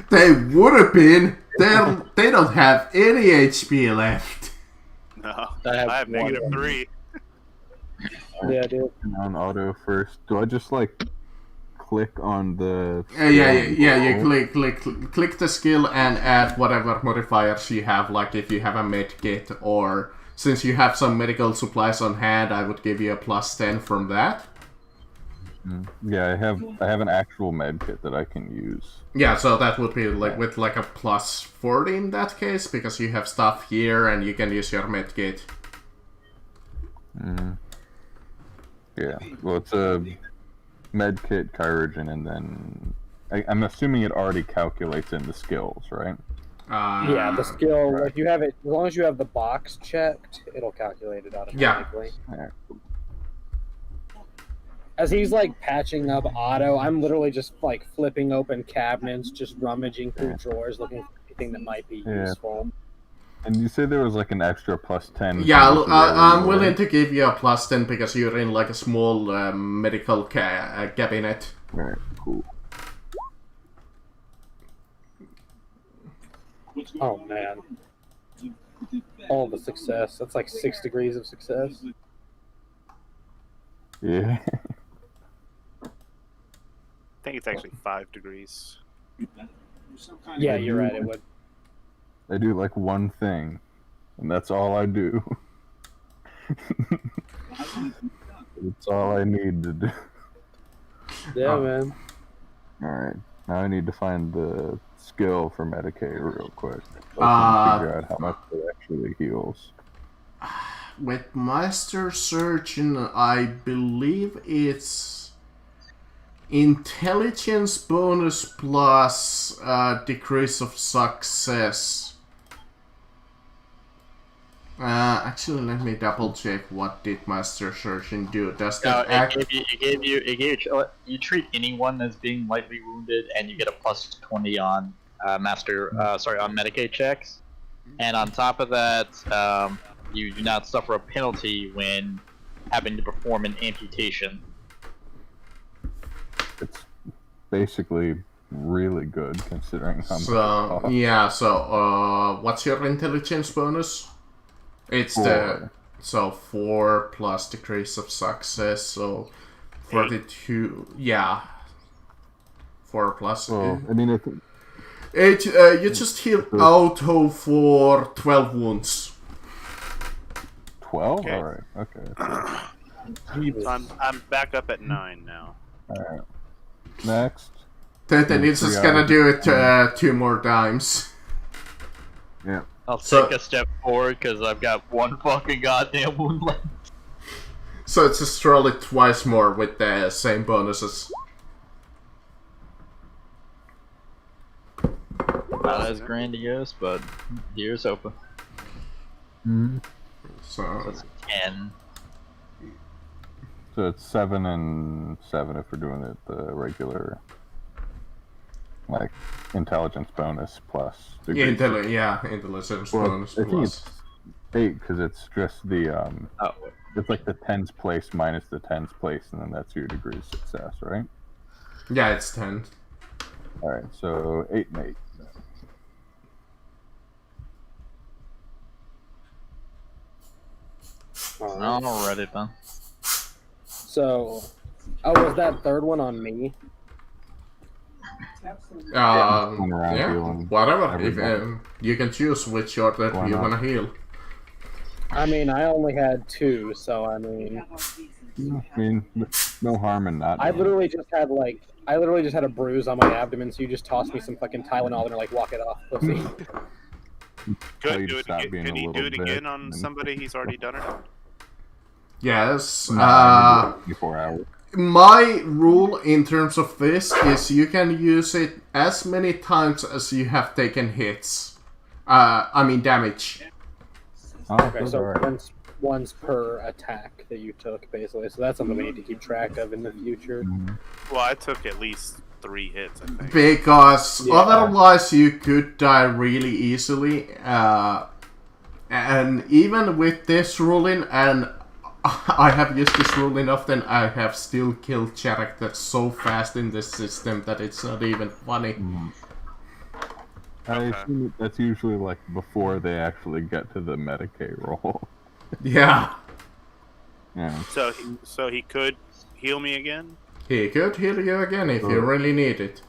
They would have been. They don't have any HP left. No, I have -3. Yeah, dude. On auto first. Do I just like click on the. You click the skill and add whatever modifiers you have, like if you have a med kit, or since you have some medical supplies on hand, I would give you a +10 from that. Yeah, I have an actual med kit that I can use. Yeah, so that would be like with like a +40 in that case, because you have stuff here and you can use your med kit. Yeah, well, it's a med kit, Kyrogen, and then I'm assuming it already calculates in the skills, right? Yeah, the skill, if you have it, as long as you have the box checked, it'll calculate it automatically. Yeah. As he's like patching up Otto, I'm literally just like flipping open cabinets, just rummaging through drawers, looking for anything that might be useful. And you say there was like an extra +10. Yeah, I'm willing to give you a +10 because you're in like a small medical cabinet. Alright, cool. Oh man. All the success. That's like 6 degrees of success. Yeah. I think it's actually 5 degrees. Yeah, you're right, it would. I do like one thing, and that's all I do. It's all I need to do. Yeah, man. Alright, now I need to find the skill for Medicaid real quick. So I can figure out how much it actually heals. With Master Surgeon, I believe it's intelligence bonus plus decrease of success. Actually, let me double check. What did Master Surgeon do? Does that you treat anyone as being lightly wounded, and you get a +20 on on Medicaid checks, and on top of that, you do not suffer a penalty when having to perform an amputation. It's basically really good considering how much it So costs. yeah, so what's your intelligence bonus? It's 4. 4 plus decrease of success, so 42. Yeah, 4 plus. Well, I mean, You just heal auto for 12 wounds. 12? Okay. Alright, okay. So I'm back up at 9 now. Alright. Next. Then it's just gonna do it 2 more times. Yeah. I'll take a step forward because I've got one fucking goddamn wound left. So it's just roll it twice more with the same bonuses. Not as grandiose, but here's open. So That's 10. So it's 7 and 7 if we're doing it the regular, like, intelligence bonus plus. intelligence Well, bonus I think plus. it's 8 because it's just the Oh, it's like the tens place minus the tens place, and then that's your degree of success, right? Yeah, it's 10. All right, so 8 and 8. alrighty then. So, was that third one on me? Going around healing Whatever. If, everybody. you can choose which order Why you not? wanna heal. I mean, I only had 2, so I mean, I mean, no harm in not. I literally just had a bruise on my abdomen, so you just tossed me some fucking Tylenol and are like, walk it off, pussy. Tell you Could to stop being Can a he little do it bitch again on and- somebody he's already done it on? Yes. 24 hours. My rule in terms of this is you can use it as many times as you have taken hits. I mean damage. Oh, Okay, that's so alright. once per attack that you took, basically. So that's something we need to keep track of in the future. Well, I took at least 3 hits, I think. Because Yeah. otherwise you could die really easily. And even with this ruling, and I have used this ruling often, I have still killed characters so fast in this system that it's not even funny. I Okay. assume that's usually like before they actually get to the Medicaid roll. Yeah. Yeah. So he could heal me again? He could heal you again if you really need it.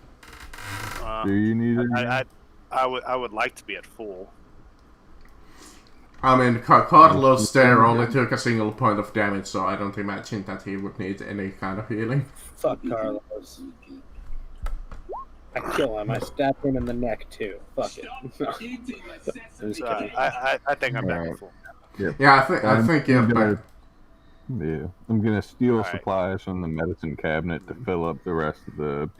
Do you need it? I would like to be at full. I mean, Carlos there only took a single point of damage, so I don't imagine that he would need any kind of healing. Fuck Carlos. I kill him. I stab him in the neck too. Fuck it. I'm just kidding. I think I'm back Alright. at full. Yeah, I think you're back. Yeah, I'm gonna steal Alright. supplies from the medicine cabinet to fill up the rest of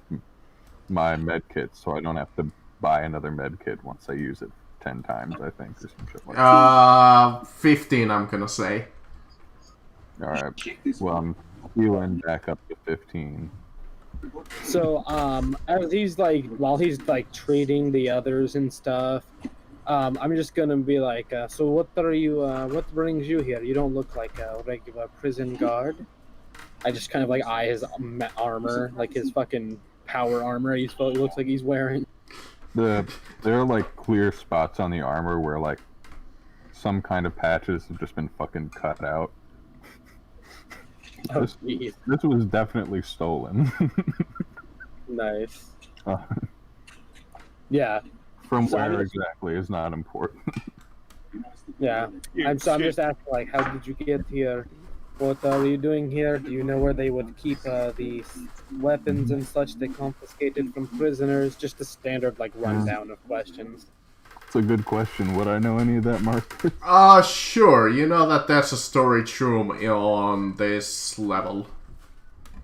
my med kits, so I don't have to buy another med kit once I use it 10 times. I think, or some shit like that. 15, I'm gonna say. All right. Well, I'm healing back up to 15. So, as he's like, while he's like treating the others and stuff, I'm just gonna be like, so what brings you here? You don't look like a regular prison guard. I just kind of like eye his armor, like his fucking power armor. He looks like he's wearing. There are like clear spots on the armor where like some kind of patches have just been fucking cut out. Oh, This was definitely stolen. nice. Uh, Yeah, From So where I'm- exactly is not important. yeah. I'm just asking, like, how did you get here? What are you doing here? Do you know where they would keep these weapons and such they confiscated from prisoners? Just a standard like rundown of questions. It's a good question. Would I know any of that, Marcus? Sure. You know that there's a storage room on this level.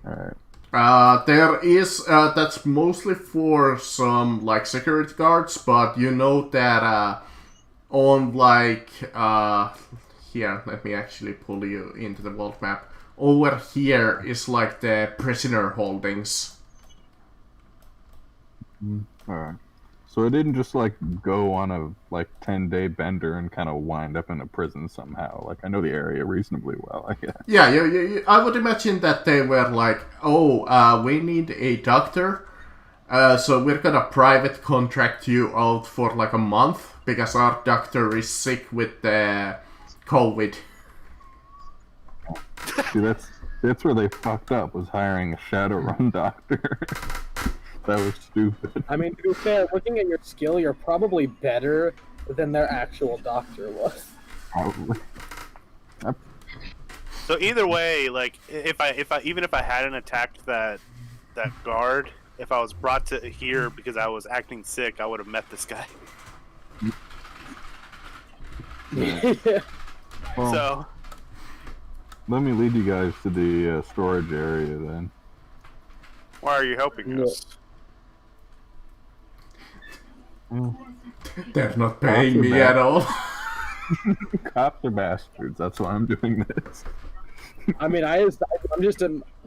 Alright. There is, that's mostly for some, like, security guards, but you know that, on, like, here, let me actually pull you into the world map. Over here is, like, the prisoner holdings. Alright. So I didn't just like go on a like 10-day bender and kind of wind up in a prison somehow. Like I know the area reasonably well, I guess. Yeah, I would imagine that they were like, we need a doctor, so we're gonna private contract you out for like a month because our doctor is sick with the COVID. See, that's where they fucked up, was hiring a Shadowrun doctor. That was stupid. I mean, to be fair, looking at your skill, you're probably better than their actual doctor was. Probably. So either way, like if I even if I hadn't attacked that guard, if I was brought to here because I was acting sick, I would have met this guy. Well, So let me lead you guys to the storage area then. why are you helping No. us? They're not paying me at all. Cops are bastards. That's why I'm doing this. I mean,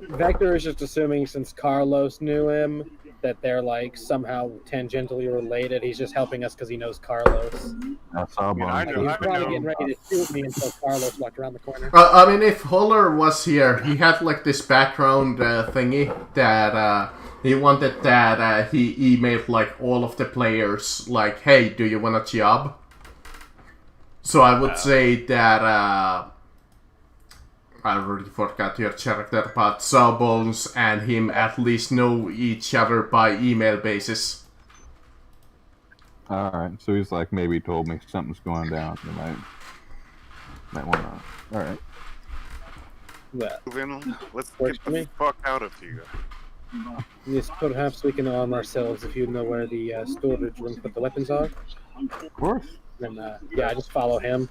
Vector is just assuming since Carlos knew him that they're like somehow tangentially related. He's just helping us because he knows Carlos. That's all. I Like, know- he's I probably know. getting ready to shoot me until Carlos walked around the corner. I mean, if Holler was here, he had like this background thingy that he wanted that he emailed like all of the players like, hey, do you want a job? So I would say that I already forgot your character, but Sawbones and him at least know each other by email basis. Alright, so he's like maybe told me something's going down. You might want to. Alright. Yeah. Then let's Works get for the me. fuck out of here. Yes, perhaps we can arm ourselves if you know where the storage room for the weapons are. Of course. Then, yeah, I just follow him.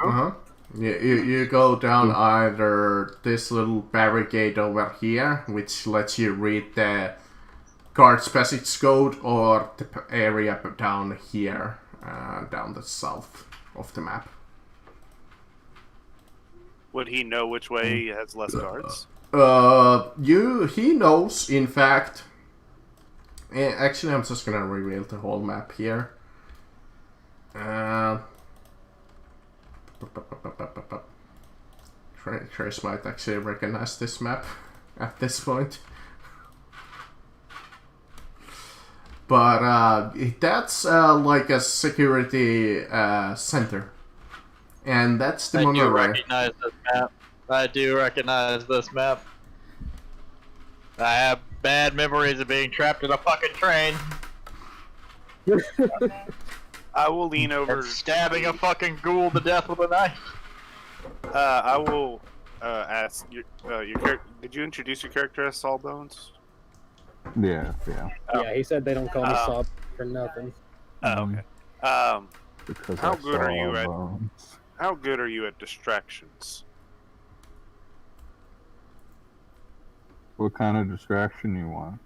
Uh-huh. You go down either this little barricade over here, which lets you read the guard's passage code, or the area down here, down the south of the map. Would he know which way has less guards? He knows, in fact. Actually, I'm just gonna reveal the whole map here. Trace might actually recognize this map at this point. But that's like a security center. And that's the I do monorail. recognize this map. I do recognize this map. I have bad memories of being trapped in a fucking train I will lean over. and stabbing a fucking ghoul to death with a knife. I will ask your character. Did you introduce your character as Sawbones? Yeah. Yeah, he said they don't call me Oh. Sob for nothing. Oh, okay. Because How I good are saw you at- bones. How good are you at distractions? What kind of distraction you want?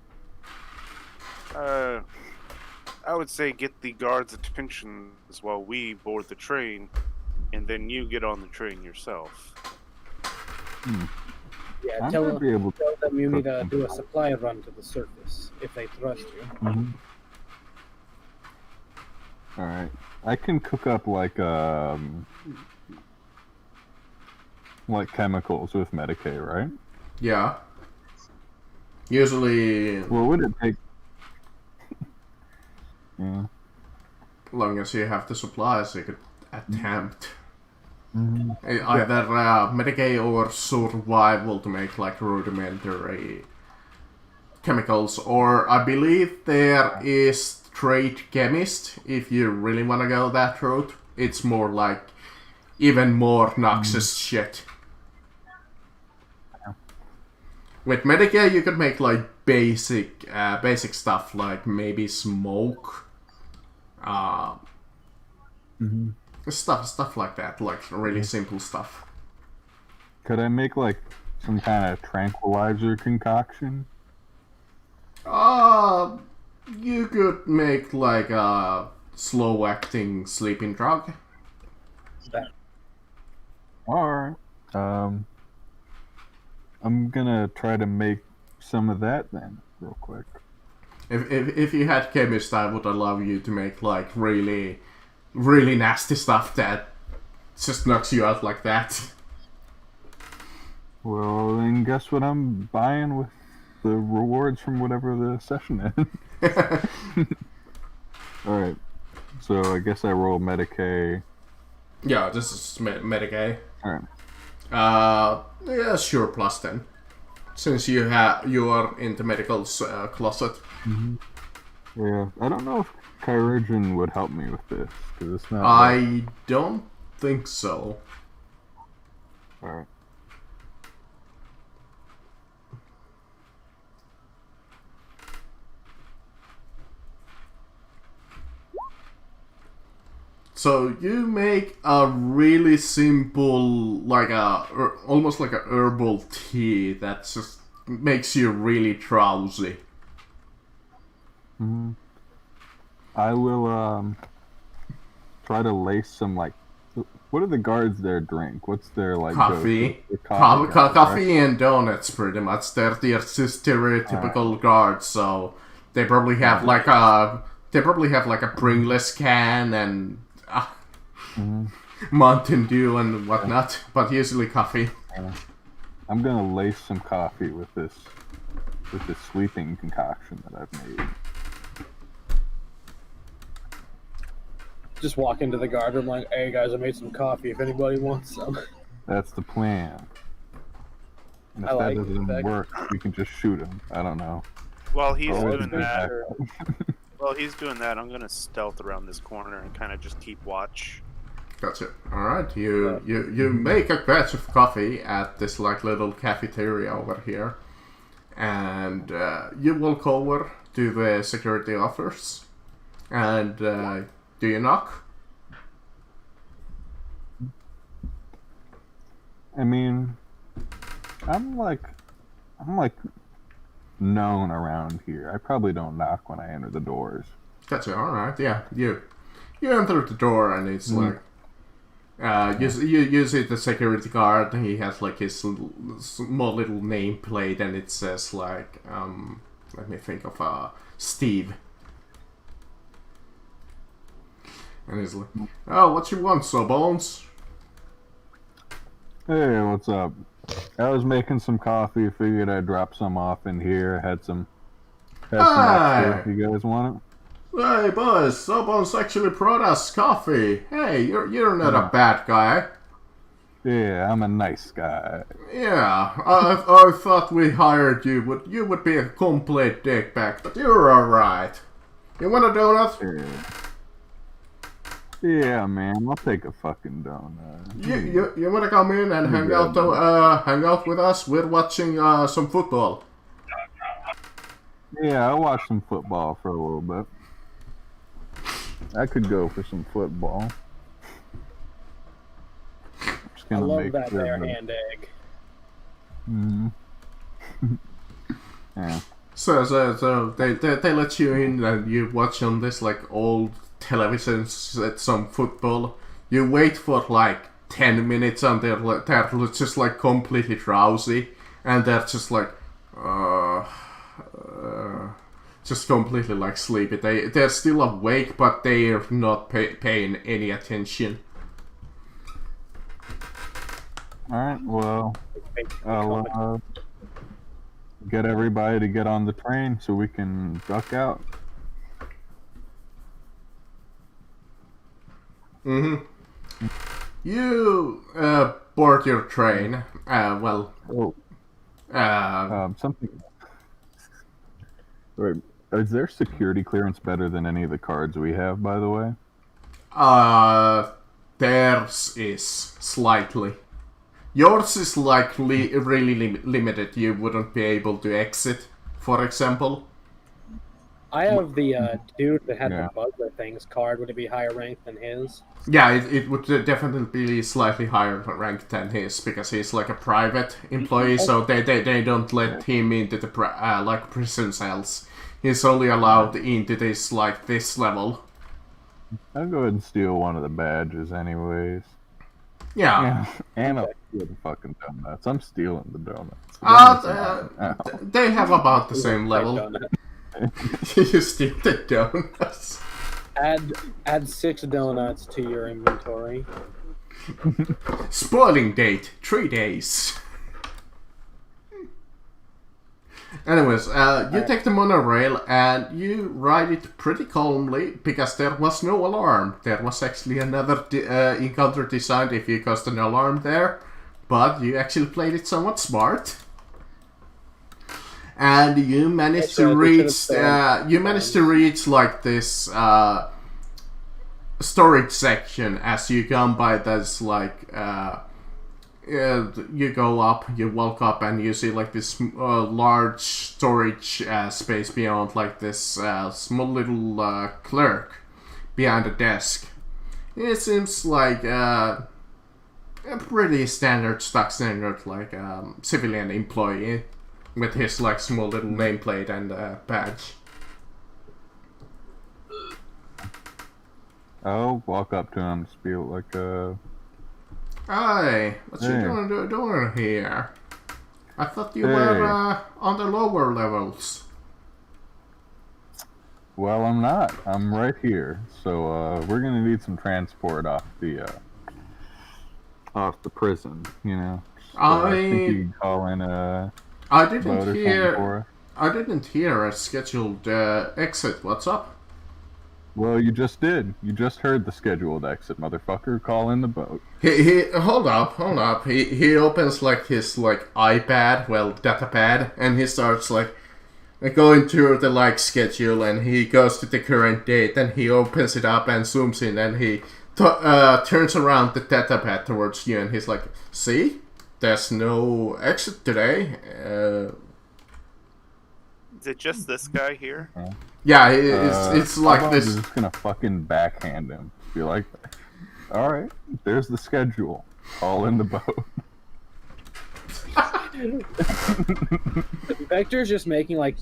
I would say get the guards' attention while we board the train, and then you get on the train yourself. Yeah, I tell might be able to. them you need to do a supply run to the surface if they trust you. All right, I can cook up like chemicals with Medicaid, right? Yeah. Usually, What would it take? Yeah. long as you have the supplies, you could attempt Mhm. either Medicaid or survival to make like rudimentary chemicals, or I believe there is trade chemist if you really want to go that route. It's more like even more noxious shit. With Medicaid you could make like basic stuff like maybe smoke, stuff like that, like really simple stuff. Could I make like some kind of tranquilizer concoction? You could make like a slow acting sleeping drug. Alright. I'm gonna try to make some of that then, real quick. If you had chemist, I would allow you to make like really nasty stuff that just knocks you out like that. Well, then guess what I'm buying with the rewards from whatever the session is. Alright. So I guess I roll Medicaid. Yeah, this is Medicaid. Alright. Yeah, sure, plus 10. Since you are in the medical closet. Yeah, I don't know if Chirurgeon would help me with this, because it's not... I don't think so. Alright. So you make a really simple, like almost like a herbal tea that just makes you really drowsy. I will, try to lace some, like... What do the guards there drink? What's their, like... Coffee. The coffee, guys, Coffee and donuts, pretty much. They're the stereotypical guards, so they probably have like a Pringles can and Mountain Dew and whatnot, but usually coffee. I'm gonna lace some coffee with this sleeping concoction that I've made. Just walk into the guard room like, hey guys, I made some coffee if anybody wants some. That's the plan. And if I like that it, doesn't Beck. work, we can just shoot him. I don't know. While he's Oh, doing it's that, I'm gonna stealth around this corner and kind of just keep watch. Gotcha. Alright, you make a batch of coffee at this like little cafeteria over here. And you walk over to the security officers. And do you knock? I mean, I'm like known around here. I probably don't knock when I enter the doors. Gotcha, alright, yeah. You enter the door and it's like you see the security guard, he has like his small little nameplate and it says like let me think of Steve. And he's like, oh, what you want, so Bones? Hey, what's up? I was making some coffee. Figured I'd drop some off in here. Had some extra. You guys want it? Hey, boys, so Bones actually brought us coffee. Hey, you're not a bad guy. Yeah, I'm a nice guy. Yeah, I thought we hired you, but you would be a complete dickbag, but you're alright. You want a donut? Yeah, man, I'll take a fucking donut. You wanna come in and hang out with us? We're watching some football. Yeah, I'll watch some football for a little bit. I could go for some football. Just I gonna love make that sure there that- hand egg. Yeah. So they let you in and you watch on this like old television set some football. You wait for like 10 minutes and they're just like completely drowsy and they're just like just completely like sleepy. They're still awake but they're not paying any attention. Alright, well, I'll get everybody to get on the train so we can duck out. You board your train. Oh, something. Wait, is their security clearance better than any of the cards we have, by the way? Theirs is slightly. Yours is like really limited. You wouldn't be able to exit, for example. I have the dude that had Yeah. the buzzer things card. Would it be higher ranked than his? Yeah, it would definitely be slightly higher ranked than his because he's like a private employee, so they don't let him into the like prison cells. He's only allowed into this like this level. I'll go ahead and steal one of the badges, anyways. Yeah. And I'll steal the fucking donuts. I'm stealing the donuts. They have about the same level. Donut. You steal the donuts. Add 6 donuts to your inventory. Spoiling date 3 days. Anyways, you take the monorail and you ride it pretty calmly because there was no alarm. There was actually another encounter designed if you caused an alarm there, but you actually played it somewhat smart. And you managed to reach. You managed to reach like this storage section as you come by. This like. You go up, you walk up, and you see like this large storage space beyond, like this small little clerk behind a desk. It seems like a pretty stock standard, like civilian employee with his like small little nameplate and badge. I'll walk up to him, just be like, Hey, what you doing here? I thought you were on the lower levels. well, I'm not. I'm right here. So we're gonna need some transport off the prison. You know. So I think you can call in a I boat didn't or something hear. for us. I didn't hear a scheduled exit. What's up? Well, you just did. You just heard the scheduled exit, motherfucker. Call in the boat. He hold up. He opens like his like iPad, datapad, and he starts like going through the like schedule, and he goes to the current date, and he opens it up and zooms in, and he turns around the datapad towards you, and he's like, "See, there's no exit today." Is it just this guy here? Yeah, it's like I'm this. just gonna fucking backhand him. Be like, all right, there's the schedule. Call in the boat. Vector's just making like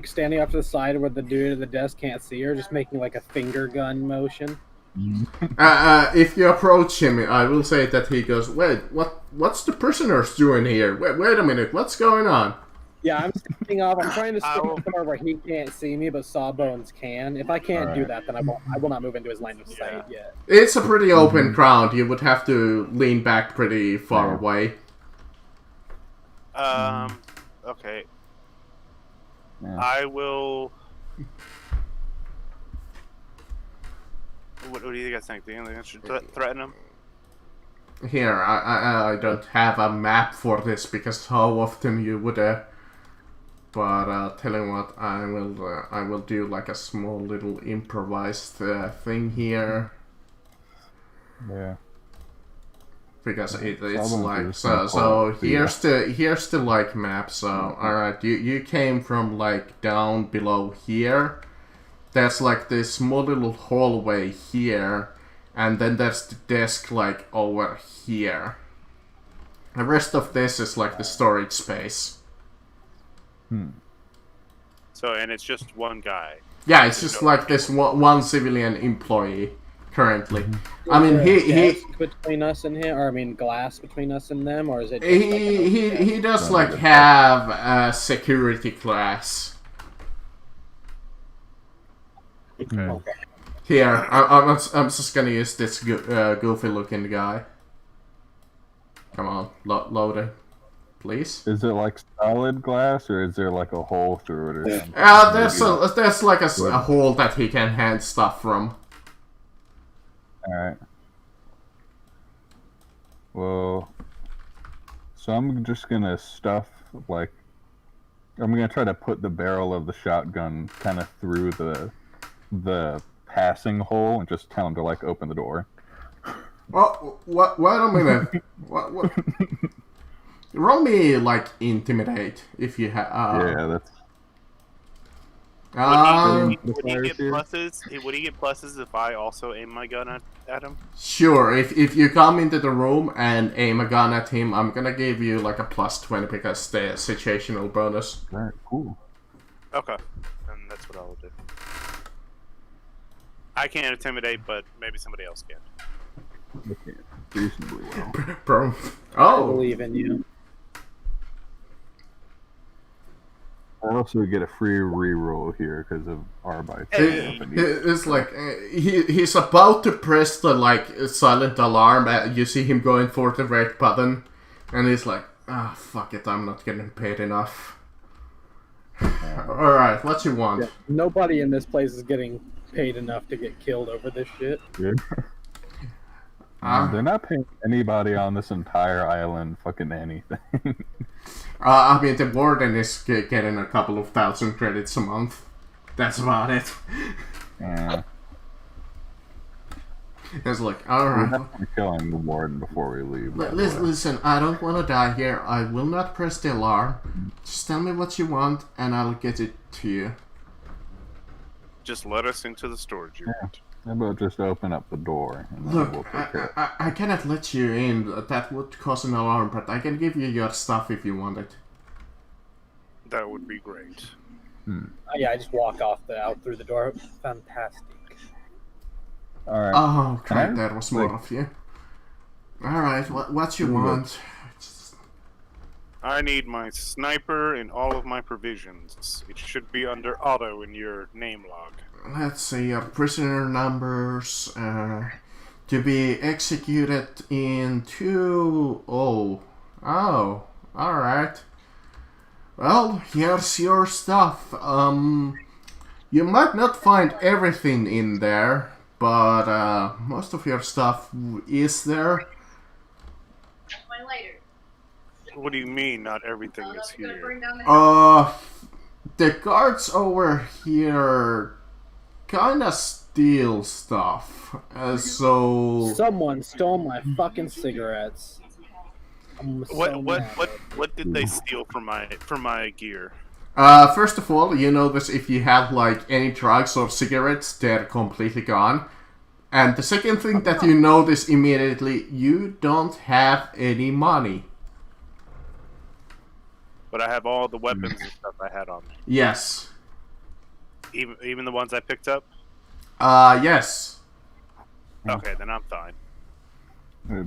standing up to the side where the dude at the desk can't see her, just making like a finger gun motion. If you approach him, I will say that he goes, "Wait, what's the prisoners doing here? Wait a minute, what's going on?" Yeah, I'm standing up. I'm trying to stand somewhere where he can't see me, but Sawbones can. If I can't do that, then I will not move into his line of sight yet. It's a pretty open ground. You would have to lean back pretty far away. Okay. Yeah. I will. What do you guys think? Do you think I should threaten him? here, I don't have a map for this because how often you would but tell you what, I will do like a small little improvised thing here Yeah. because it's I'll like do so some here's the like map. So alright, you came from like down below here. There's like this small little hallway here, and then there's the desk like over here. The rest of this is like the storage space. So, and it's just one guy. Yeah, it's just like this one civilian employee currently. I mean, Is there a he desk between us and him, or I mean, glass between us and them, or is it? Just he does like have a security class. Okay. Here, I'm just gonna use this goofy looking guy. Come on, load it, please. Is it like solid glass, or is there like a hole through it or something? There's like a hole that he can hand stuff from. Alright. Well, so I'm just gonna stuff, like, I'm gonna try to put the barrel of the shotgun kind of through the passing hole and just tell him to, like, open the door. Well, wait a minute. What? Roll me, like, intimidate, if you have... Yeah, that's... Would he get pluses? Would he get pluses if I also aim my gun at him? Sure, if you come into the room and aim a gun at him, I'm gonna give you, like, a plus 20 because the situational bonus. Alright, cool. Okay, and that's what I will do. I can't intimidate, but maybe somebody else can. Okay, reasonably well. Bro. I Oh! believe in you. I also get a free reroll here because of Arbite. It's like, he's about to press the, like, silent alarm, you see him going for the red button, and he's like, ah, fuck it, I'm not getting paid enough. Alright, what you want? Yeah, nobody in this place is getting paid enough to get killed over this shit. Good. They're not paying anybody on this entire island fucking anything. I mean, the warden is getting a couple of thousand credits a month. That's about it. Yeah. It's like, We're alright. definitely killing the warden before we leave. by the way. Listen, I don't want to die here. I will not press the alarm. Just tell me what you want, and I'll get it to you. Just let us into the storage unit. How about just open up the door and then Look, we'll take care of it. I cannot let you in. That would cause an alarm, but I can give you your stuff if you want it. That would be great. Yeah, I just walk out through the door. Fantastic. Alright. Oh, Can I- crap, there was more of you. Alright, what you want? I need my sniper and all of my provisions. It should be under auto in your name log. Let's see, your prisoner numbers to be executed in 2... Oh, alright. Well, here's your stuff. You might not find everything in there, but most of your stuff is there. My lighter. What do you mean not everything is here? Burn down the house. The guards over here kinda steal stuff. So... Someone stole my fucking cigarettes. I'm so mad. What did they steal from my gear? First of all, you notice if you have like any drugs or cigarettes, they're completely gone. And the second thing that you notice immediately, you don't have any money. But I have all the weapons and stuff I had on me. Yes. Even the ones I picked up? Yes. Okay, then I'm fine.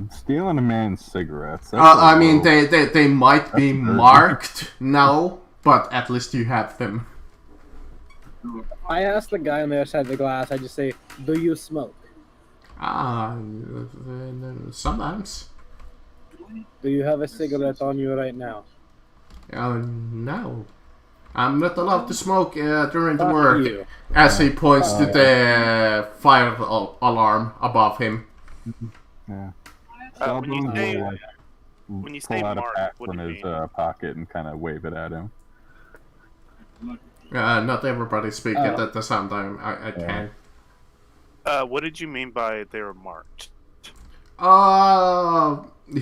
Stealing a man's cigarettes. I mean, they might be marked now, but at least you have them. I asked the guy on the other side of the glass, I just say, do you smoke? Sometimes. Do you have a cigarette on you right now? No. I'm not allowed to smoke during the Fuck work. you. As he points to the fire alarm above him. Yeah. When you Sawbones say will like when you pull say out mark, a pack what from do you his mean? pocket and kind of wave it at him. Not everybody speak at the same time. I Yeah. can. What did you mean by they were marked?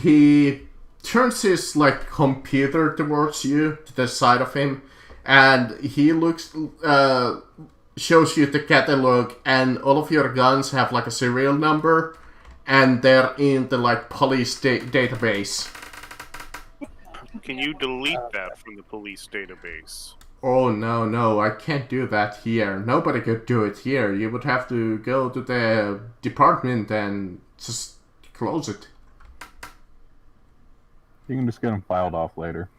He turns his like computer towards you, to the side of him, and he looks, shows you the catalog, and all of your guns have like a serial number, and they're in the like police database. Can you delete that from the police database? Oh no, I can't do that here. Nobody could do it here. You would have to go to the department and just close it. You can just get them filed off later.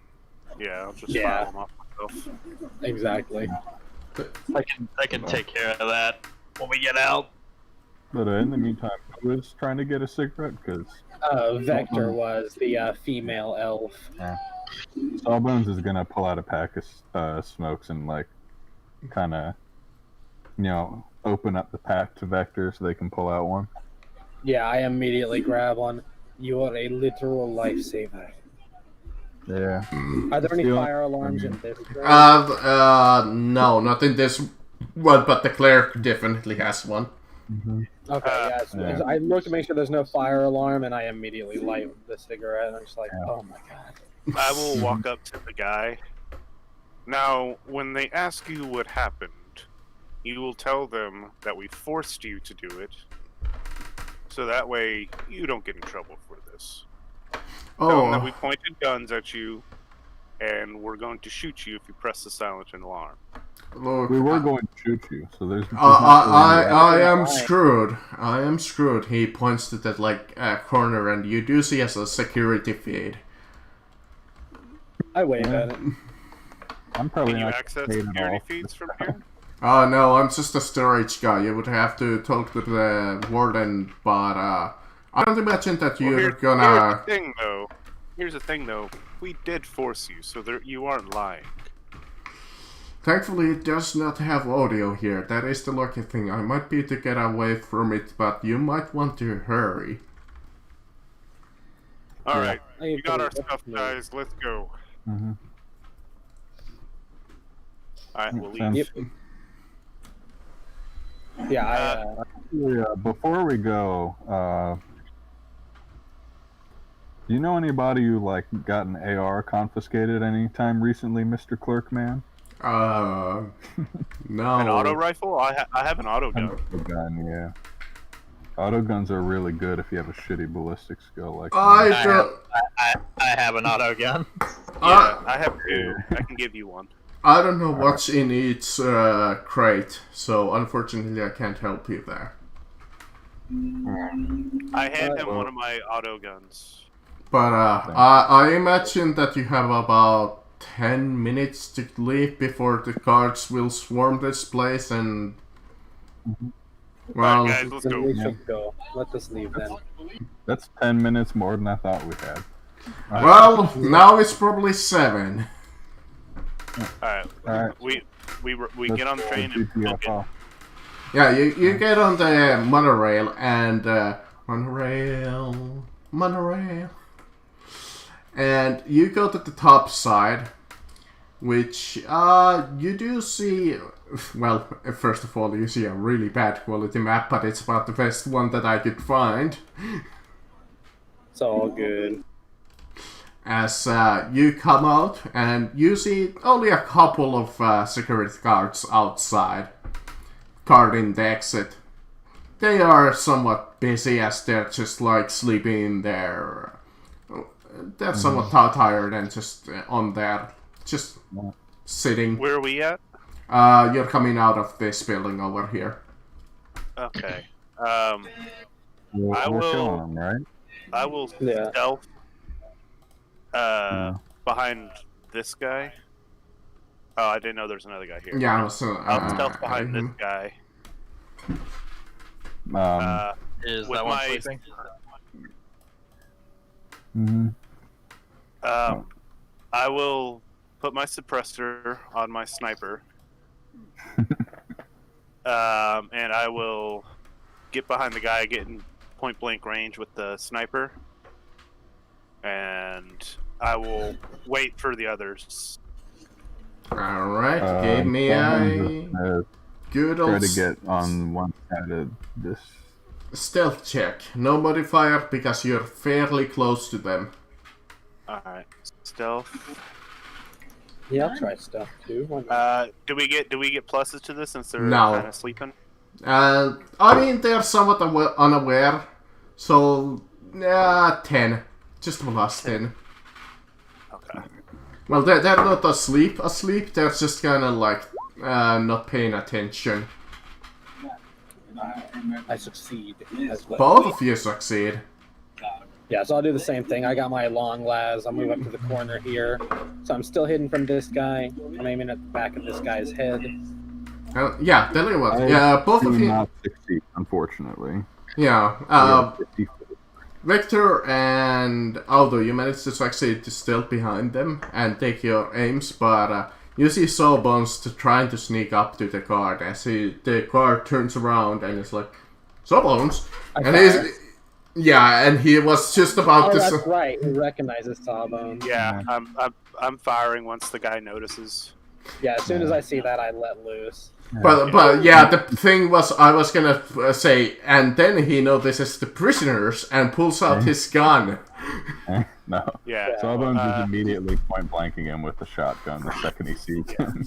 Yeah, I'll just Yeah. file them off myself. Exactly. I can take care of that when we get out. But in the meantime, who is trying to get a cigarette? Because Vector was the female elf. Sawbones is gonna pull out a pack of smokes and like, kind of, open up the pack to Vector so they can pull out one. Yeah, I immediately grab one. You are a literal lifesaver. Yeah. Are there any Still- fire alarms in this room? No, not in this one, but the cleric definitely has one. Okay, yes. Yeah. I look to make sure there's no fire alarm, and I immediately light the cigarette. And I'm just like, oh my god. I will walk up to the guy. Now, when they ask you what happened, you will tell them that we forced you to do it, so that way you don't get in trouble for this. Tell them that we pointed guns at you, and we're going to shoot you if you press the silent alarm. Look, We were going to shoot you, so there's. I am screwed. I am screwed. He points to that like corner, and you do see as a security feed. I wave at it. I'm probably Can you not access paid at security all. feeds from here? Oh no, I'm just a storage guy. You would have to talk to the warden, but I don't imagine that Well, you're here's gonna. the thing, though. Here's the thing, though. We did force you, so you aren't lying. Thankfully, it does not have audio here. That is the lucky thing. I might be able to get away from it, but you might want to hurry. All right, I we got our agree. stuff, guys. Let's go. Mm-hmm. All right, we'll leave. Sounds- Yep. Yeah, Yeah, before we go, do you know anybody who like got an AR confiscated anytime recently, Mr. Clerkman? No. An auto rifle? I have an auto gun. A gun, yeah. Auto guns are really good if you have a shitty ballistic skill like I that. don't. I have an auto gun. Yeah, I have two. I can give you one. I don't know what's in each crate, so unfortunately I can't help you there. I hand him one of my auto guns. But I imagine that you have about 10 minutes to leave before the guards will swarm this place and... Well, Alright, guys, let's then go. we should go. Let us leave then. That's 10 minutes more than I thought we had. well, now it's probably 7. Alright, Alright. we get on the train and book it. Yeah, you get on the monorail and... Monorail... And you go to the top side, which you do see. Well, first of all, you see a really bad quality map, but it's about the best one that I could find. It's all good. As you come out, and you see only a couple of security guards outside, guarding the exit. They are somewhat busy as they're just like sleeping in their. They're somewhat tired and just on there, just sitting. Where are we at? You're coming out of this building over here. Okay. We're I will- killing them, right? I will Yeah. stealth behind this guy. Oh, I didn't know there's another guy here. Yeah, so I'll stealth behind this guy. Is With that one my- sleeping? Mm-hmm. I will put my suppressor on my sniper. And I will get behind the guy, get in point blank range with the sniper, and I will wait for the others. Alright, give me a good Try old to get on one side of this. stealth check. No modifier because you're fairly close to them. Alright, stealth. Yeah, I'll try stuff too. Why not? Do we get pluses to this since they're No. kind of sleeping? I mean, they're somewhat unaware, so 10. Just plus 10. Okay. Well, they're not asleep, they're just kind of like not paying attention. I succeed as well. Both of you succeed. Yeah, so I'll do the same thing. I got my long las. I'll move up to the corner here. So I'm still hidden from this guy. I'm aiming at the back of this guy's head. Yeah, tell you what. I Yeah, both do of you. not succeed, unfortunately. Yeah, Yeah, 50. Victor and Aldo, you managed to succeed to stealth behind them and take your aims, but you see Sawbones trying to sneak up to the guard as the guard turns around and is like, Sawbones? And and he was just about Oh, to. that's right. He recognizes Sawbones. Yeah, I'm firing once the guy notices. Yeah, as soon as I see that, I let loose. But yeah, the thing was, I was gonna say, and then he notices the prisoners and pulls out his gun. No. Yeah. Sawbones is immediately point blanking him with the shotgun the second he sees him.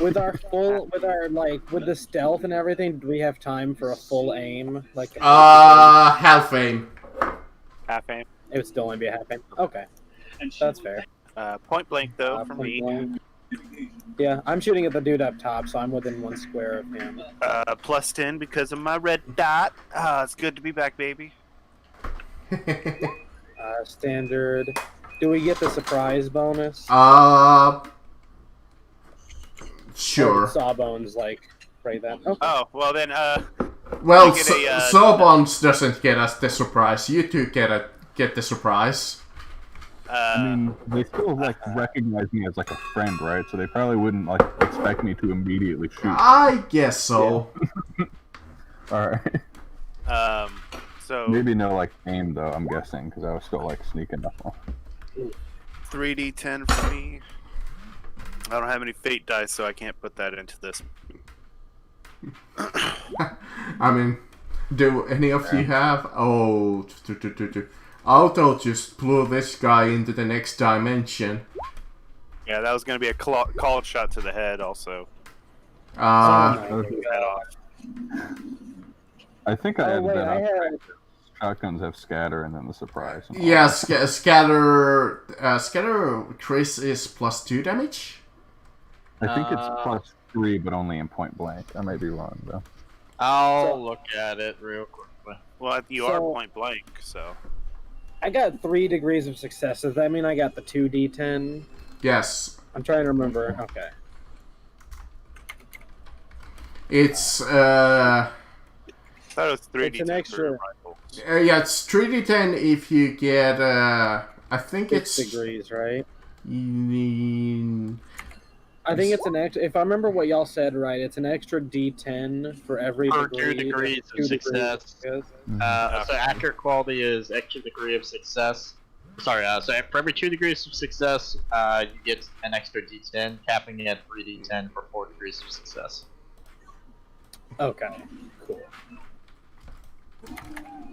With with the stealth and everything, do we have time for a full aim? Like, Half aim. Half aim. it would still only be a half aim. Okay, that's fair. Point blank though for Point me. blank. Yeah, I'm shooting at the dude up top, so I'm within 1 square of him. Plus 10 because of my red dot. It's good to be back, baby. Standard. Do we get the surprise bonus? Sure. Sawbones, like, right then. Okay. Oh, well then, Well, you get a, Sawbones doesn't get us the surprise. You two get the surprise. I mean, they still like recognize me as like a friend, right? So they probably wouldn't like expect me to immediately shoot. I guess so. All right. So Maybe no like aim though. I'm guessing because I was still like sneaking up. 3d10 for me. I don't have any fate dice, so I can't put that into this. I mean, do any of you have? Oh, Auto just blew this guy into the next dimension. Yeah, that was going to be a called shot to the head, also. Uh, Head off. I think I added wait, that I up. had... Shotguns have scatter and then the surprise. And all yeah, that. scatter. Scatter. Chris is +2 damage. I think it's +3, but only in point blank. I might be wrong though. I'll look at it real quickly. Well, you are point blank, so. I got 3 degrees of success. Does that mean I got the 2d10? Yes, I'm trying to remember. Okay. it's I thought it was 3d10 It's an for extra- rifles. yeah, it's 3d10 if you get. I think 6 it's. degrees, right? Mm, I think it's an extra. If I remember what y'all said right, it's an extra d10 for every For degree. 2 degrees of 2 degrees success. success. So accurate quality is extra degree of success. Sorry, so for every 2 degrees of success, you get an extra d10, capping it at 3d10 for 4 degrees of success. Okay, cool.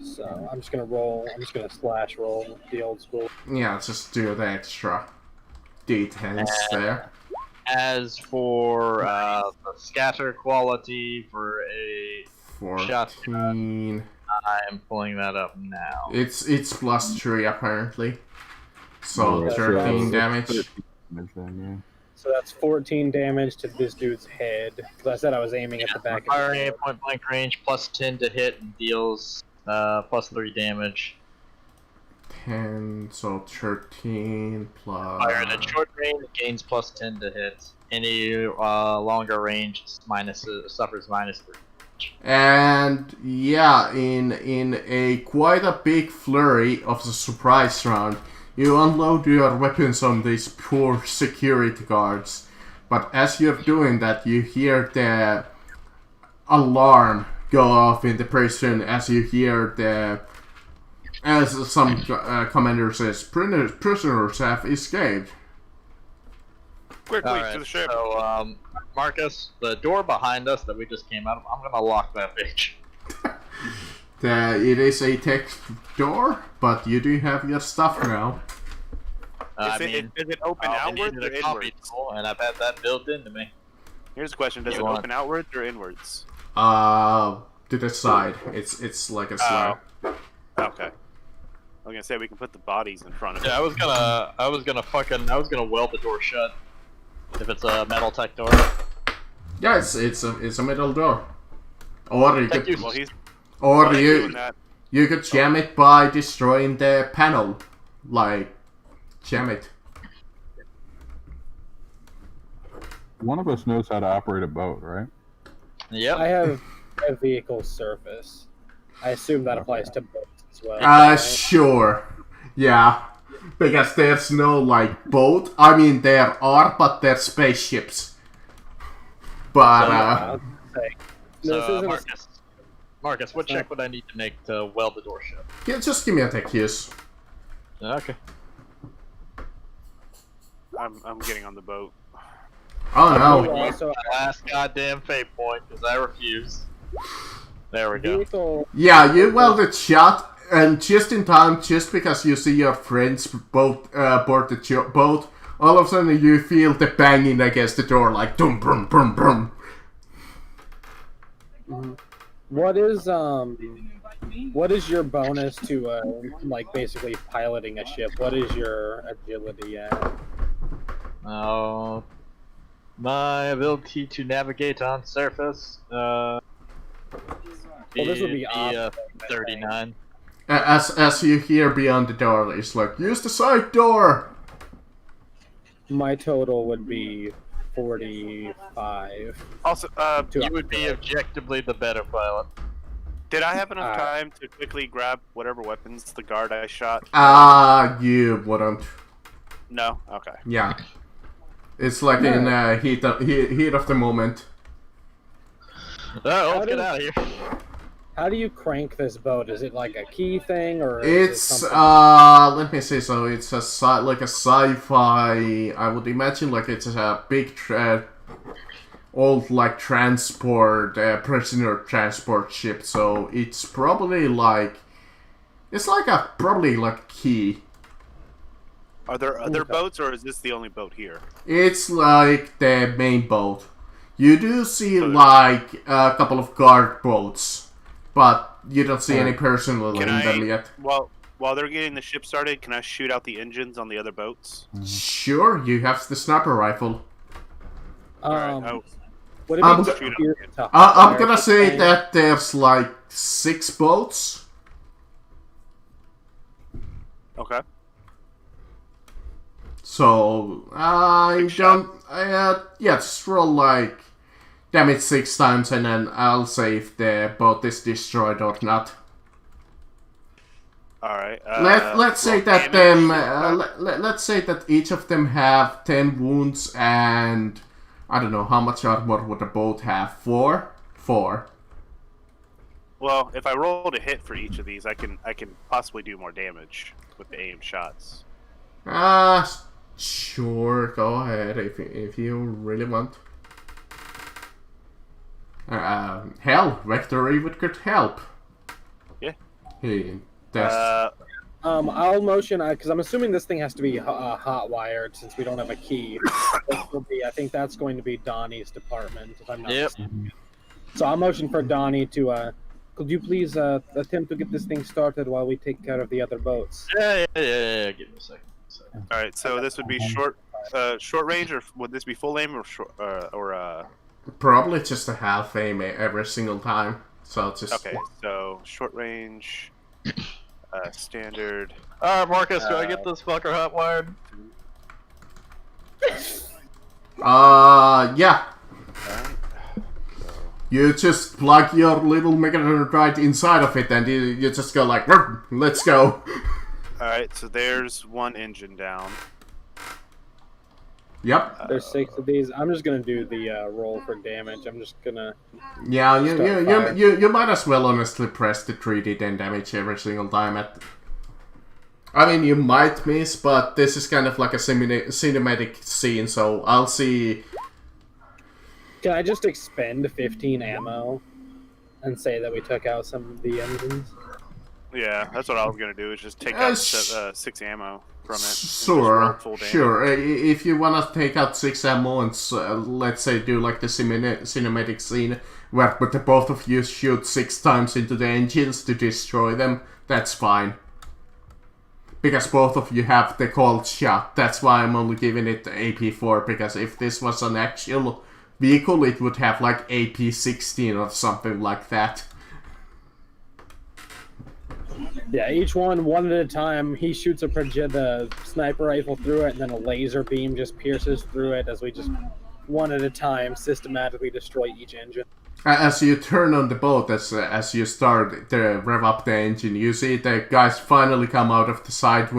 So I'm just gonna roll. I'm just gonna slash roll the old school. yeah, just do the extra d10s there. As for the scatter quality for a 14. I am pulling that up now. It's +3 apparently. So Yeah, 13 so damage. 13 damage then, So that's 14 damage to this dude's head. Because I said I was aiming at the back of his Firing head. at point blank range, +10 to hit and deals +3 damage. 10, so 13 plus. Firing at short range gains +10 to hit. Any longer range suffers -3. And yeah, in a quite a big flurry of the surprise round, you unload your weapons on these poor security guards. But as you're doing that, you hear the alarm go off in the prison as you hear the as some commander says, prisoners have escaped. Quickly Alright, to the ship. so, Marcus, the door behind us that we just came out of, I'm gonna lock that bitch. It is a text door, but you do have your stuff now. I Is mean, it open I outwards needed or a copy inwards? tool, and I've had that built into me. Here's the question: does You it want- open outwards or inwards? To the side. It's like a slide. Okay. I was gonna say we can put the bodies in front of it. Yeah, I was gonna weld the door shut. If it's a metal tech door. Yeah, it's a metal door. Or you Thank could, you. Well, he's or doing that. you could jam it by destroying the panel. Like, jam it. One of us knows how to operate a boat, right? Yep. I have a vehicle surface. I assume that applies to boats as well. right? Sure. Yeah. Because there's no, like, boat. I mean, there are, but they're spaceships. But, I'll say, this So, isn't a- Marcus, what check would I need to make to weld the door shut? yeah, just give me a tech use. Okay. I'm getting on the boat. Oh no. you also My last goddamn fate point, because I refuse. There we go. vehicle. Yeah, you welded shut, and just in time, just because you see your friends both board the boat, all of a sudden you feel the banging against the door, like dum brum brum brum. What is your bonus to like basically piloting a ship? What is your agility at? Oh, my ability to navigate on surface. Well, this would be off, 39. As you hear beyond the door, it's like, use the side door. My total would be 45. Also, You would be objectively the better pilot. did I have enough Uh, time to quickly grab whatever weapons the guard I shot? You wouldn't. No. Okay. Yeah. It's like in heat of the moment. Oh, let's get does- out of here. How do you crank this boat? Is it like a key thing, or is it It's something? let me see. So it's like a sci-fi. I would imagine like it's a big old like transport prisoner transport ship. So it's probably like probably like a key. Are there other Okay. boats, or is this the only boat here? It's like the main boat. You do see So- like a couple of guard boats, but you don't see any personnel in Can them I- yet. While they're getting the ship started, can I shoot out the engines on the other boats? Sure, you have the sniper rifle. Alright, Would it I'm be go- easier to I'm hire gonna say thing? that there's like 6 boats. Okay. So I don't. Just roll like damage 6 times, and then I'll say if the boat is destroyed or not. Alright. Let's say that let's say that each of them have 10 wounds, and I don't know how much armor would a boat have. 4. Well, if I roll to hit for each of these, I can possibly do more damage with the aim shots. Sure, go ahead if you really want. Hell, Vector even could help. Yeah. Hey, that's I'll motion because I'm assuming this thing has to be hot wired since we don't have a key. I think that's going to be Donnie's department, if I'm not Yep. mistaken. So I'll motion for Donnie to. Could you please attempt to get this thing started while we take care of the other boats? Yeah. Give me a second. Alright, so this would be short range, or would this be full aim, or short, probably just a half aim every single time. So just okay, so short range, standard. Alright, Marcus, do I get this fucker hot wired? Yeah. Alright. You just plug your little mechanism right inside of it, and you just go like, "Rrr, let's go." Alright, so there's one engine down. Yep. There's 6 of these. I'm just gonna do the roll for damage. I'm just gonna. Yeah, Start fire. you might as well honestly press the 3d10 damage every single time. I mean, you might miss, but this is kind of like a cinematic scene, so I'll see. Can I just expend 15 ammo and say that we took out some of the engines? Yeah, that's what I was gonna do. Is just take Uh, out sh- 6 ammo from it. and just Sure, roll full damage. sure. If you wanna take out 6 ammo and let's say do like the cinematic scene where but the both of you shoot 6 times into the engines to destroy them, that's fine. Because both of you have the cold shot. That's why I'm only giving it the AP4. Because if this was an actual vehicle, it would have like AP16 or something like that. Yeah, each one at a time. He shoots the sniper rifle through it, and then a laser beam just pierces through it as we just, one at a time, systematically destroy each engine. As you turn on the boat, as you start to rev up the engine, you see the guys finally come out of the side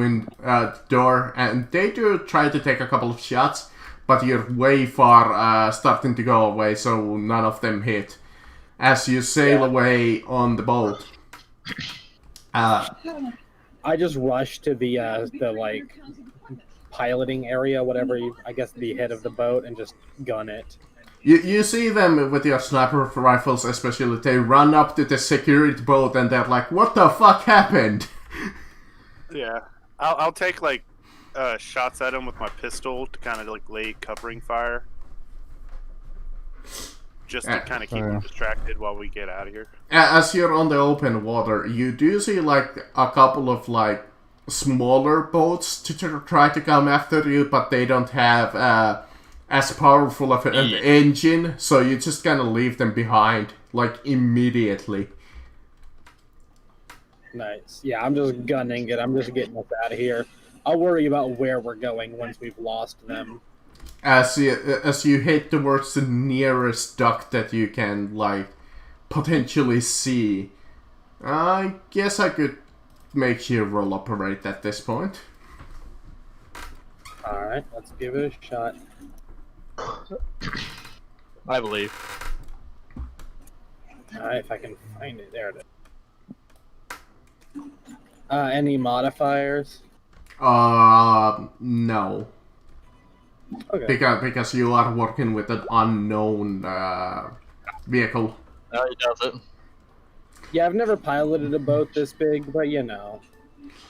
door, and they do try to take a couple of shots, but you're way far starting to go away, so none of them hit. As you sail away on the boat, I just rush to the like piloting area, whatever I guess the head of the boat, and just gun it. You see them with your sniper rifles, especially. They run up to the security boat and they're like, "What the fuck happened?" Yeah, I'll take like shots at him with my pistol to kind of like lay covering fire, just to kind of keep him distracted while we get out of here. As you're on the open water, you do see like a couple of like smaller boats to try to come after you, but they don't have as powerful of an engine, so you just kind of leave them behind like immediately. Nice. Yeah, I'm just gunning it. I'm just getting us out of here. I'll worry about where we're going once we've lost them. As you head towards the nearest dock that you can like potentially see, I guess I could make you roll operate at this point. Alright, let's give it a shot. I believe. Alright, if I can find it. There it is. Any modifiers? No. Okay. Because you are working with an unknown vehicle. No, he does it. Yeah, I've never piloted a boat this big, but you know,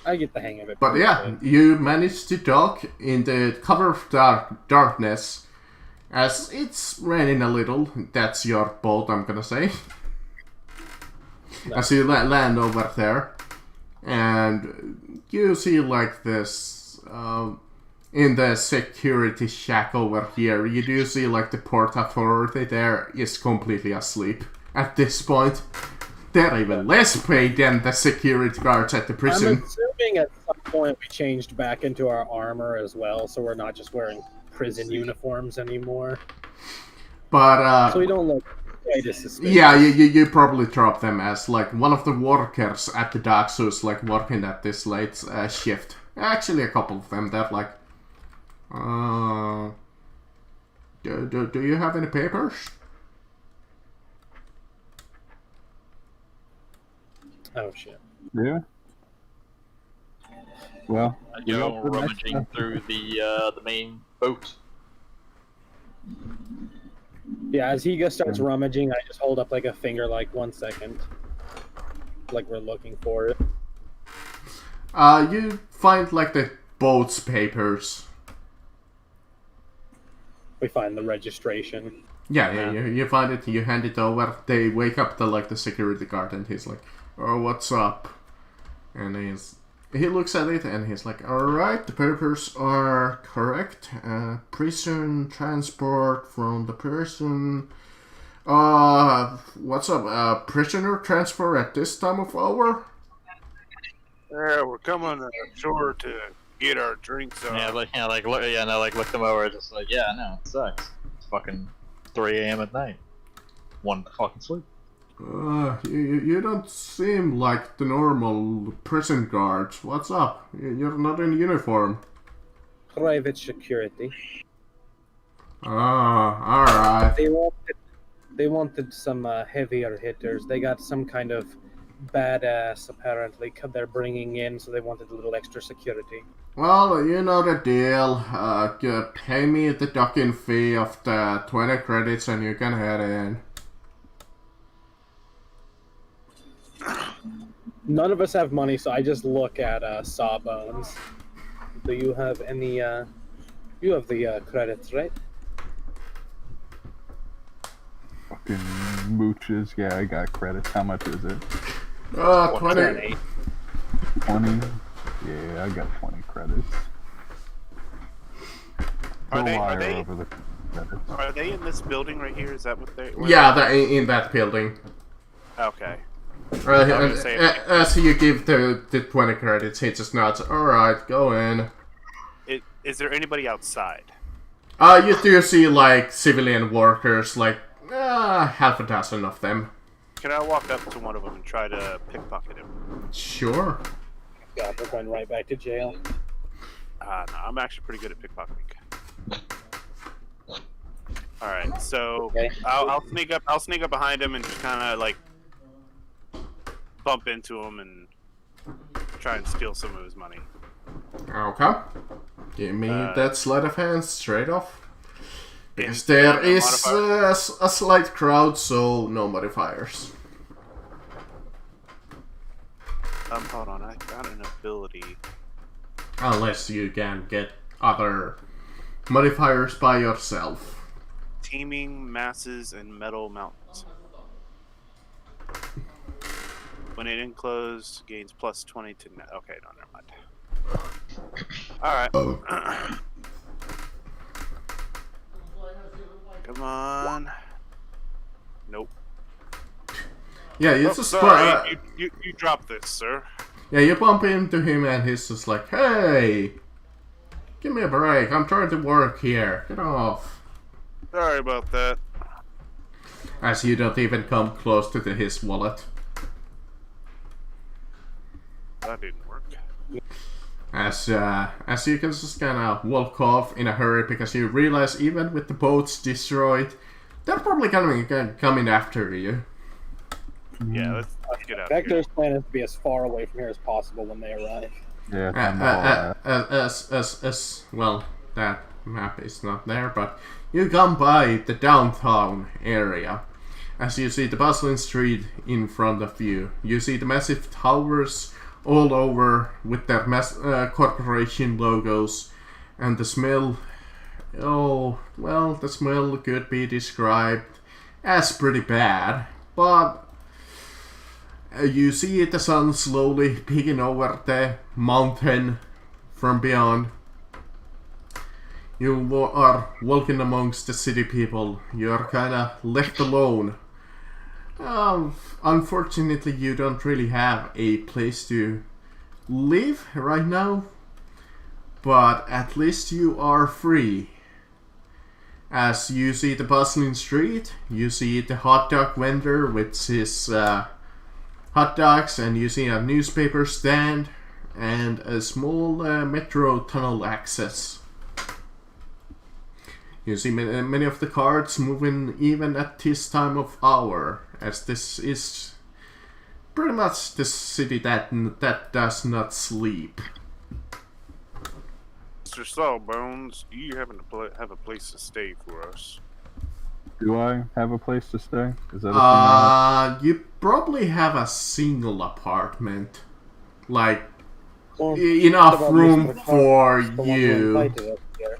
I get the hang of it. But pretty yeah, good. you managed to dock in the cover of darkness. As it's raining a little, that's your boat, I'm gonna say. As you land over there, and you see like this, in the security shack over here, you do see like the port authority there is completely asleep at this point. They're even less paid than the security guards at the prison. I'm assuming at some point we changed back into our armor as well, so we're not just wearing prison uniforms anymore. But So we don't look quite as suspicious. yeah, you probably drop them as like one of the workers at the docks who's like working at this late shift. Actually, a couple of them. They're like, do you have any papers? Oh shit. Yeah. Well, I go rummaging through the main boat. Yeah, as he starts rummaging, I just hold up like a finger, like 1 second, like we're looking for it. You find like the boat's papers. We find the registration. Yeah, you find it. You hand it over. They wake up the security guard, and he's like, "Oh, what's up?" And he looks at it, and he's like, "All right, the papers are correct. Prison transport from the prison. What's up? Prisoner transfer at this time of hour?" Yeah, we're coming ashore to get our drinks on. Look them over, just like, yeah, no, it sucks. It's fucking 3 a.m. at night. One to fucking sleep. You don't seem like the normal prison guards. What's up? You're not in uniform. Private security. Alright. They wanted some heavier hitters. They got some kind of badass, apparently. They're bringing in, so they wanted a little extra security. Well, you know the deal. Pay me the docking fee of the 20 credits and you can head in. None of us have money, so I just look at Sawbones. Do you have any? You have the credits, right? Fucking mooches. Yeah, I got credits. How much is it? 20. 20? Yeah, I got 20 credits. Are they Over the credits. are they in this building right here? Is that what they? Yeah, in that building. Okay. As you give the 20 credits, he just nods. Alright, go in. Is there anybody outside? You do see, like, civilian workers, like, half a dozen of them. Can I walk up to one of them and try to pickpocket him? Sure. God, we're going right back to jail. No, I'm actually pretty good at pickpocketing. All right, so Okay. I'll sneak up. I'll sneak up behind him and just kind of like bump into him and try and steal some of his money. Okay. Give me that sleight of hand straight off. Because And- there and is modifier? a slight crowd, so no modifiers. Hold on. I got an ability. Unless you can get other modifiers by yourself. Teaming masses and metal mountains. When it enclosed, gains plus 20 to net. Okay, no, never mind. Alright. Come on. Nope. Yeah, you Oh, just sorry, you dropped this, sir. yeah, you bump into him and he's just like, hey, give me a break. I'm trying to work here. Get off. Sorry about that. As you don't even come close to his wallet. That didn't work. As you can just kind of walk off in a hurry because you realize even with the boats destroyed, they're probably coming after you. Yeah, let's get out. Vector's plan is to be as far away from here as possible when they arrive. Yeah, I'm all that. As well, that map is not there, but you come by the downtown area. As you see the bustling street in front of you, you see the massive towers all over with their corporation logos, and the smell. Oh, well, the smell could be described as pretty bad, but you see the sun slowly peeking over the mountain from beyond. You are walking amongst the city people. You're kinda left alone. Unfortunately, you don't really have a place to live right now, but at least you are free. As you see the bustling street, you see the hot dog vendor with his hot dogs, and you see a newspaper stand and a small metro tunnel access. You see many of the carts moving even at this time of hour, as this is pretty much the city that does not sleep. Mr. Sawbones, do you happen to have a place to stay for us? Do I have a place to stay? Is that a thing? You probably have a single apartment, like Well, enough about room Mr. for the one who you. invited us here.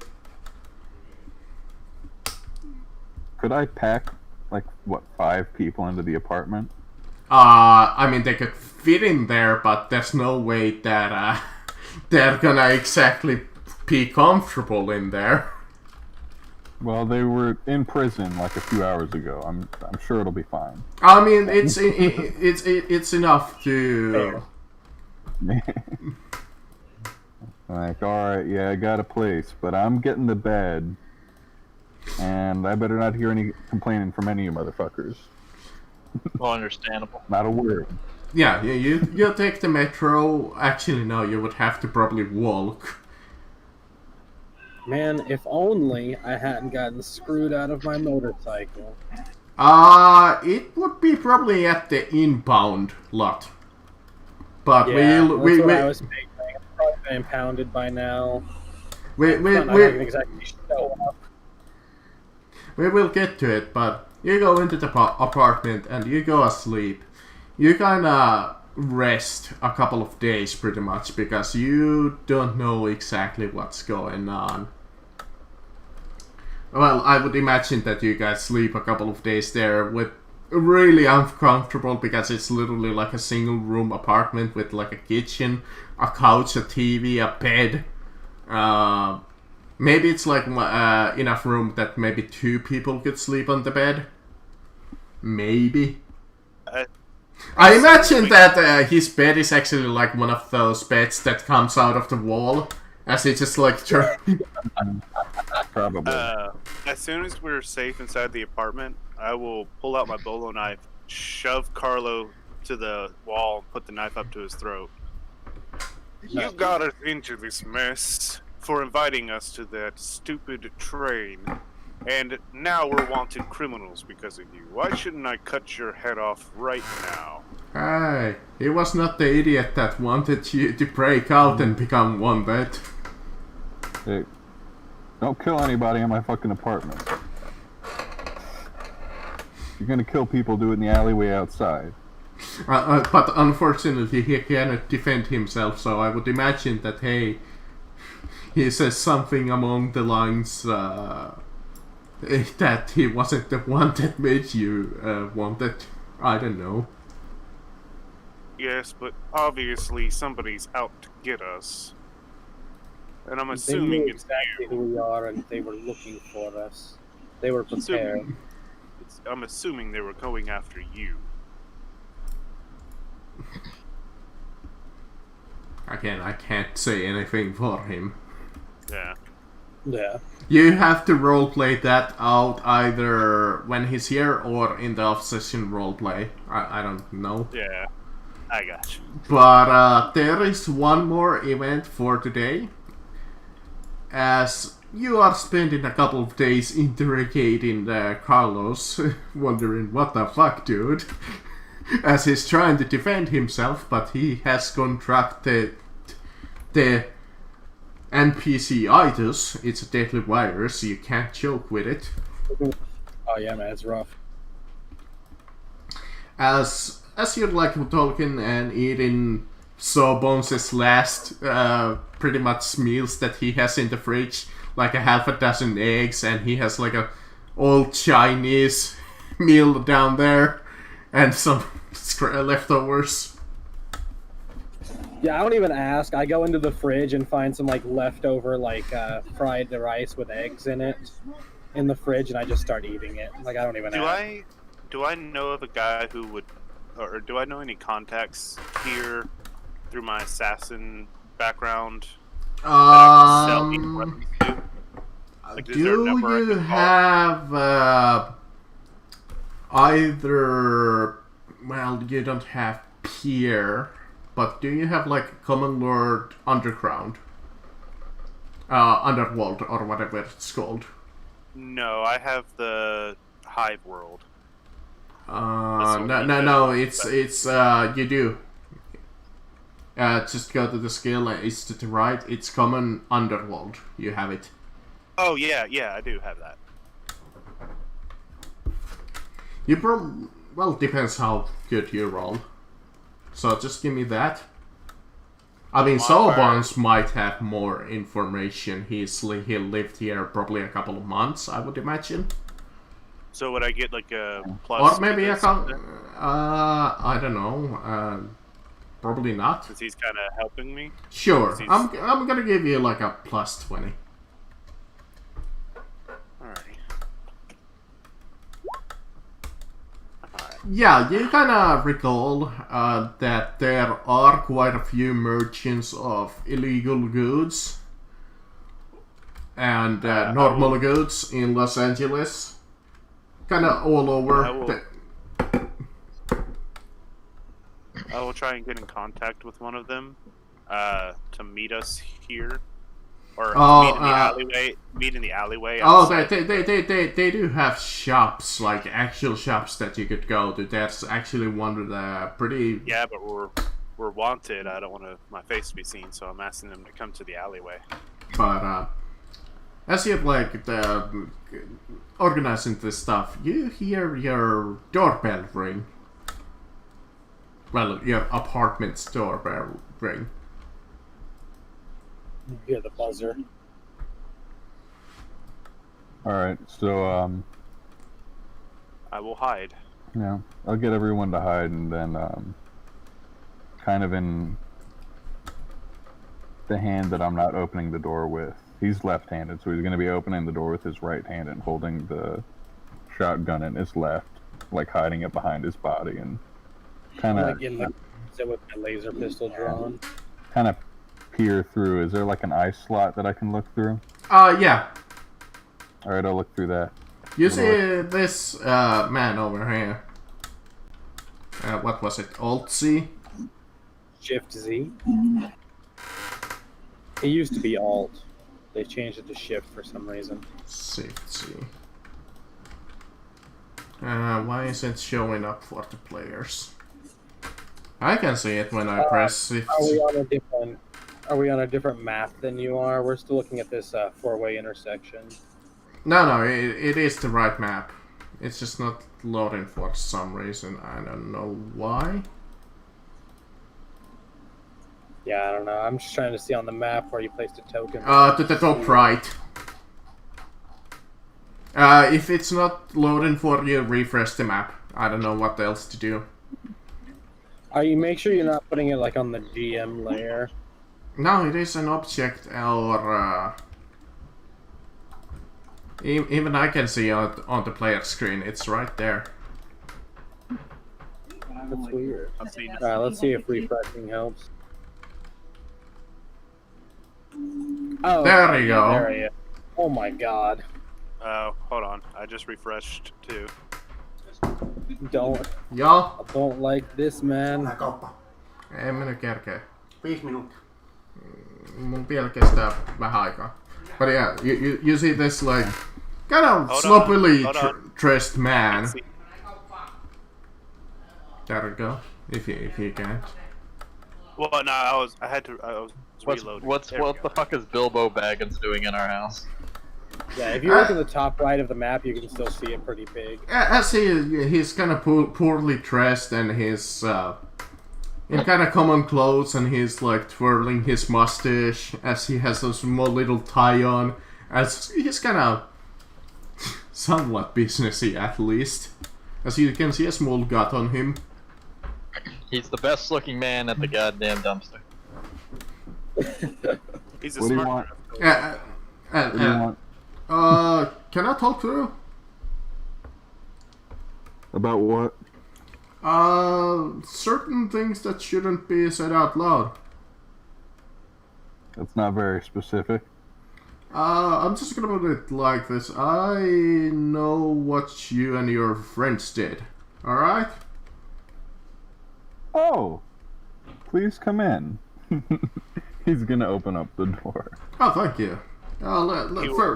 Could I pack, like, what, 5 people into the apartment? I mean, they could fit in there, but there's no way that they're gonna exactly be comfortable in there. Well, they were in prison like a few hours ago. I'm sure it'll be fine. I mean, it's enough to. Like, alright, yeah, I got a place, but I'm getting to bed. And I better not hear any complaining from any of you motherfuckers. Well, understandable. Not a word. Yeah, you take the metro. Actually, no, you would have to probably walk. Man, if only I hadn't gotten screwed out of my motorcycle. It would be probably at the inbound lot. But Yeah, we'll, that's what I was thinking. It's probably been impounded by now. we It's not like I can exactly show up. we will get to it, but you go into the apartment and you go asleep. You kinda rest a couple of days pretty much because you don't know exactly what's going on. Well, I would imagine that you guys sleep a couple of days there with really uncomfortable because it's literally like a single room apartment with like a kitchen, a couch, a TV, a bed. Maybe it's like enough room that maybe 2 people could sleep on the bed. Maybe. I imagine that his bed is actually like one of those beds that comes out of the wall, as it just like Probably. As soon as we're safe inside the apartment, I will pull out my bolo knife, shove Carlo to the wall, and put the knife up to his throat. You got us into this mess for inviting us to that stupid train, and now we're wanted criminals because of you. Why shouldn't I cut your head off right now? Hey, he was not the idiot that wanted you to break out and become wanted. Hey, don't kill anybody in my fucking apartment. You're gonna kill people, do it in the alleyway outside. But unfortunately, he cannot defend himself, so I would imagine that, hey, he says something along the lines that he wasn't the one that made you wanted. I don't know. Yes, but obviously somebody's out to get us. And I'm They assuming knew it's exactly you. who we are, and they were looking for us. They were prepared. I'm assuming they were going after you. Again, I can't say anything for him. Yeah. Yeah. You have to roleplay that out either when he's here or in the off-session roleplay. I don't know. Yeah. I got you. But there is one more event for today. As you are spending a couple of days interrogating Carlos, wondering what the fuck, dude, as he's trying to defend himself, but he has contracted the NPC-itis. It's a deadly virus, you can't joke with it. Oh yeah, man, it's rough. As you're like talking and eating Sawbones' last pretty much meals that he has in the fridge, like a half a dozen eggs, and he has like a old Chinese meal down there and some leftovers. Yeah, I don't even ask. I go into the fridge and find some like leftover like fried rice with eggs in it in the fridge, and I just start eating it. Like I don't even ask. Do I know of a guy who would, or do I know any contacts here through my assassin background? That I can sell these weapons to? Like, is there a Do number I you can call? have either? Well, you don't have Pierre, but do you have like Common Lord Underground, Underworld, or whatever it's called? No, I have the Hive World. No. It's you do. Just go to the skill. It's to the right. It's Common Underworld. You have it. Oh yeah, I do have that. Well, depends how good you roll. So just give me that. I mean, Sawbones might have more information. He lived here probably a couple of months, I would imagine. So would I get like a plus? Or maybe to a this couple. then? I don't know. Probably not. Since he's kind of helping me. Sure, He's- I'm gonna give you like a plus 20. Alrighty. Yeah, you kinda recall that there are quite a few merchants of illegal goods and normal goods in Los Angeles. Kinda all over. I will try and get in contact with one of them to meet us here, Or Oh, meet in the alleyway. Meet in the alleyway. Oh, outside. they do have shops, like actual shops that you could go to. That's actually one of the pretty. Yeah, but we're wanted. I don't want my face to be seen, so I'm asking them to come to the alleyway. But as you're like organizing this stuff, you hear your doorbell ring. Well, your apartment's doorbell ring. You hear the buzzer. Alright, so, I will hide. yeah, I'll get everyone to hide, and then, kind of in the hand that I'm not opening the door with. He's left-handed, so he's going to be opening the door with his right hand and holding the shotgun in his left, like hiding it behind his body, and kind of with my laser pistol drawn. peer through. Is there like an eye slot that I can look through? Yeah. Alright, I'll look through that. You see this man over here. What was it? Alt-Z? Shift Z. It used to be Alt. They changed it to Shift for some reason. Shift-Z. Why is it showing up for the players? I can see it when I press Shift. Are we on a different map than you are? We're still looking at this four-way intersection. No, it is the right map. It's just not loading for some reason. I don't know why. Yeah, I don't know. I'm just trying to see on the map where you placed a token. To the top right. If it's not loading for you, refresh the map. I don't know what else to do. You make sure you're not putting it like on the GM layer. No, it is an object, or even I can see on the player screen. It's right there. That's weird. I'll see. Alright, let's see if refreshing helps. Oh, There you go. There he is. Oh my god. Hold on. I just refreshed too. Ja, I don't like this, man. en minä kerkeä. 5 minuuttia. Mun vielä kestää vähän aikaa. But yeah, you see this like kind of Hold sloppily on. dressed man. See. There we go. If you can't. Well, no, I was What reloading. the fuck is Bilbo Baggins doing in our house? Yeah, if you look at the top right of the map, you can still see it pretty big. As he's kind of poorly dressed, and he's in kind of common clothes, and he's like twirling his mustache as he has a small little tie on. As he's kind of somewhat businessy, at least. As you can see, a small gut on him. He's the best looking man at the goddamn dumpster. He's a What do you smart. want? What do you want? Can I talk to you? About what? Certain things that shouldn't be said out loud. That's not very specific. I'm just gonna put it like this. I know what you and your friends did. Alright? Oh, please come in. He's gonna open up the door. Oh, thank you.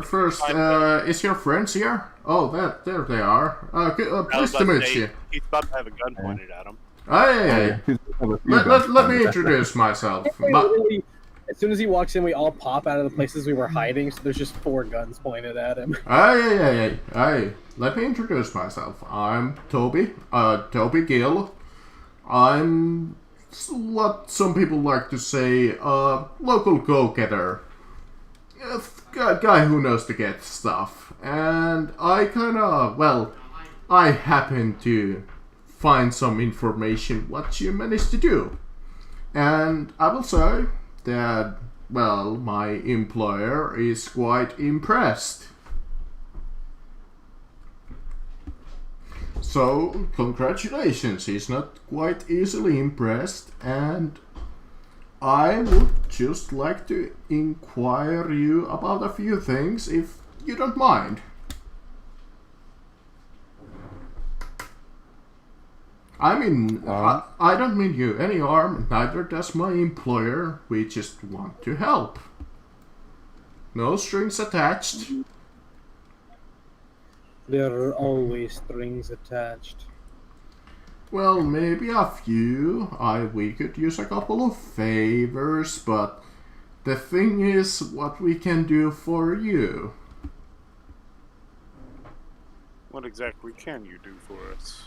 First, is your friends here? Oh, there they are. Pleased to meet you. He's about to have a gun pointed at him. Hey, He's gonna have a few let me guns. introduce myself. As soon as he walks in, we all pop out of the places we were hiding, so there's just 4 guns pointed at him. Hey, let me introduce myself. I'm Toby, Toby Gill. I'm what some people like to say, local go-getter. A guy who knows to get stuff. And I I happen to find some information what you managed to do. And I will say that, well, my employer is quite impressed. So, congratulations, he's not quite easily impressed, and I would just like to inquire you about a few things, if you don't mind. I mean, I don't mean you any harm, neither does my employer. We just want to help. No strings attached. There are always strings attached. Well, maybe a few. We could use a couple of favors, but the thing is what we can do for you. What exactly can you do for us?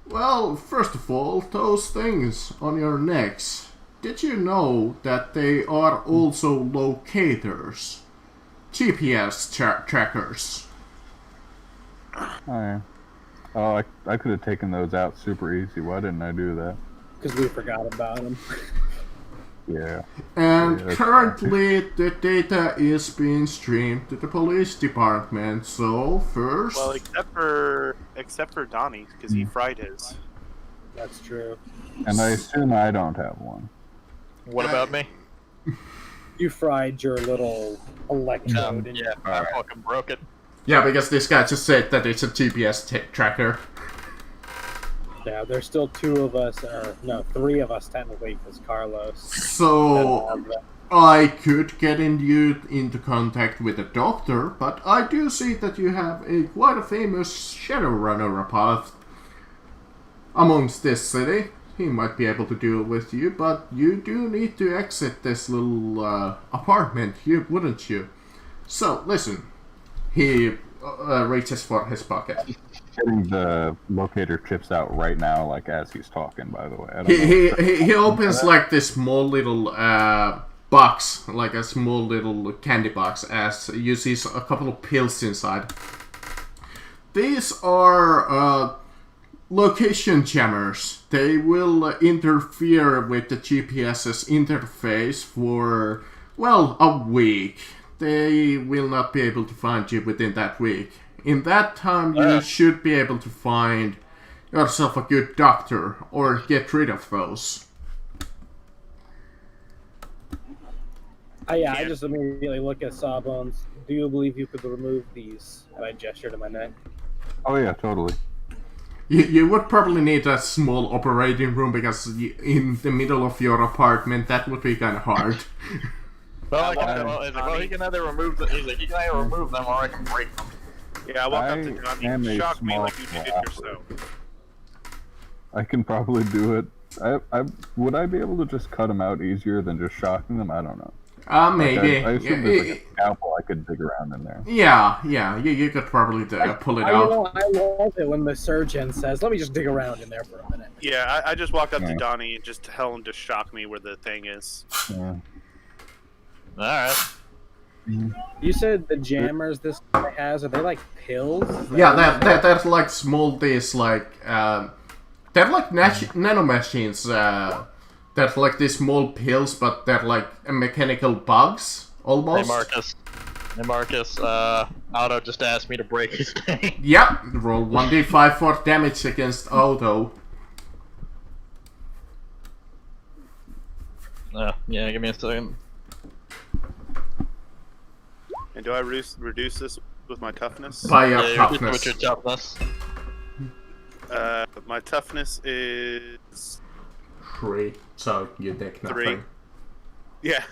Well, first of all, those things on your necks. Did you know that they are also locators? GPS trackers. Oh, yeah. Oh, I could have taken those out super easy. Why didn't I do that? Because we forgot about them. Yeah. And Yeah, that's currently the data is being streamed to the police department. So first, Well, except for Donnie, because he fried his. That's true. And I assume I don't have one. What about me? You fried your little electrode. in Yeah, I fucking broke it. yeah, because this guy just said that it's a GPS tracker. Yeah, there's still two of us, or no, three of us technically, because Carlos. So I could get you into contact with a doctor, but I do see that you have quite a famous Shadowrunner apart amongst this city. He might be able to deal with you, but you do need to exit this little apartment, wouldn't you? So, listen. He reaches for his pocket. Getting the locator chips out right now, like as he's talking. By the way, I don't know. He opens like this small little box, like a small little candy box, as you see a couple of pills inside. These are location jammers. They will interfere with the GPS's interface for, well, a week. They will not be able to find you within that week. In that time, you should be able to find yourself a good doctor or get rid of those. I just immediately look at Sawbones. Do you believe you could remove these? And I gesture to my neck. Oh yeah, totally. You would probably need a small operating room because in the middle of your apartment, that would be kind of hard. He can either remove them. He's like, he can either remove them or I can break them. Yeah, I walk up to Donnie am and a shock me small like you did it operator. yourself. I can probably do it. Would I be able to just cut them out easier than just shocking them? I don't know. Maybe. I assume there's like a scalpel I could dig around in there. Yeah, you could probably pull it out. I love it when the surgeon says, "Let me just dig around in there for a minute." Yeah, I just walk up to Yeah. Donnie and just tell him to shock me where the thing is. Yeah. Alright. You said the jammers this guy has, are they like pills? Yeah, that's like small these like they're like nanomachines. They're like these small pills, but they're like mechanical bugs almost. Hey Marcus, Otto just asked me to break his thing. Yep, roll 1d5 for damage against Otto. Yeah, give me a second. And do I reduce this with my toughness? By your Yeah, toughness. with your toughness. My toughness is 3, so you take nothing. 3. Yeah.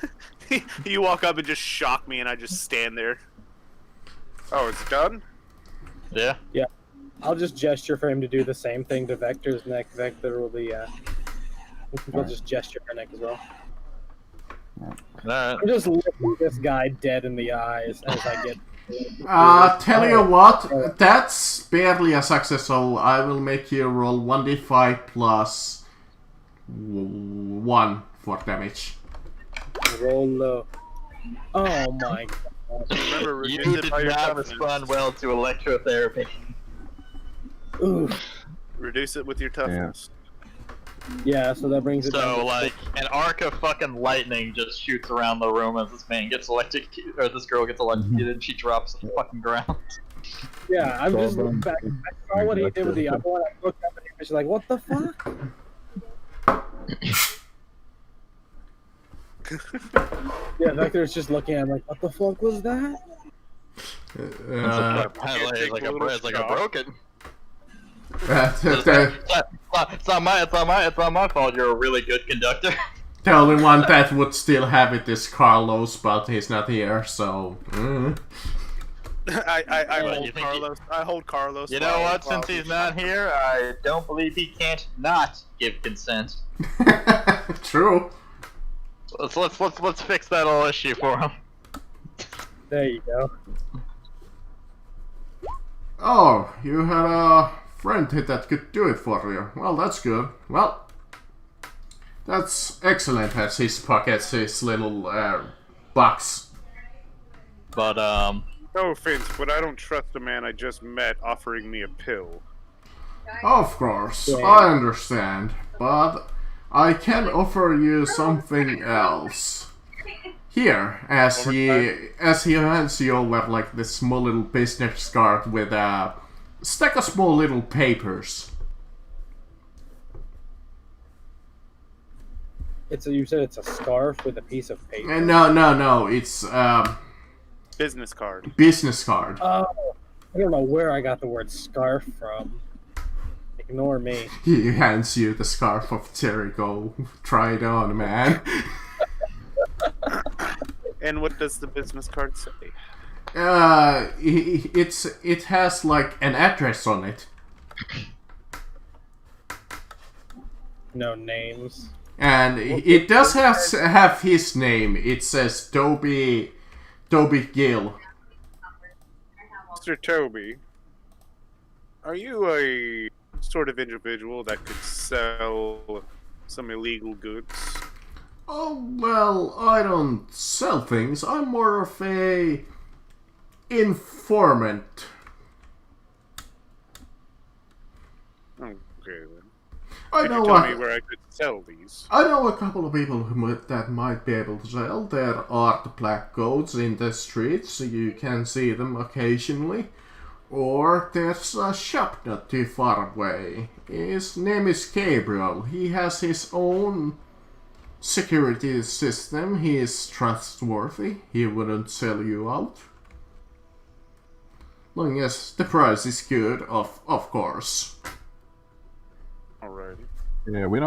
You walk up and just shock me, and I just stand there. Oh, it's done? Yeah. I'll just gesture for him to do the same thing to Vector's neck. Vector will be, we'll just gesture her neck as well. Alright. I'm just looking this guy dead in the eyes as I get. Tell you what, that's barely a success, so I will make you roll 1d5 plus 1 for damage. Roll low. Oh my god. Remember, reduce You it did by your not toughness. respond well to electrotherapy. Ooh. Reduce it with your toughness. Yeah, so that brings it down So, to like, an arc of fucking lightning just shoots around the room as this man gets electrocuted, or this girl gets electrocuted, and she drops to the fucking ground. Yeah, I'm just Sawbones. looking back. I saw what he did with the other one. I looked up at him and she's like, "What the fuck?" Yeah, Vector's just looking at him like, "What the fuck was that?" It's like I broke it. That- It's not my fault. You're a really good conductor. The only one that would still have it is Carlos, but he's not here, so. I hold Carlos. You know what? Since he's not here, I don't believe he can't not give consent. True. Let's fix that whole issue for him. There you go. Oh, you had a friend that could do it for you. Well, that's good. Well, that's excellent as he pockets his little box. But No offense, but I don't trust a man I just met offering me a pill. Of course, Yeah. I understand, but I can offer you something else. Here, as he hands you over like this small little business card with a stack of small little papers. You said it's a scarf with a piece of paper. No, it's Business card. business card. Oh, I don't know where I got the word scarf from. Ignore me. He hands you the scarf of Jericho. Try it on, man. And what does the business card say? It has like an address on it. No names. And it does have his name. It says Toby Gill. Mr. Toby, are you a sort of individual that could sell some illegal goods? Oh, well, I don't sell things. I'm more of a informant. Okay then. I Could know you tell me where I could sell these? I know a couple of people that might be able to sell. There are the black goats in the streets, so you can see them occasionally. Or there's a shop not too far away. His name is Gabriel. He has his own security system. He is trustworthy. He wouldn't sell you out. Long as the price is good, of course. Alrighty. Yeah, we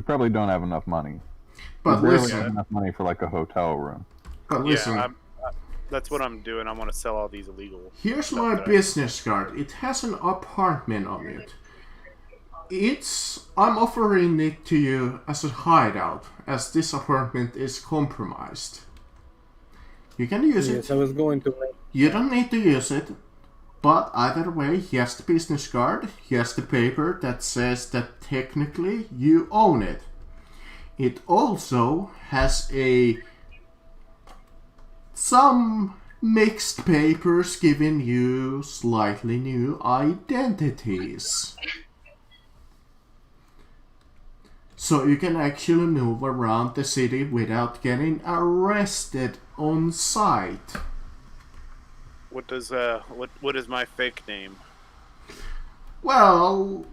probably don't have enough money. But We barely listen, have enough money for like a hotel room. Yeah, that's what I'm doing. I want to sell all these illegal. here's stuff my that I- business card. It has an apartment on it. I'm offering it to you as a hideout, as this apartment is compromised. You can use it. Yes, I was going to. You don't need to use it. But either way, he has the business card. He has the paper that says that technically you own it. It also has some mixed papers giving you slightly new identities. So you can actually move around the city without getting arrested on sight. What does what is my fake name? Well,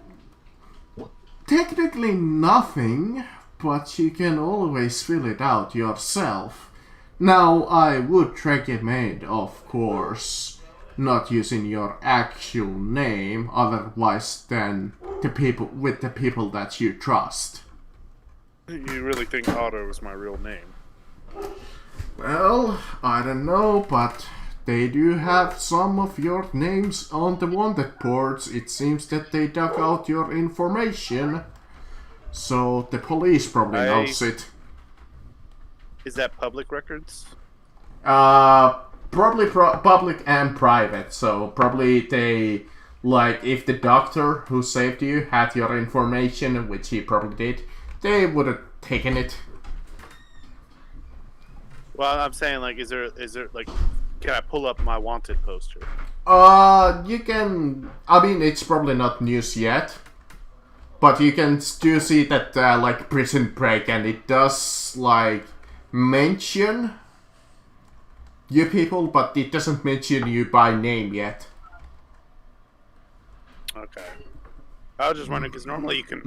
technically nothing, but you can always fill it out yourself. Now, I would recommend, of course, not using your actual name otherwise than the people that you trust. You really think Otto is my real name? Well, I don't know, but they do have some of your names on the wanted boards. It seems that they dug out your information, so the police probably knows it. Is that public records? Probably public and private. So probably they, like, if the doctor who saved you had your information, which he probably did, they would have taken it. Well, I'm saying, like, is there like, can I pull up my wanted poster? You can. I mean, it's probably not news yet, but you can still see that, like, Prison Break, and it does, like, mention you people, but it doesn't mention you by name yet. Okay. I was just wondering because normally you can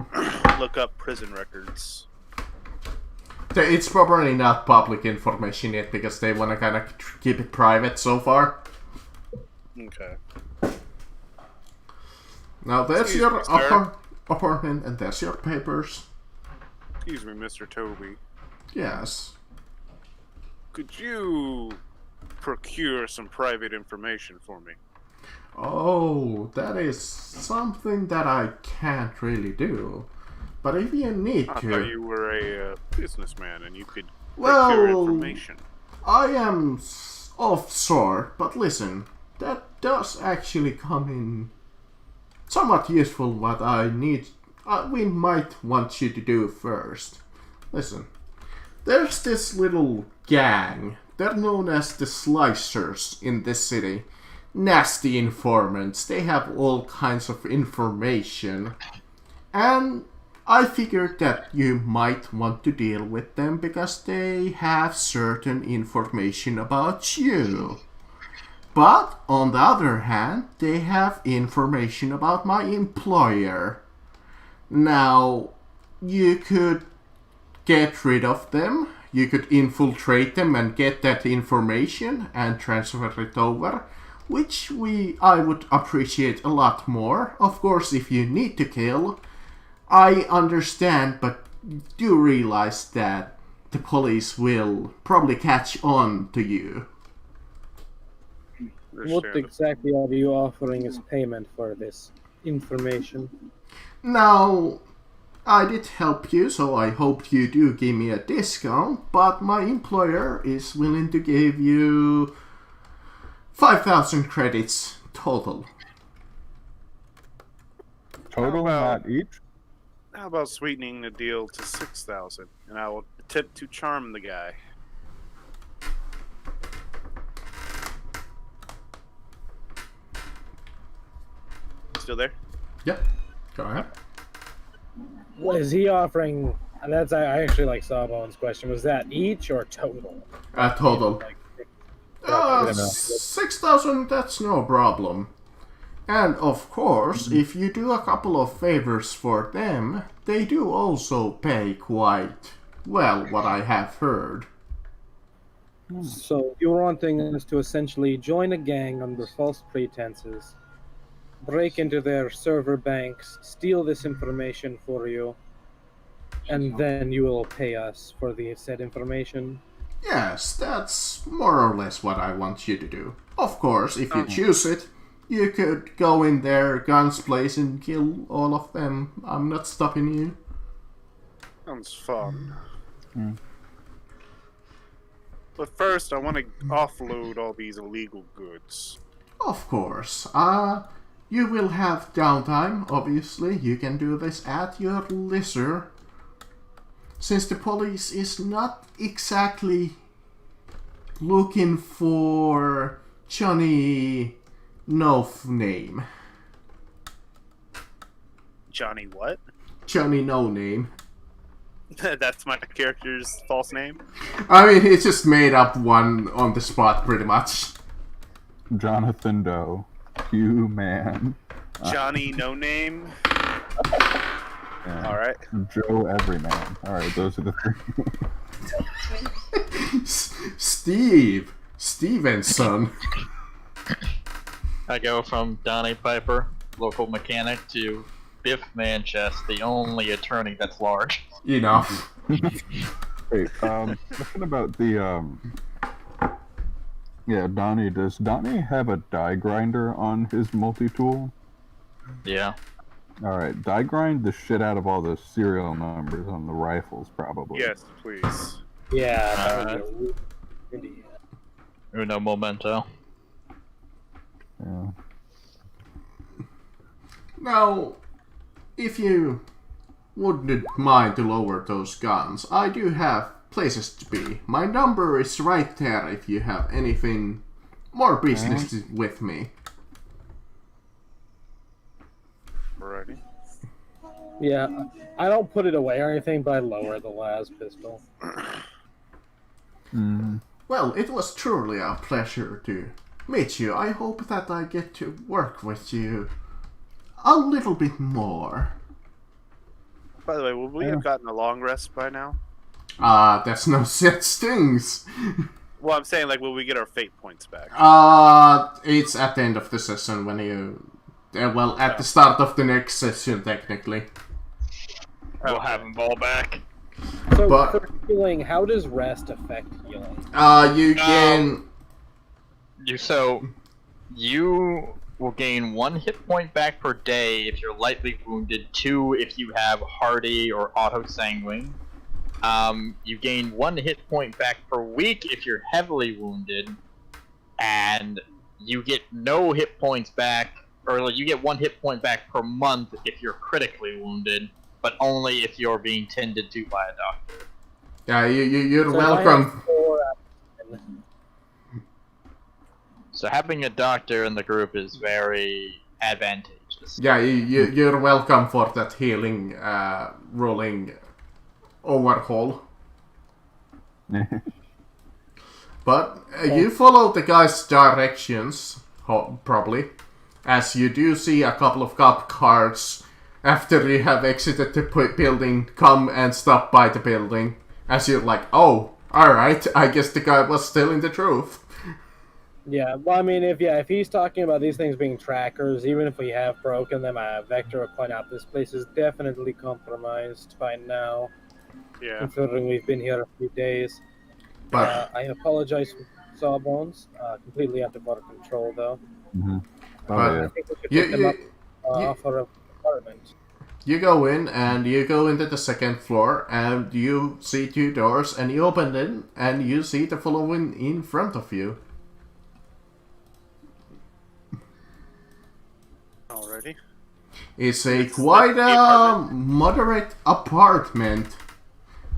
look up prison records. It's probably not public information yet because they want to kind of keep it private so far. Okay. Now there's Excuse your me, sir. apartment and there's your papers. Excuse me, Mr. Toby. Yes. Could you procure some private information for me? Oh, that is something that I can't really do. But if you need I to... thought you were a businessman and you could procure Well, information. I am of sort, but listen, that does actually come in somewhat useful what I need. We might want you to do first. Listen, there's this little gang. They're known as the Slicers in this city. Nasty informants. They have all kinds of information. And I figured that you might want to deal with them because they have certain information about you. But on the other hand, they have information about my employer. Now, you could get rid of them. You could infiltrate them and get that information and transfer it over, which I would appreciate a lot more. Of course, if you need to kill, I understand, but do realize that the police will probably catch on to you. What exactly are you offering as payment for this information? Now, I did help you, so I hope you do give me a discount, but my employer is willing to give you 5,000 credits total. Total, not each? How about sweetening the deal to 6,000, and I will attempt to charm the guy. Still there? Yep, go ahead. What is he offering? That's I actually like Sawbone's question. Was that each or total? Total. Like, 6,000, that's no problem. And of course, if you do a couple of favors for them, they do also pay quite well, what I have heard. So you're wanting us to essentially join a gang under false pretenses, break into their server banks, steal this information for you, and then you will pay us for the said information? Yes, that's more or less what I want you to do. Of course, if you choose it, you could go in there, guns blazing, and kill all of them. I'm not stopping you. Sounds fun. But first, I want to offload all these illegal goods. Of course. You will have downtime, obviously. You can do this at your leisure. Since the police is not exactly looking for Johnny No Name. Johnny what? Johnny No Name. That's my character's false name? I mean, he just made up one on the spot, pretty much. Jonathan Doe. You man. Johnny No Name? Yeah. Alright. Joe Everyman. Alright, those are the three. Stevenson. I go from Donnie Piper, local mechanic, to Biff Manchester, the only attorney that's large. Enough. Wait, question about the, yeah, Donnie, does Donnie have a die grinder on his multi-tool? Yeah. Alright, die grind the shit out of all the serial numbers on the rifles, probably. Yes, please. Yeah, that would be a really Uno momento. Yeah. Now, if you wouldn't mind to lower those guns, I do have places to be. My number is right there if you have anything more business with me. Alrighty. Yeah, I don't put it away or anything, but I lower the las pistol. Well, it was truly a pleasure to meet you. I hope that I get to work with you a little bit more. By the way, will we have gotten a long rest by now? There's no such things. Well, I'm saying, like, will we get our fate points back? It's at the end of the session when you... well, at the start of the next session, technically. We'll have them all back. So But- for healing, how does rest affect healing? You gain. You will gain 1 hit point back per day if you're lightly wounded, 2 if you have hardy or auto sanguine. You gain 1 hit point back per week if you're heavily wounded, and you get no hit points back, or you get 1 hit point back per month if you're critically wounded, but only if you're being tended to by a doctor. Yeah, you're So if I have welcome. 4 out of 10, So having a doctor in the group is very advantageous. Yeah, you're welcome for that healing rolling overhaul. But you follow the guy's directions, probably, as you do see a couple of cop cars after you have exited the building come and stop by the building. As you're like, oh, alright, I guess the guy was telling the truth. Yeah, well, I mean, if he's talking about these things being trackers, even if we have broken them, Vector will point out this place is definitely compromised by now, Yeah. considering we've been here a few days. But I apologize for Sawbones. Completely out of our control, though. Mhm. But- I yeah. think we should you, pick them you, up for an apartment. you go in and you go into the second floor and you see 2 doors and you open them and you see the following in front of you. Alrighty. It's a It's quite the apartment? moderate apartment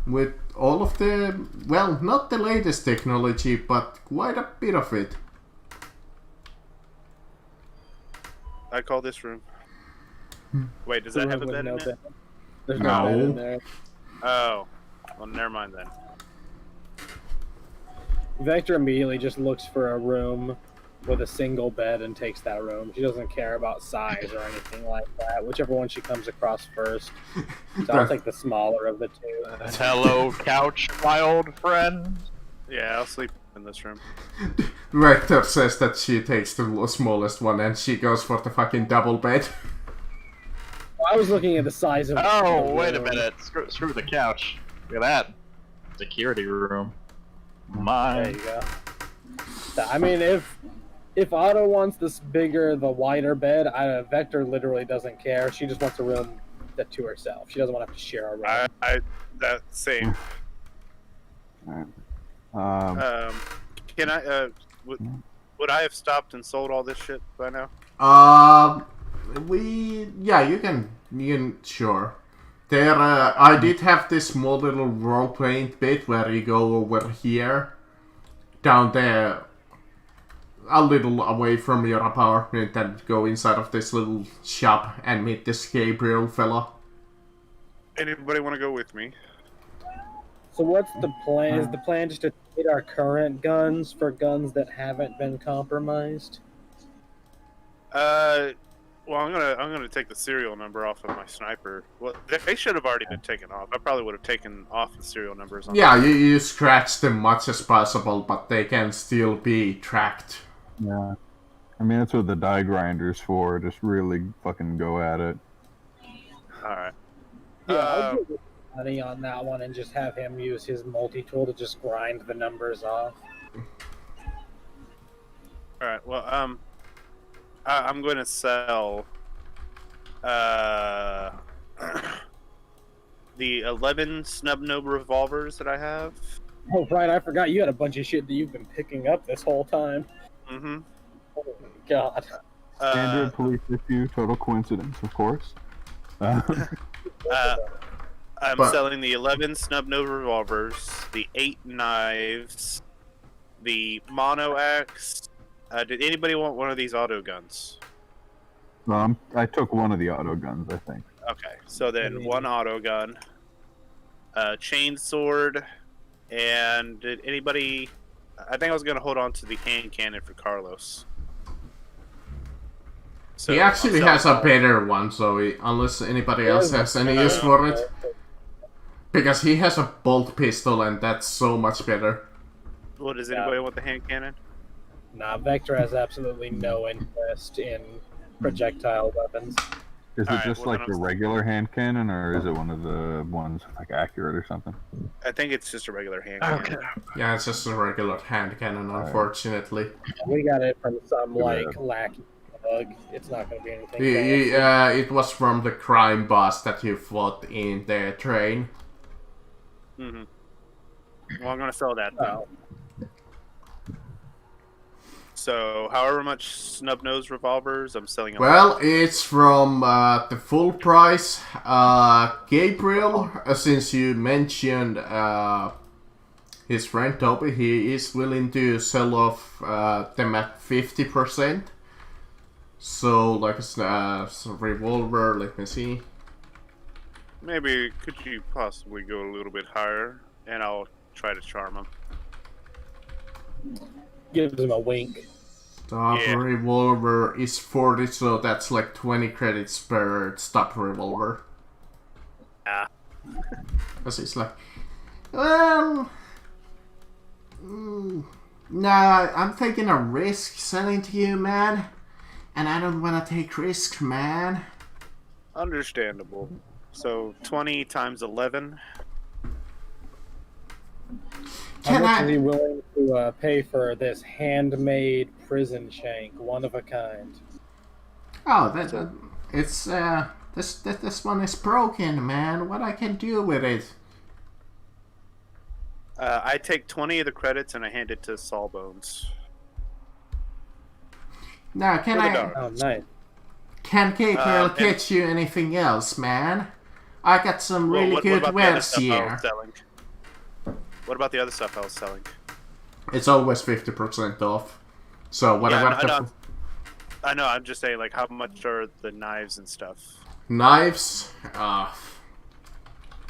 with all of the, well, not the latest technology, but quite a bit of it. I call this room. Wait, does that have a With bed no in it? bed. There's no bed No. in there. Oh. Well, never mind then. Vector immediately just looks for a room with a single bed and takes that room. She doesn't care about size or anything like that. Whichever one she comes across first. So I'll take the smaller of the two. Hello, couch, my old friend. Yeah, I'll sleep in this room. Rector says that she takes the smallest one and she goes for the fucking double bed. I was looking at the size of Oh, the wait a room. minute. Screw the couch. Look at that. Security room. There Mine. you go. I mean, if Otto wants this bigger, the wider bed, Vector literally doesn't care. She just wants a room to herself. She doesn't want to have to share a room. That same. Can I? Would I have stopped and sold all this shit by now? You can, sure. There, I did have this small little role-playing bit where you go over here, down there, a little away from your apartment, and go inside of this little shop and meet this Gabriel fella. Anybody want to go with me? So what's the plan? Is the plan just to trade our current guns for guns that haven't been compromised? Well, I'm gonna take the serial number off of my sniper. Well, they should have already been taken off. I probably would have taken off the serial numbers. On Yeah, you scratch them much as possible, but they can still be tracked. Yeah. I mean, that's what the die grinder's for. Just really fucking go at it. All right. Yeah, I'll give money on that one and just have him use his multi-tool to just grind the numbers off. All right. Well, I'm going to sell the 11 snub nose revolvers that I have. Oh, right, I forgot you had a bunch of shit that you've been picking up this whole time. Mm-hmm. Oh my god. Standard police issue, total coincidence, of course. I'm But- selling the 11 snub nose revolvers, the 8 knives, the mono axe. Did anybody want one of these auto guns? I took one of the auto guns, I think. Okay, so then one auto gun, a chain sword, and did anybody? I think I was gonna hold on to the hand cannon for Carlos. So He actually I'll has sell- a better one, so unless anybody else has any use for it. Because he has a bolt pistol and that's so much better. Well, does anybody want the hand cannon? Nah, Vector has absolutely no interest in projectile weapons. Is it Alright, just well, like then the regular hand cannon, or is it one of the ones like accurate or something? I think it's just a regular hand cannon. Yeah, it's just a regular hand cannon, unfortunately. We got it from some Too like bad. lackey bug. It's not going to be anything fancy. It was from the crime boss that you fought in the train. Mm-hmm. Well, I'm gonna sell that then. Oh, So, however much snub nose revolvers, I'm selling them. Well, it's from the full price. Gabriel, since you mentioned his friend Toby, he is willing to sell off them at 50%. So, like a revolver, let me see. Maybe could you possibly go a little bit higher, and I'll try to charm him. gives him a wink. Stop Yeah. revolver is 40, so that's like 20 credits per stop revolver. Ah. Because it's like, well, nah, I'm taking a risk selling to you, man. And I don't want to take risks, man. Understandable. So 20 times 11. How Can much is he I? willing to pay for this handmade prison shank, one of a kind? Oh, it's this one is broken, man. What I can do with it? I take 20 of the credits and I hand it to Sawbones. Now, can For the I? dog. Oh, nice. Can Gabriel and- get you anything else, man? I got some Well, really what good about the other wares stuff I here. was selling? What about the other stuff I was selling? It's always 50% off. So what Yeah, about I the I know, I'm just saying, like, how much are the knives and stuff? knives? I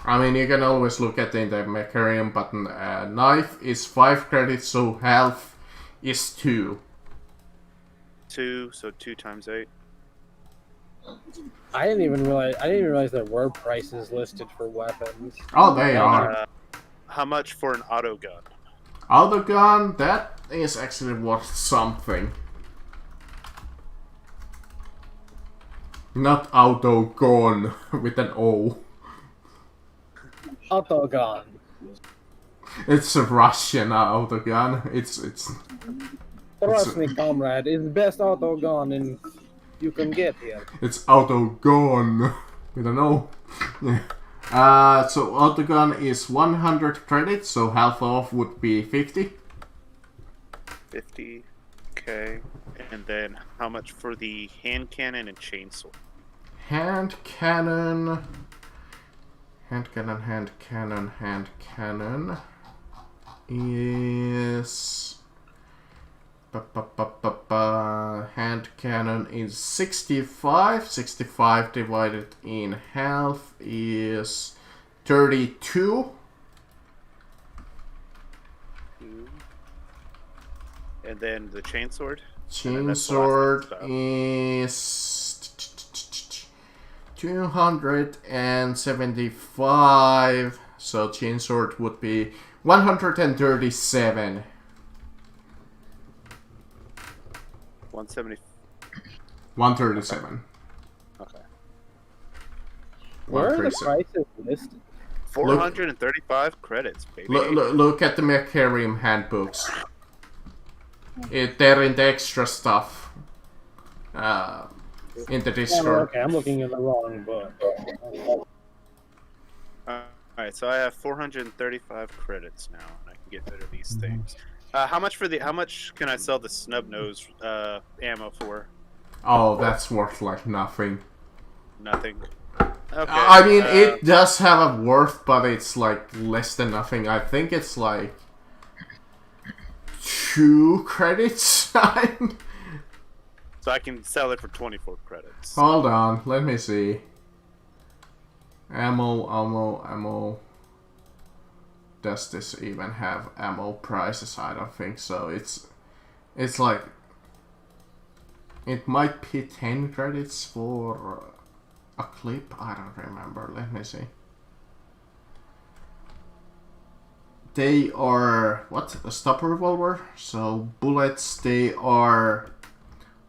mean, you can always look at the Mecharium button. Knife is 5 credits, so half is 2. 2, so 2 times 8. I didn't even realize there were prices listed for weapons. Oh, they are. How much for an auto gun? Autogun, that is actually worth something. Not autogun with an O. Autogun. It's a Russian autogun. It's Trust me, comrade, it's the best autogun you can get here. It's autogun with an O. Yeah. So autogun is 100 credits, so half off would be 50. 50. Okay. And then how much for the hand cannon and chainsaw? Hand cannon is hand cannon is 65. 65 divided in half is 32. And then the chainsword? Chainsword is 275. So chainsword would be 137. 170. 137. Okay. Where are the 137. prices listed? 435 credits, baby. Look at the Mecharium handbooks. They're in the extra stuff. In the Oh, Discord. okay, I'm looking in the wrong book. Alright, so I have 435 credits now, and I can get rid of these things. How much can I sell the snub nose ammo for? Oh, that's worth like nothing. Nothing. Okay. I mean, it does have a worth, but it's like less than nothing. I think it's like 2 credits. So I can sell it for 24 credits. Hold on, let me see. Ammo. Does this even have ammo prices? I don't think so. It's like it might be 10 credits for a clip. I don't remember. Let me see. They are what? A stop revolver. So bullets. They are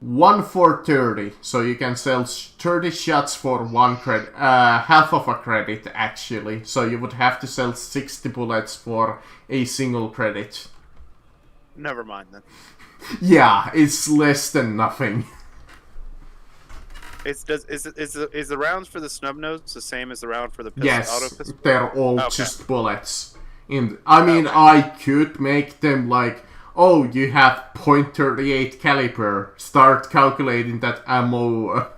1 for 30, so you can sell 30 shots for 1 credit, half of a credit actually, so you would have to sell 60 bullets for a single credit. Never mind then. Yeah, it's less than nothing. Is the rounds for the snub nose the same as the round for the auto Yes, pistol? they're all Okay. just bullets. I could make them like, oh, you have .38 caliber. Start calculating that ammo.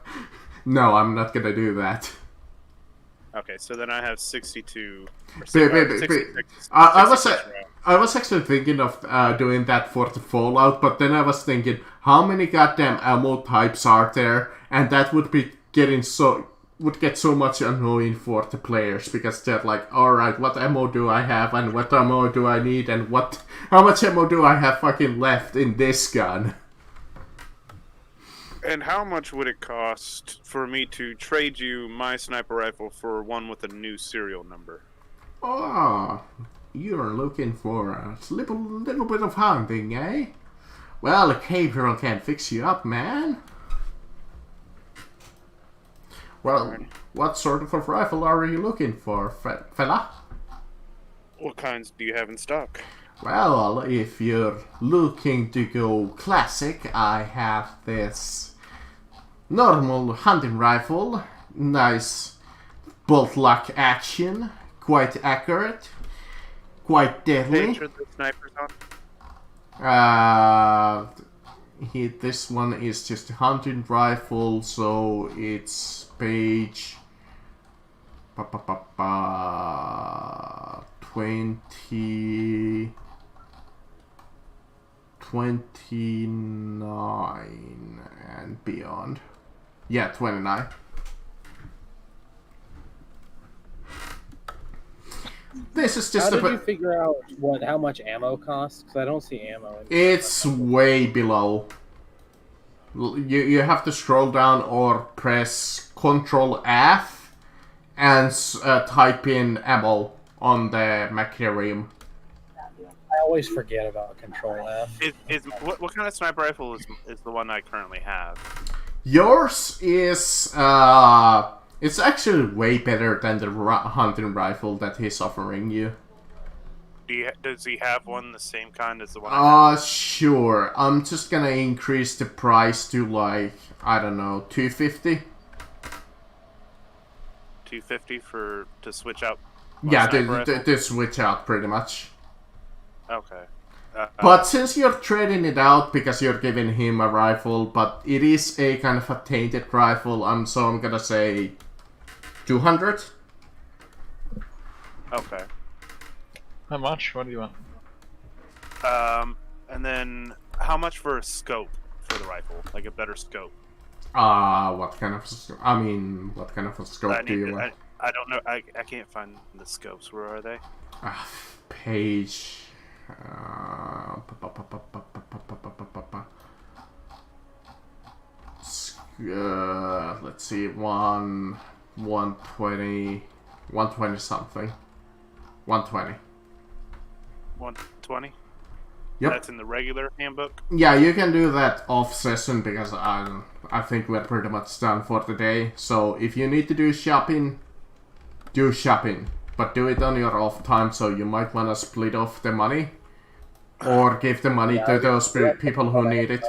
No, I'm not gonna do that. Okay, so then I have 62. Or Wait. 66 I 66 rounds. was actually thinking of doing that for the Fallout, but then I was thinking, how many goddamn ammo types are there? And that would be get so much annoying for the players, because they're like, alright, what ammo do I have, and what ammo do I need, and how much ammo do I have fucking left in this gun? And how much would it cost for me to trade you my sniper rifle for one with a new serial number? Oh, you're looking for a little bit of hunting, eh? Well, a cave girl can fix you up, man. Well, what sort of a rifle are you looking for, fella? What kinds do you have in stock? Well, if you're looking to go classic, I have this normal hunting rifle. Nice bolt-lock action, quite accurate, quite deadly. Page are the snipers on? This one is just a hunting rifle, so it's page 29 and beyond. Yeah, 29. This is just How did you figure out how much ammo costs? Because I don't see ammo. It's way below. You have to scroll down or press Control F and type in ammo on the Macarium. I always forget about Control F. What kind of sniper rifle is the one I currently have? Yours is it's actually way better than the hunting rifle that he's offering you. Does he have one the same kind as the one I have? Sure. I'm just gonna increase the price to like, I don't know, 250. 250 to switch out? Yeah, sniper rifle? to switch out pretty much. Okay. But since you're trading it out because you're giving him a rifle, but it is a kind of a tainted rifle, so I'm gonna say 200. Okay. How much? What do you want? And then how much for a scope for the rifle? Like a better scope? What kind of a scope do you want? I don't know. I can't find the scopes. Where are they? Page. Let's see, 120 something. 120. 120? Yep. That's in the regular handbook? Yeah, you can do that off session because I think we're pretty much done for the day. So if you need to do shopping, but do it on your off time, so you might want to split off the money or give the money to those people who need it.